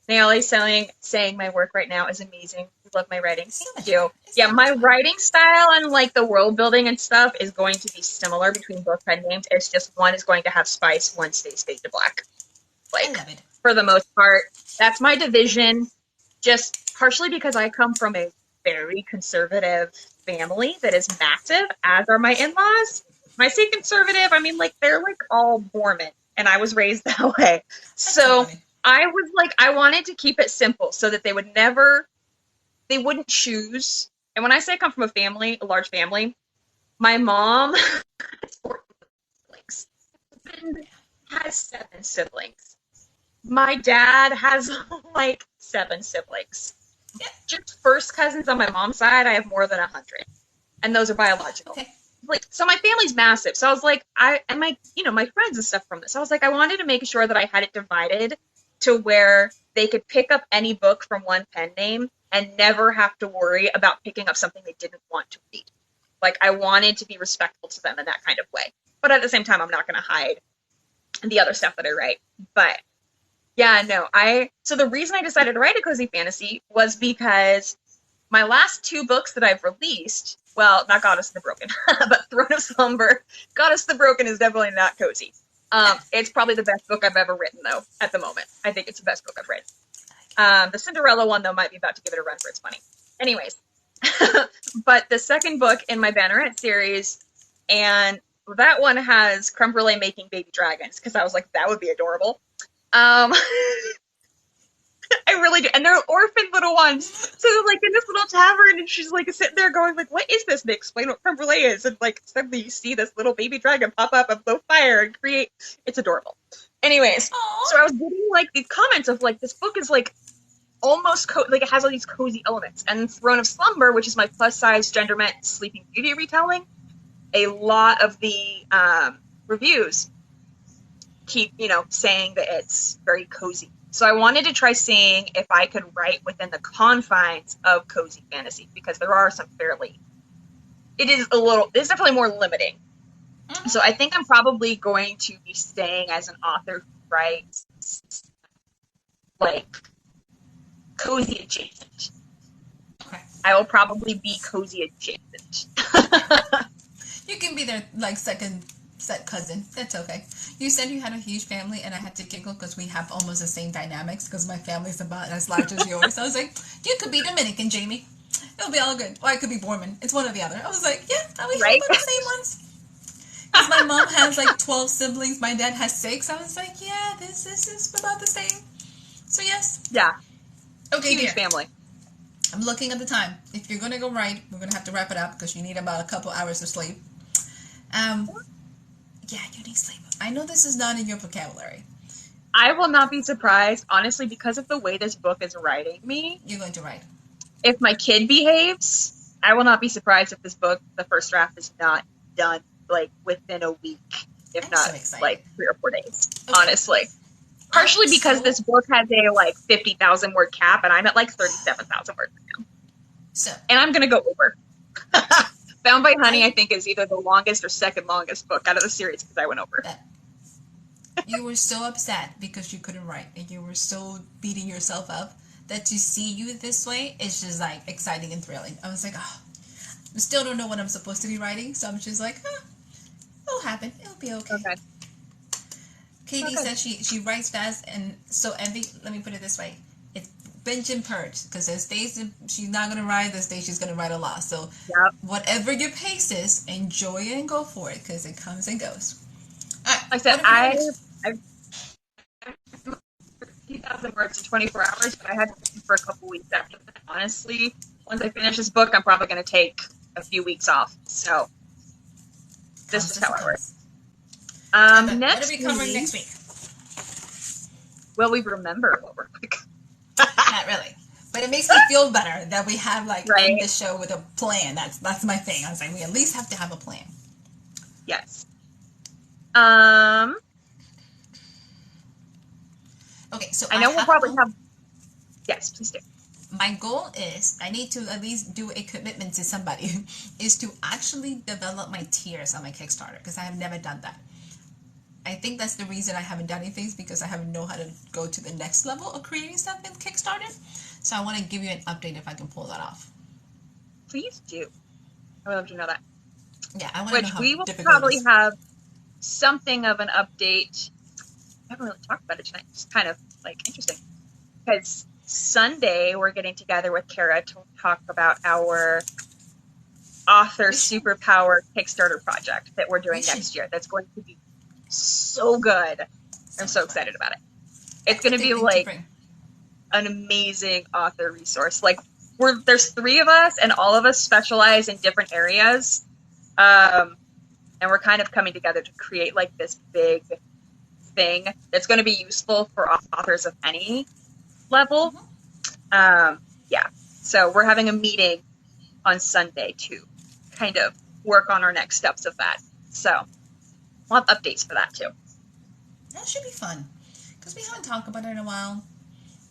S2: Naomi's saying my work right now is amazing. I love my writing. Thank you. Yeah, my writing style and like the world building and stuff is going to be similar between both pen names. It's just one is going to have spice, one stays fade to black. Like, I love it. For the most part, that's my division. Just partially because I come from a very conservative family that is massive, as are my in-laws. When I say conservative, I mean like they're like all Mormon, and I was raised that way. So I was like, I wanted to keep it simple so that they wouldn't choose. And when I say I come from a large family, my mom has 4 siblings. My husband has 7 siblings. My dad has like 7 siblings. Yeah. Just first cousins on my mom's side, I have more than 100. And those are biological. Okay. Like, so my family's massive. So I was like, my friends and stuff from this. I was like, I wanted to make sure that I had it divided to where they could pick up any book from one pen name and never have to worry about picking up something they didn't want to read. Like, I wanted to be respectful to them in that kind of way. But at the same time, I'm not going to hide the other stuff that I write. But yeah, no, so the reason I decided to write a cozy fantasy was because my last 2 books that I've released, well, not Goddess of the Broken, but Throne of Slumber. Goddess of the Broken is definitely not cozy. It's probably the best book I've ever written, though, at the moment. I think it's the best book I've written. The Cinderella one, though, might be about to give it a run for its money. Anyways, but the second book in my Banneret series, and that one has creme brulee making baby dragons, because I was like, that would be adorable. I really do. And they're orphan little ones. So they're like in this little tavern, and she's like sitting there going like, what is this? And they explain what creme brulee is. And like suddenly you see this little baby dragon pop up and blow fire and create. It's adorable. Anyways, so I was getting like these comments of like, this book is like almost like it has all these cozy elements. And Throne of Slumber, which is my plus size genderment Sleeping Beauty retelling, a lot of the reviews keep, saying that it's very cozy. So I wanted to try seeing if I could write within the confines of cozy fantasy, because there are some it's definitely more limiting. Mm-hmm. So I think I'm probably going to be staying as an author who writes like cozy adjacent. Okay. I will probably be cozy adjacent.
S1: You can be their like second cousin. That's okay. You said you had a huge family, and I had to giggle because we have almost the same dynamics because my family's about as large as yours. I was like, you could be Dominican, Jamie. It'll be all good. Or I could be Borman. It's one or the other. I was like, yeah, we have the same ones. Because my mom has like 12 siblings. My dad has 6. I was like, yeah, this is about the same. So yes.
S2: Yeah.
S1: Okay,
S2: huge family.
S1: I'm looking at the time. If you're going to go write, we're going to have to wrap it up because you need about a couple hours of sleep. Yeah, you need sleep. I know this is not in your vocabulary.
S2: I will not be surprised, honestly, because of the way this book is writing me.
S1: You're going to write.
S2: If my kid behaves, I will not be surprised if this book, the first draft, is not done, like, within a week. If not, like, 3 or 4 days, honestly. Partially because this book has a, like, 50,000 word cap, and I'm at, like, 37,000 words now. And I'm going to go over. Bound by Honey, I think, is either the longest or second longest book out of the series because I went over.
S1: You were so upset because you couldn't write, and you were so beating yourself up that to see you this way is just like exciting and thrilling. I was like, oh, I still don't know what I'm supposed to be writing, so I'm just like, it'll happen. It'll be okay. Katie says she writes fast, and so Envy, let me put it this way. Binge and purge, because there's days she's not going to write, there's days she's going to write a lot. So whatever your pace is, enjoy it and go for it, because it comes and goes. All right,
S2: like I said, I've 50,000 words in 24 hours, but I had to for a couple weeks after that. Honestly, once I finish this book, I'm probably going to take a few weeks off. So this is how it works. Next
S1: what are we covering next week?
S2: Will we remember what we're like?
S1: Not really, but it makes me feel better that we have in the show with a plan. That's my thing. I was like, we at least have to have a plan.
S2: Yes.
S1: Okay, so
S2: I know we'll probably have. Yes, please do.
S1: My goal is I need to at least do a commitment to somebody is to actually develop my tiers on my Kickstarter, because I have never done that. I think that's the reason I haven't done anything, because I haven't know how to go to the next level of creating stuff in Kickstarter. So I want to give you an update if I can pull that off.
S2: Please do. I would love to know that.
S1: Yeah, I want to know how
S2: we will probably have something of an update. I haven't really talked about it tonight. It's kind of like interesting, because Sunday we're getting together with Kara to talk about our author superpower Kickstarter project that we're doing next year. That's going to be so good. I'm so excited about it. It's going to be like an amazing author resource. Like there's 3 of us, and all of us specialize in different areas. And we're kind of coming together to create like this big thing that's going to be useful for authors of any level. Yeah. So we're having a meeting on Sunday to kind of work on our next steps of that. So we'll have updates for that too.
S1: That should be fun. because we haven't talked about it in a while.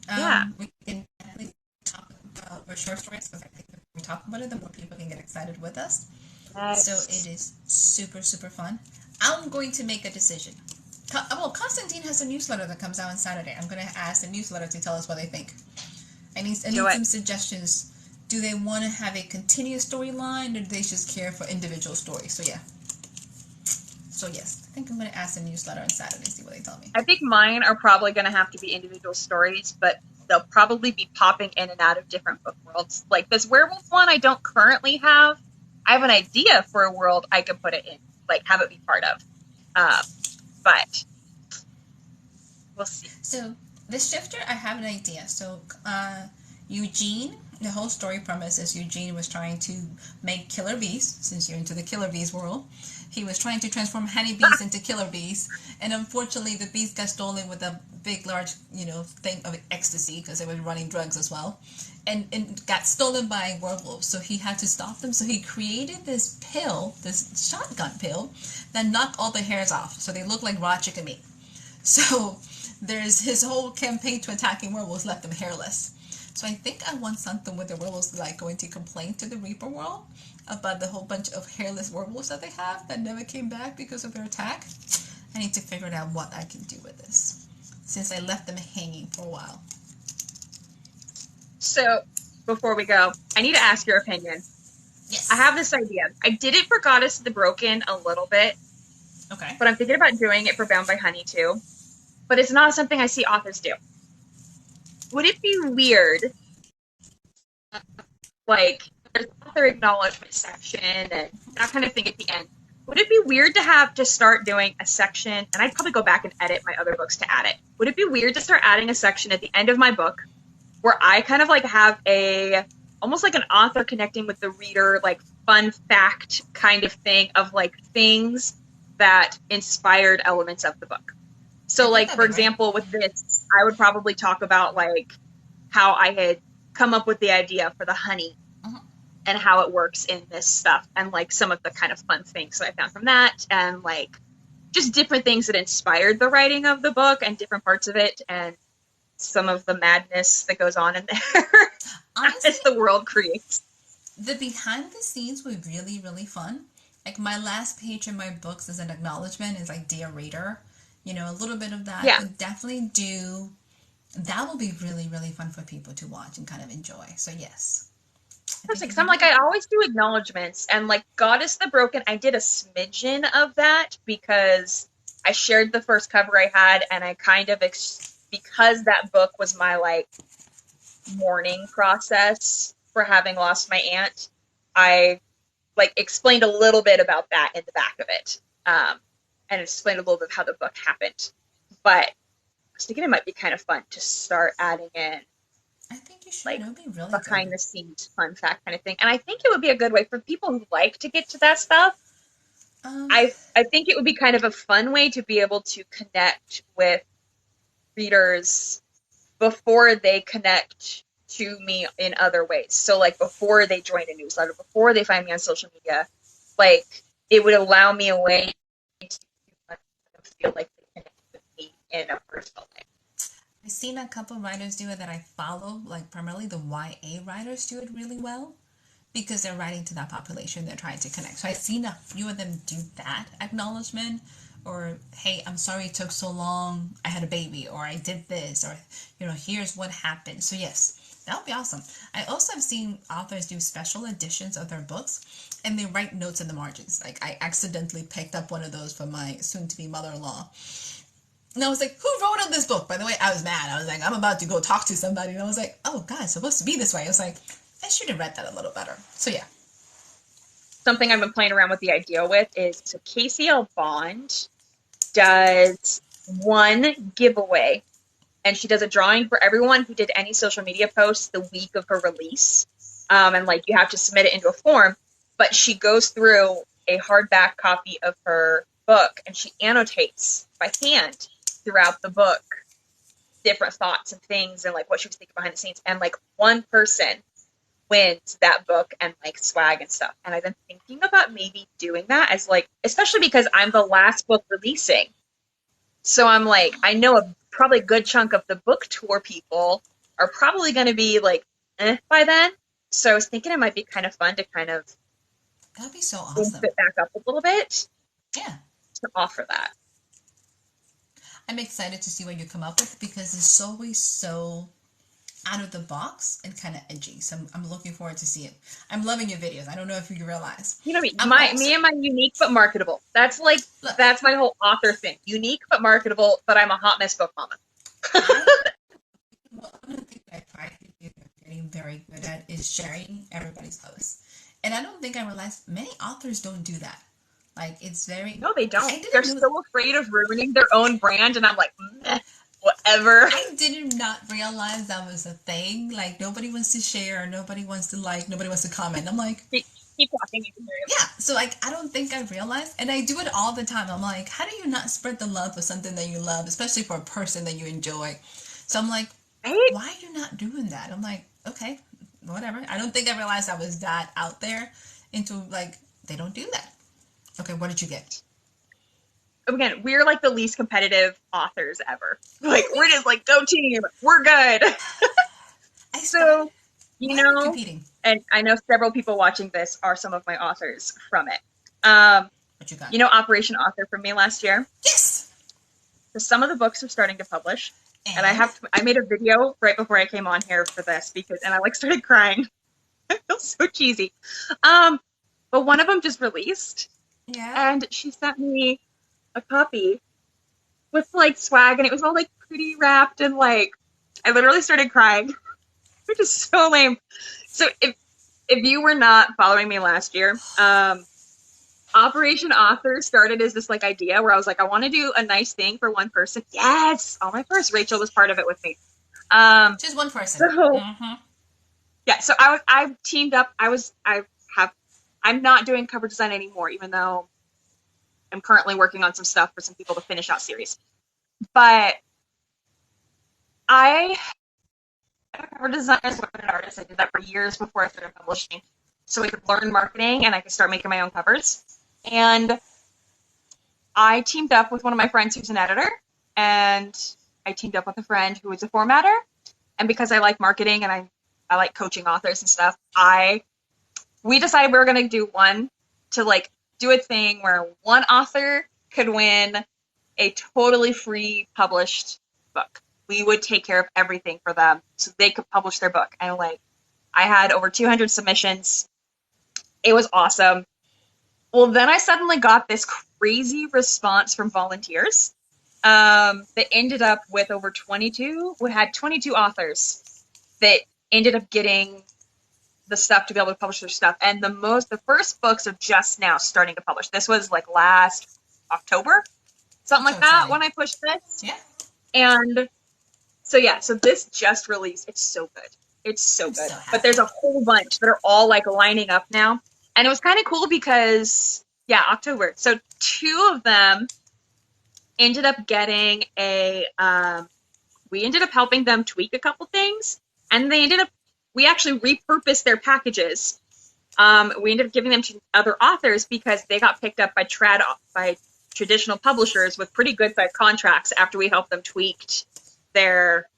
S2: Yeah.
S1: We can definitely talk about our short stories because I think the more we talk about it, the more people can get excited with us. So
S2: Yes.
S1: it is super, super fun. I'm going to make a decision. Well, Constantine has a newsletter that comes out on Saturday. I'm going to ask the newsletter to tell us what they think. I
S2: Do
S1: need
S2: it.
S1: some suggestions. Do they want to have a continuous storyline, or do they just care for individual stories? So yeah. So yes, I think I'm going to ask the newsletter on Saturday and see what they tell me.
S2: I think mine are probably going to have to be individual stories, but they'll probably be popping in and out of different book worlds. Like this werewolf one I don't currently have. I have an idea for a world I could put it in, like have it be part of. But we'll see.
S1: So the shifter, I have an idea. So Eugene, the whole story premise is Eugene was trying to make killer bees. Since you're into the killer bees world, he was trying to transform honeybees into killer bees, and unfortunately, the bees got stolen with a big, large, thing of ecstasy because they were running drugs as well, and got stolen by werewolves. So he had to stop them. So he created this pill, this shotgun pill, that knocked all the hairs off, so they look like raw chicken meat. So there's his whole campaign to attacking werewolves left them hairless. So I think I want something with the werewolves like going to complain to the Reaper world about the whole bunch of hairless werewolves that they have that never came back because of their attack. I need to figure out what I can do with this, since I left them hanging for a while.
S2: So before we go, I need to ask your opinion.
S1: Yes.
S2: I have this idea. I did it for Goddess of the Broken a little bit.
S1: Okay.
S2: But I'm thinking about doing it for Bound by Honey too. But it's not something I see authors do. Would it be weird, like, there's author acknowledgement section and that kind of thing at the end. Would it be weird to start doing a section, and I'd probably go back and edit my other books to add it. Would it be weird to start adding a section at the end of my book where I kind of like have almost like an author connecting with the reader, like fun fact kind of thing of like things that inspired elements of the book? So like, for example, with this, I would probably talk about like how I had come up with the idea for the honey and how it works in this stuff, and like some of the kind of fun things that I found from that, and like just different things that inspired the writing of the book and different parts of it, and some of the madness that goes on in there. Honestly, as the world creates.
S1: The behind the scenes were really, really fun. Like my last page in my books is an acknowledgement, is like dear reader, a little bit of that.
S2: Yeah.
S1: Could definitely do. That will be really, really fun for people to watch and kind of enjoy. So yes.
S2: Because I'm like, I always do acknowledgements, and like Goddess the Broken, I did a smidgen of that because I shared the first cover I had, and I kind of, because that book was my like mourning process for having lost my aunt, I like explained a little bit about that in the back of it, and explained a little bit of how the book happened. But I was thinking it might be kind of fun to start adding in,
S1: I think you should.
S2: Like,
S1: it would be really
S2: behind the scenes fun fact kind of thing. And I think it would be a good way for people who like to get to that stuff. I think it would be kind of a fun way to be able to connect with readers before they connect to me in other ways. So like before they join a newsletter, before they find me on social media, like it would allow me a way to feel like they connect with me in a personal way.
S1: I've seen a couple writers do it that I follow, like primarily the YA writers do it really well because they're writing to that population they're trying to connect. So I've seen a few of them do that acknowledgement, or hey, I'm sorry it took so long, I had a baby, or I did this, or here's what happened. So yes, that would be awesome. I also have seen authors do special editions of their books and they write notes in the margins. Like I accidentally picked up one of those for my soon-to-be mother-in-law. And I was like, who wrote on this book? By the way, I was mad. I was like, I'm about to go talk to somebody. And I was like, oh, God, it's supposed to be this way. I was like, I should have read that a little better. So, yeah.
S2: Something I've been playing around with the idea with is, so Casey L. Bond does one giveaway. And she does a drawing for everyone who did any social media posts the week of her release. And, like, you have to submit it into a form. But she goes through a hardback copy of her book and she annotates by hand throughout the book different thoughts and things and like what she was thinking behind the scenes, and like one person wins that book and like swag and stuff. And I've been thinking about maybe doing that as like, especially because I'm the last book releasing, So I'm like, I know probably a good chunk of the book tour people are probably going to be like, by then. So I was thinking it might be kind of fun to kind of
S1: That'd be so
S2: bump
S1: awesome.
S2: it back up a little bit
S1: Yeah.
S2: to offer that.
S1: I'm excited to see what you come up with because it's always so out of the box and kind of edgy. So I'm looking forward to see it. I'm loving your videos. I don't know if you realize.
S2: You know me,
S1: I'm also
S2: me and my unique but marketable.
S1: look.
S2: That's my whole author thing. Unique but marketable, but I'm a hot mess book mama.
S1: I One of the things I try to do and getting very good at is sharing everybody's posts. And I don't think I realized many authors don't do that. Like it's very
S2: No, they don't.
S1: I
S2: They're
S1: didn't know
S2: so afraid of ruining their own brand, and I'm like, meh, whatever.
S1: I did not realize that was a thing. Like nobody wants to share, nobody wants to like, nobody wants to comment. I'm like,
S2: Keep talking, you can hear you.
S1: yeah. So like I don't think I realized and I do it all the time. I'm like, how do you not spread the love for something that you love, especially for a person that you enjoy? So I'm like,
S2: Right?
S1: why are you not doing that? I'm like, okay, whatever. I don't think I realized I was that out there into like they don't do that. Okay, what did you get?
S2: Again, we're like the least competitive authors ever. Like, we're just like, go team, we're good.
S1: I started.
S2: So, you
S1: Why are we
S2: know,
S1: competing?
S2: and I know several people watching this are some of my authors from it.
S1: What you got?
S2: You know, Operation Author from me last year.
S1: Yes.
S2: So some of the books are starting to publish, and
S1: And
S2: I made a video right before I came on here for this and I like started crying. I feel so cheesy. But one of them just released,
S1: yeah.
S2: and she sent me a copy with like swag, and it was all like pretty wrapped, and like I literally started crying, which is so lame. So if you were not following me last year, Operation Author started as this like idea where I was like, I want to do a nice thing for one person. Yes, oh my first Rachel was part of it with me.
S1: Just one person.
S2: So
S1: Mm-hmm.
S2: yeah, so I teamed up. I'm not doing cover design anymore, even though I'm currently working on some stuff for some people to finish out series. But I'm a cover designer as well as an artist. I did that for years before I started publishing, so I could learn marketing and I could start making my own covers. And I teamed up with one of my friends who's an editor, and I teamed up with a friend who is a formatter. And because I like marketing and I like coaching authors and stuff, we decided we were going to do one to like do a thing where one author could win a totally free published book. We would take care of everything for them so they could publish their book. And like, I had over 200 submissions. It was awesome. Well, then I suddenly got this crazy response from volunteers that ended up with over 22. We had 22 authors that ended up getting the stuff to be able to publish their stuff. And the first books are just now starting to publish. This was like last October, something like that, when I pushed this.
S1: Yeah.
S2: And so yeah, so this just released. It's so good. It's so good.
S1: So
S2: but there's a whole bunch that are all like lining up now. And it was kind of cool because, yeah, October. So two of them ended up getting we ended up helping them tweak a couple things. And we actually repurposed their packages. We ended up giving them to other authors because they got picked up by traditional publishers with pretty good sized contracts after we helped them tweaked their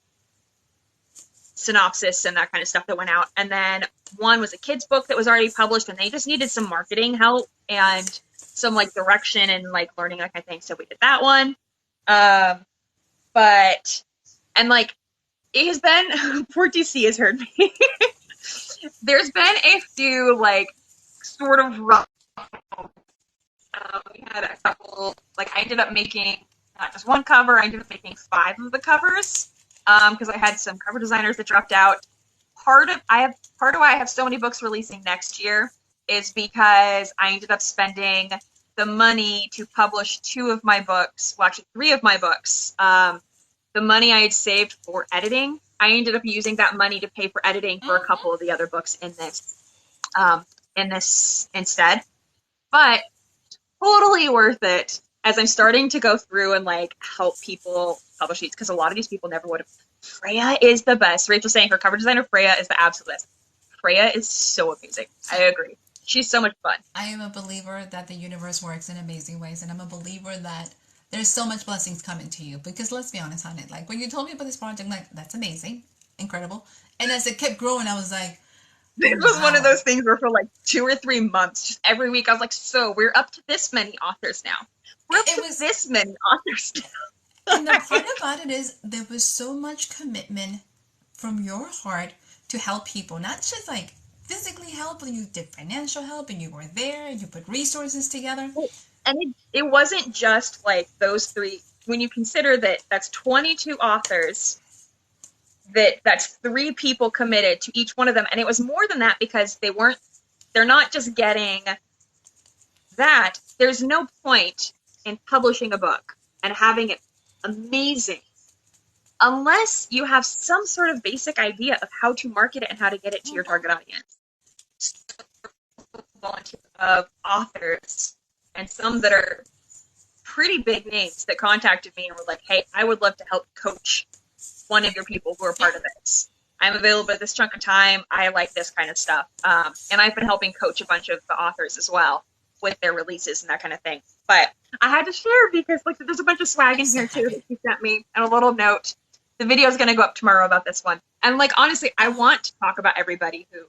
S2: synopsis and that kind of stuff that went out. And then one was a kid's book that was already published, and they just needed some marketing help and some like direction and like learning that kind of thing. So we did that one. And like, it has been, poor DC has heard me. There's been a few like sort of rough. We had a couple, like I ended up making not just one cover, I ended up making 5 of the covers because I had some cover designers that dropped out. Part of why I have so many books releasing next year is because I ended up spending the money to publish 2 of my books, well actually 3 of my books. The money I had saved for editing, I ended up using that money to pay for editing for a couple of the other books in this instead. But totally worth it as I'm starting to go through and like help people publish these, because a lot of these people never would have. Freya is the best. Rachel's saying her cover designer Freya is the absolute best. Freya is so amazing. I agree. She's so much fun.
S1: I am a believer that the universe works in amazing ways, and I'm a believer that there's so much blessings coming to you. Because let's be honest on it. Like when you told me about this project, I'm like, that's amazing, incredible. And as it kept growing, I was like,
S2: This was one of those things where for like 2 or 3 months, just every week, I was like, so we're up to this many authors now. We're up to this many authors now.
S1: And the part about it is there was so much commitment from your heart to help people, not just like physically help, but you did financial help and you were there and you put resources together.
S2: And it wasn't just like those 3. When you consider that that's 22 authors, that's 3 people committed to each one of them. And it was more than that because they're not just getting that. There's no point in publishing a book and having it amazing unless you have some sort of basic idea of how to market it and how to get it to your target audience. Of authors and some that are pretty big names that contacted me and were like, hey, I would love to help coach one of your people who are part of this. I'm available at this chunk of time. I like this kind of stuff. And I've been helping coach a bunch of the authors as well with their releases and that kind of thing. But I had to share because like there's a bunch of swag in here too that she sent me and a little note. The video is going to go up tomorrow about this one. And like, honestly, I want to talk about everybody who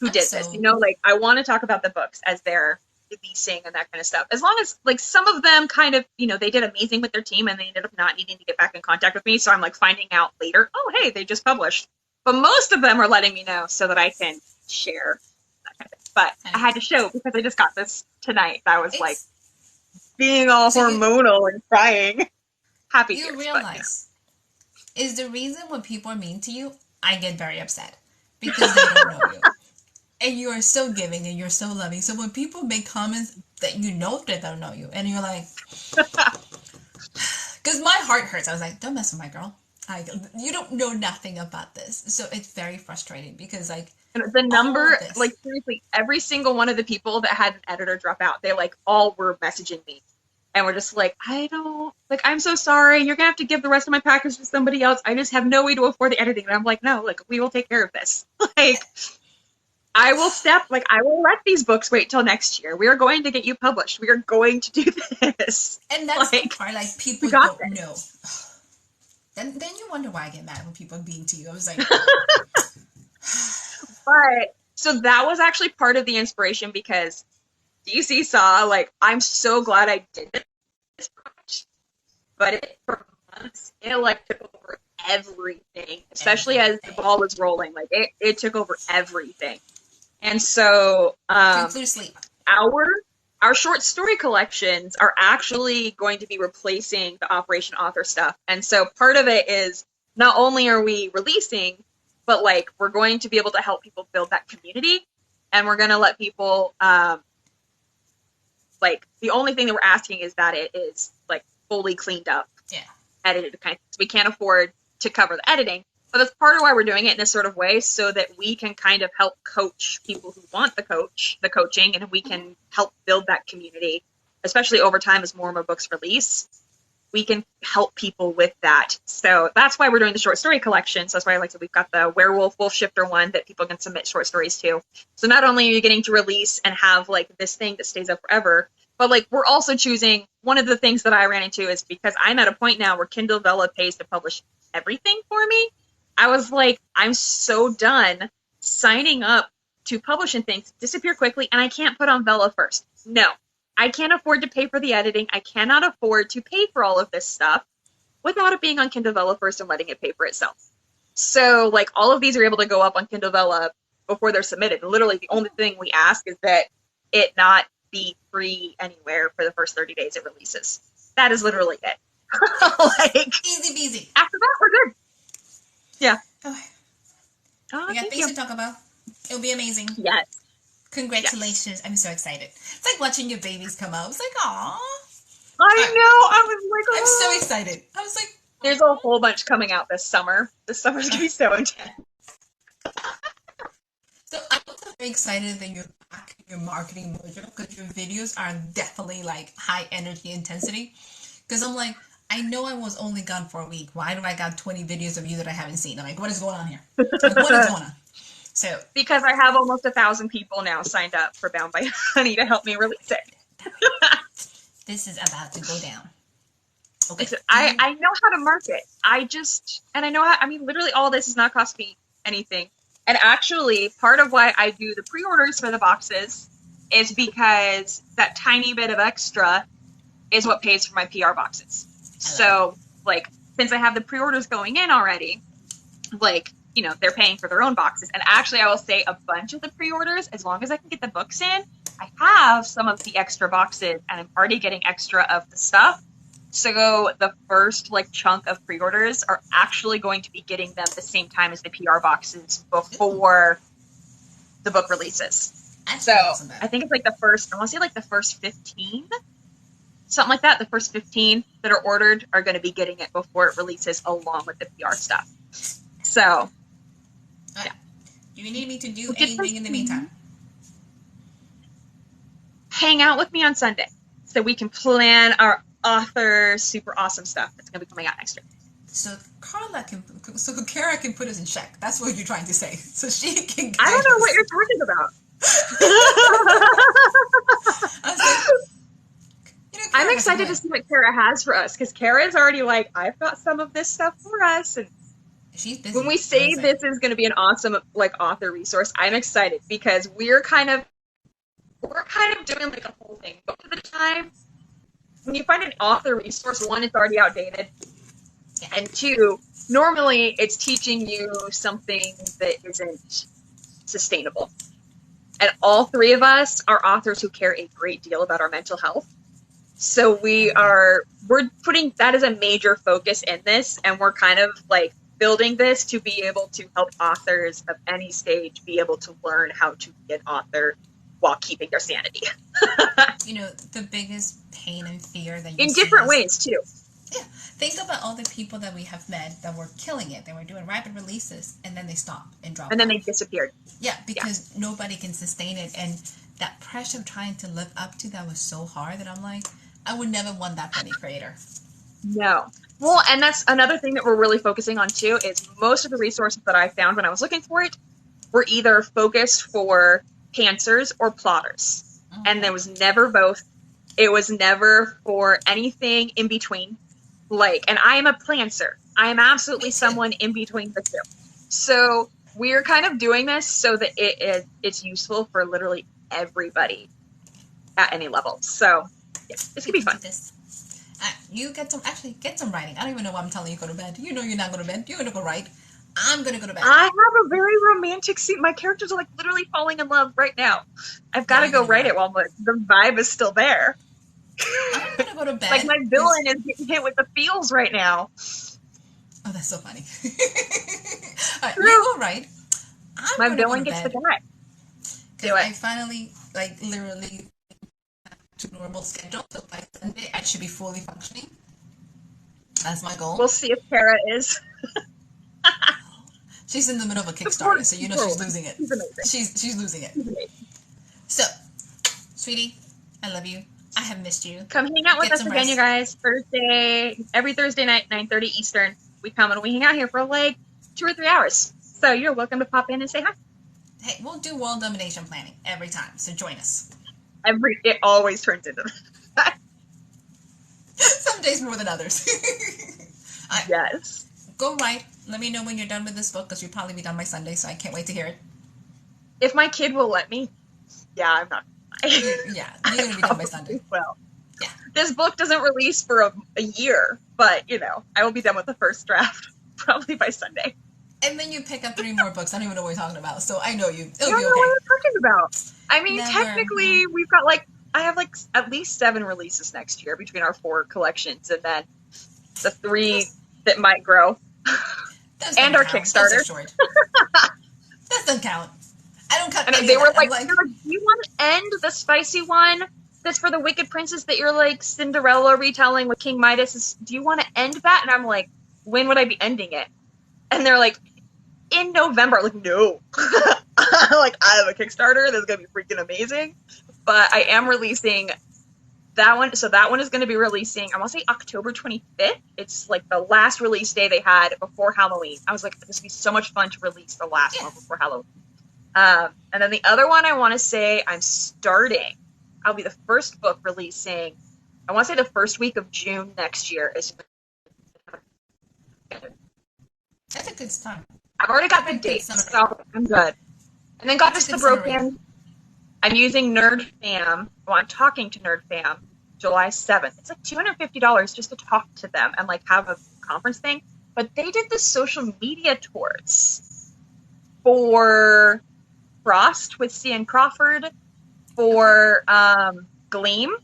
S2: did this. You know, like I want to talk about the books as they're releasing and that kind of stuff. As long as like some of them kind of, you know, they did amazing with their team and they ended up not needing to get back in contact with me. So I'm like finding out later, oh, hey, they just published. But most of them are letting me know so that I can share that kind of thing. But I had to show because I just got this tonight. I was like being all hormonal and crying. Happy
S1: you realize is the reason when people are mean to you, I get very upset because they don't know you. And you are so giving and you're so loving. So when people make comments that you know that they don't know you, and you're like, because my heart hurts. I was like, don't mess with my girl. You don't know nothing about this. So it's very frustrating because like
S2: the number, like seriously, every single one of the people that had an editor drop out, they like all were messaging me. And we're just like, I'm so sorry. You're going to have to give the rest of my package to somebody else. I just have no way to afford the editing. And I'm like, no, like, we will take care of this. Like, I will let these books wait till next year. We are going to get you published. We are going to do this.
S1: And that's like, the part, like, people don't know. Then you wonder why I get mad when people are being to you. I was like...
S2: But, so that was actually part of the inspiration because DC saw, like, I'm so glad I did this project. But for months, it, like, took over everything. Especially as the ball was rolling. Like, it took over everything. And so, our short story collections are actually going to be replacing the Operation Author stuff. And so part of it is not only are we releasing, but like we're going to be able to help people build that community. And we're going to let people, like the only thing that we're asking is that it is like fully cleaned up, edited kind of. We can't afford to cover the editing. But that's part of why we're doing it in this sort of way, so that we can kind of help coach people who want the coaching, and we can help build that community, especially over time as more and more books release. We can help people with that. So that's why we're doing the short story collection. So that's why, like I said, we've got the Werewolf Wolf Shifter one that people can submit short stories to. So not only are you getting to release and have like this thing that stays up forever, but like we're also choosing, one of the things that I ran into is because I'm at a point now where Kindle Vella pays to publish everything for me. I was like, I'm so done signing up to publishing things, disappear quickly, and I can't put on Vella first. No, I can't afford to pay for the editing. I cannot afford to pay for all of this stuff without it being on Kindle Vella first and letting it pay for itself. So, like, all of these are able to go up on Kindle Vella before they're submitted. And literally, the only thing we ask is that it not be free anywhere for the first 30 days it releases. That is literally it. Like,
S1: easy peasy.
S2: After that, we're good. Yeah.
S1: Okay. We got things to talk about. It'll be amazing.
S2: Yes.
S1: Congratulations. Yes. I'm so excited. It's like watching your babies come out. It's like, aw.
S2: I know. I was like, oh.
S1: I'm so excited. I was like,
S2: there's a whole bunch coming out this summer. This summer's going to be so intense.
S1: So I'm also very excited that you're back in your marketing mojo because your videos are definitely like high energy intensity. Because I'm like, I know I was only gone for a week. Why do I got 20 videos of you that I haven't seen? I'm like, what is going on here? Like, what is going on? So
S2: because I have almost 1,000 people now signed up for Bound by Honey to help me release it.
S1: This is about to go down. Okay.
S2: I know how to market. And I know how, I mean, literally all this does not cost me anything. And actually, part of why I do the pre-orders for the boxes is because that tiny bit of extra is what pays for my PR boxes. So, like, since I have the pre-orders going in already, like, you know, they're paying for their own boxes. And actually, I will say a bunch of the pre-orders, as long as I can get the books in, I have some of the extra boxes, and I'm already getting extra of the stuff. So the first like chunk of pre-orders are actually going to be getting them the same time as the PR boxes before the book releases. So I think it's like the first, I want to say like the first 15, something like that. The first 15 that are ordered are going to be getting it before it releases along with the PR stuff. So,
S1: yeah. Do you need me to do anything in the meantime?
S2: Hang out with me on Sunday so we can plan our author super awesome stuff that's going to be coming out next year.
S1: So Kara can put us in check. That's what you're trying to say. So she can.
S2: I don't know what you're talking about. I'm excited to see what Kara has for us, because Kara is already like, I've got some of this stuff for us, and
S1: she's busy.
S2: When we say this is going to be an awesome like author resource, I'm excited because we're kind of doing like a whole thing. Most of the time, when you find an author resource, one, it's already outdated, and two, normally it's teaching you something that isn't sustainable. And all three of us are authors who care a great deal about our mental health. So we're putting that as a major focus in this, and we're kind of like building this to be able to help authors of any stage be able to learn how to be an author while keeping their sanity.
S1: You know, the biggest pain and fear that you
S2: in different ways too.
S1: Yeah. Think about all the people that we have met that were killing it. They were doing rapid releases, and then they stopped and dropped.
S2: And then they disappeared.
S1: Yeah, because nobody can sustain it. And that pressure of trying to live up to that was so hard that I'm like, I would never want that for any creator.
S2: No. Well, and that's another thing that we're really focusing on too, is most of the resources that I found when I was looking for it were either focused for pantsers or plotters. Mm-hmm. And there was never both. It was never for anything in between. Like, and I am a planter. I am absolutely someone in between the two. So we're kind of doing this so that it's useful for literally everybody at any level. So yeah, this could be fun.
S1: You get some writing. I don't even know why I'm telling you to go to bed. You know you're not going to bed. You're going to go write. I'm going to go to bed.
S2: I have a very romantic scene. My characters are like literally falling in love right now. I've got to go write it while the vibe is still there.
S1: I'm going to go to bed.
S2: Like my villain is getting hit with the feels right now.
S1: Oh, that's so funny. Right, you go write.
S2: My villain gets the guy. Do it.
S1: I finally, like, literally to normal schedule, so by Sunday I should be fully functioning. That's my goal.
S2: We'll see if Kara is.
S1: She's in the middle of a Kickstarter, so you know she's losing it. She's losing it. So, sweetie, I love you. I have missed you.
S2: Come hang out with us again, you guys. Every Thursday night, 9:30 Eastern. We come and we hang out here for like 2 or 3 hours. So you're welcome to pop in and say hi.
S1: Hey, we'll do world domination planning every time, so join us.
S2: It always turns into that.
S1: Some days more than others.
S2: Yes.
S1: Go write. Let me know when you're done with this book, because you'll probably be done by Sunday, so I can't wait to hear it.
S2: If my kid will let me. Yeah, I'm not.
S1: Yeah, you're going to be done by Sunday.
S2: Well,
S1: yeah.
S2: This book doesn't release for a year, but, you know, I will be done with the first draft probably by Sunday.
S1: And then you pick up 3 more books. I don't even know what you're talking about, so I know you.
S2: I don't know what you're talking about. I mean, technically, we've got I have at least 7 releases next year between our 4 collections, and then the 3 that might grow. And our Kickstarter.
S1: That doesn't count. I don't count.
S2: And they were like, do you want to end the spicy one that's for the Wicked Princess that you're like Cinderella retelling with King Midas? Do you want to end that? And I'm like, when would I be ending it? And they're like, in November. I'm like, no. Like, I have a Kickstarter that's going to be freaking amazing. But I am releasing that one. So that one is going to be releasing, I want to say October 25th. It's like the last release day they had before Halloween. I was like, this would be so much fun to release the last one before Halloween. And then the other one I want to say I'm starting. I'll be the first book releasing I want to say the first week of June next year is.
S1: That's a good time.
S2: I've already got the
S1: Good
S2: dates,
S1: summer.
S2: so I'm good. And then Goddess
S1: That's a
S2: the
S1: good summer read.
S2: Broken. I'm using NerdFam. Well, I'm talking to NerdFam July 7th. It's like $250 just to talk to them and like have a conference thing. But they did the social media tours for Frost with Cian Crawford, for Gleam,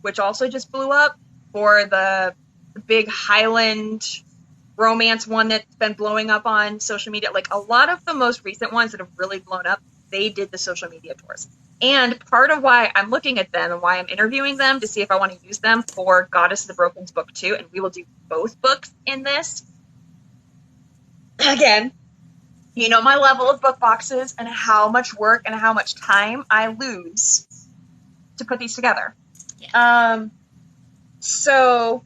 S2: which also just blew up, for the big Highland romance one that's been blowing up on social media. Like a lot of the most recent ones that have really blown up, they did the social media tours. And part of why I'm looking at them and why I'm interviewing them to see if I want to use them for Goddess of the Broken's book 2, and we will do both books in this. Again, you know my level of book boxes and how much work and how much time I lose to put these together.
S1: Yeah.
S2: So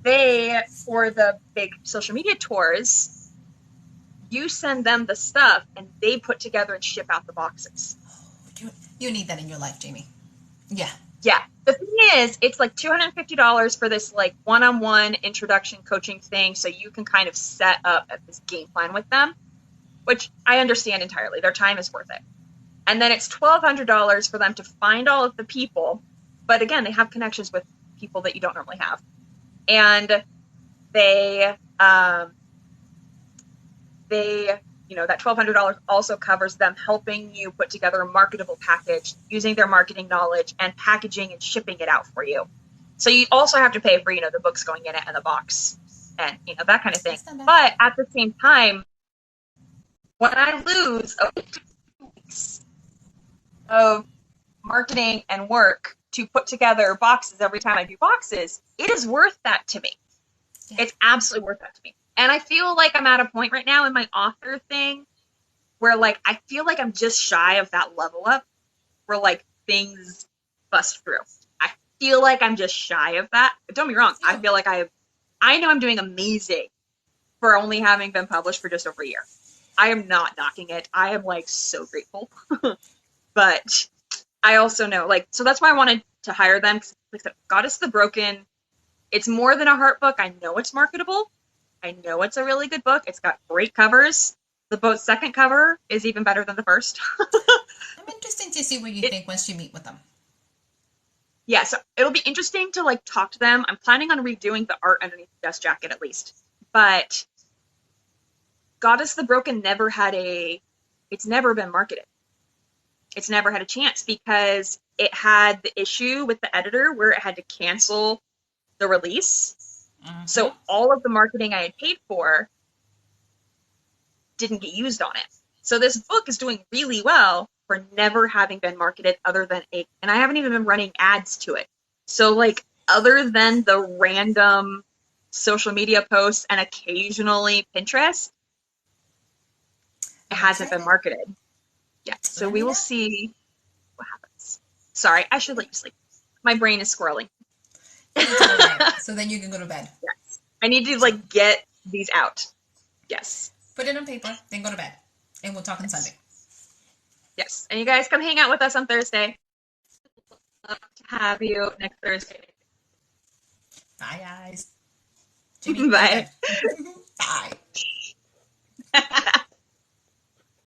S2: they, for the big social media tours, you send them the stuff and they put together and ship out the boxes.
S1: You need that in your life, Jamie. Yeah.
S2: Yeah. The thing is, it's like $250 for this like one-on-one introduction coaching thing, so you can kind of set up this game plan with them, which I understand entirely. Their time is worth it. And then it's $1,200 for them to find all of the people, but again, they have connections with people that you don't normally have. And they you know, that $1,200 also covers them helping you put together a marketable package, using their marketing knowledge and packaging and shipping it out for you. So you also have to pay for, you know, the books going in it and the box and, you know, that kind of thing. But at the same time, when I lose a week, 2 weeks of marketing and work to put together boxes every time I do boxes, it is worth that to me. Yeah. It's absolutely worth that to me. And I feel like I'm at a point right now in my author thing where, like, I feel like I'm just shy of that level up where, like, things bust through. I feel like I'm just shy of that. But don't be wrong. I feel like I know I'm doing amazing for only having been published for just over a year. I am not knocking it. I am, like, so grateful. But I also know, like, so that's why I wanted to hire them. Because, like I said, Goddess the Broken, it's more than a heart book. I know it's marketable. I know it's a really good book. It's got great covers. The second cover is even better than the first.
S1: I'm interested to see what you think once you meet with them.
S2: Yeah, so it'll be interesting to like talk to them. I'm planning on redoing the art underneath the dust jacket at least. But Goddess the Broken it's never been marketed. It's never had a chance because it had the issue with the editor where it had to cancel the release. Mm-hmm. So all of the marketing I had paid for didn't get used on it. So this book is doing really well for never having been marketed other than and I haven't even been running ads to it. So like other than the random social media posts and occasionally Pinterest, it hasn't been marketed. Yeah. So we will see what happens. Sorry, I should let you sleep. My brain is squirreling.
S1: So then you can go to bed.
S2: Yes. I need to like get these out. Yes.
S1: Put it on paper, then go to bed. And we'll talk on Sunday.
S2: Yes. And you guys come hang out with us on Thursday. Love to have you next Thursday.
S1: Bye, guys. Jimmy,
S2: bye.
S1: Bye.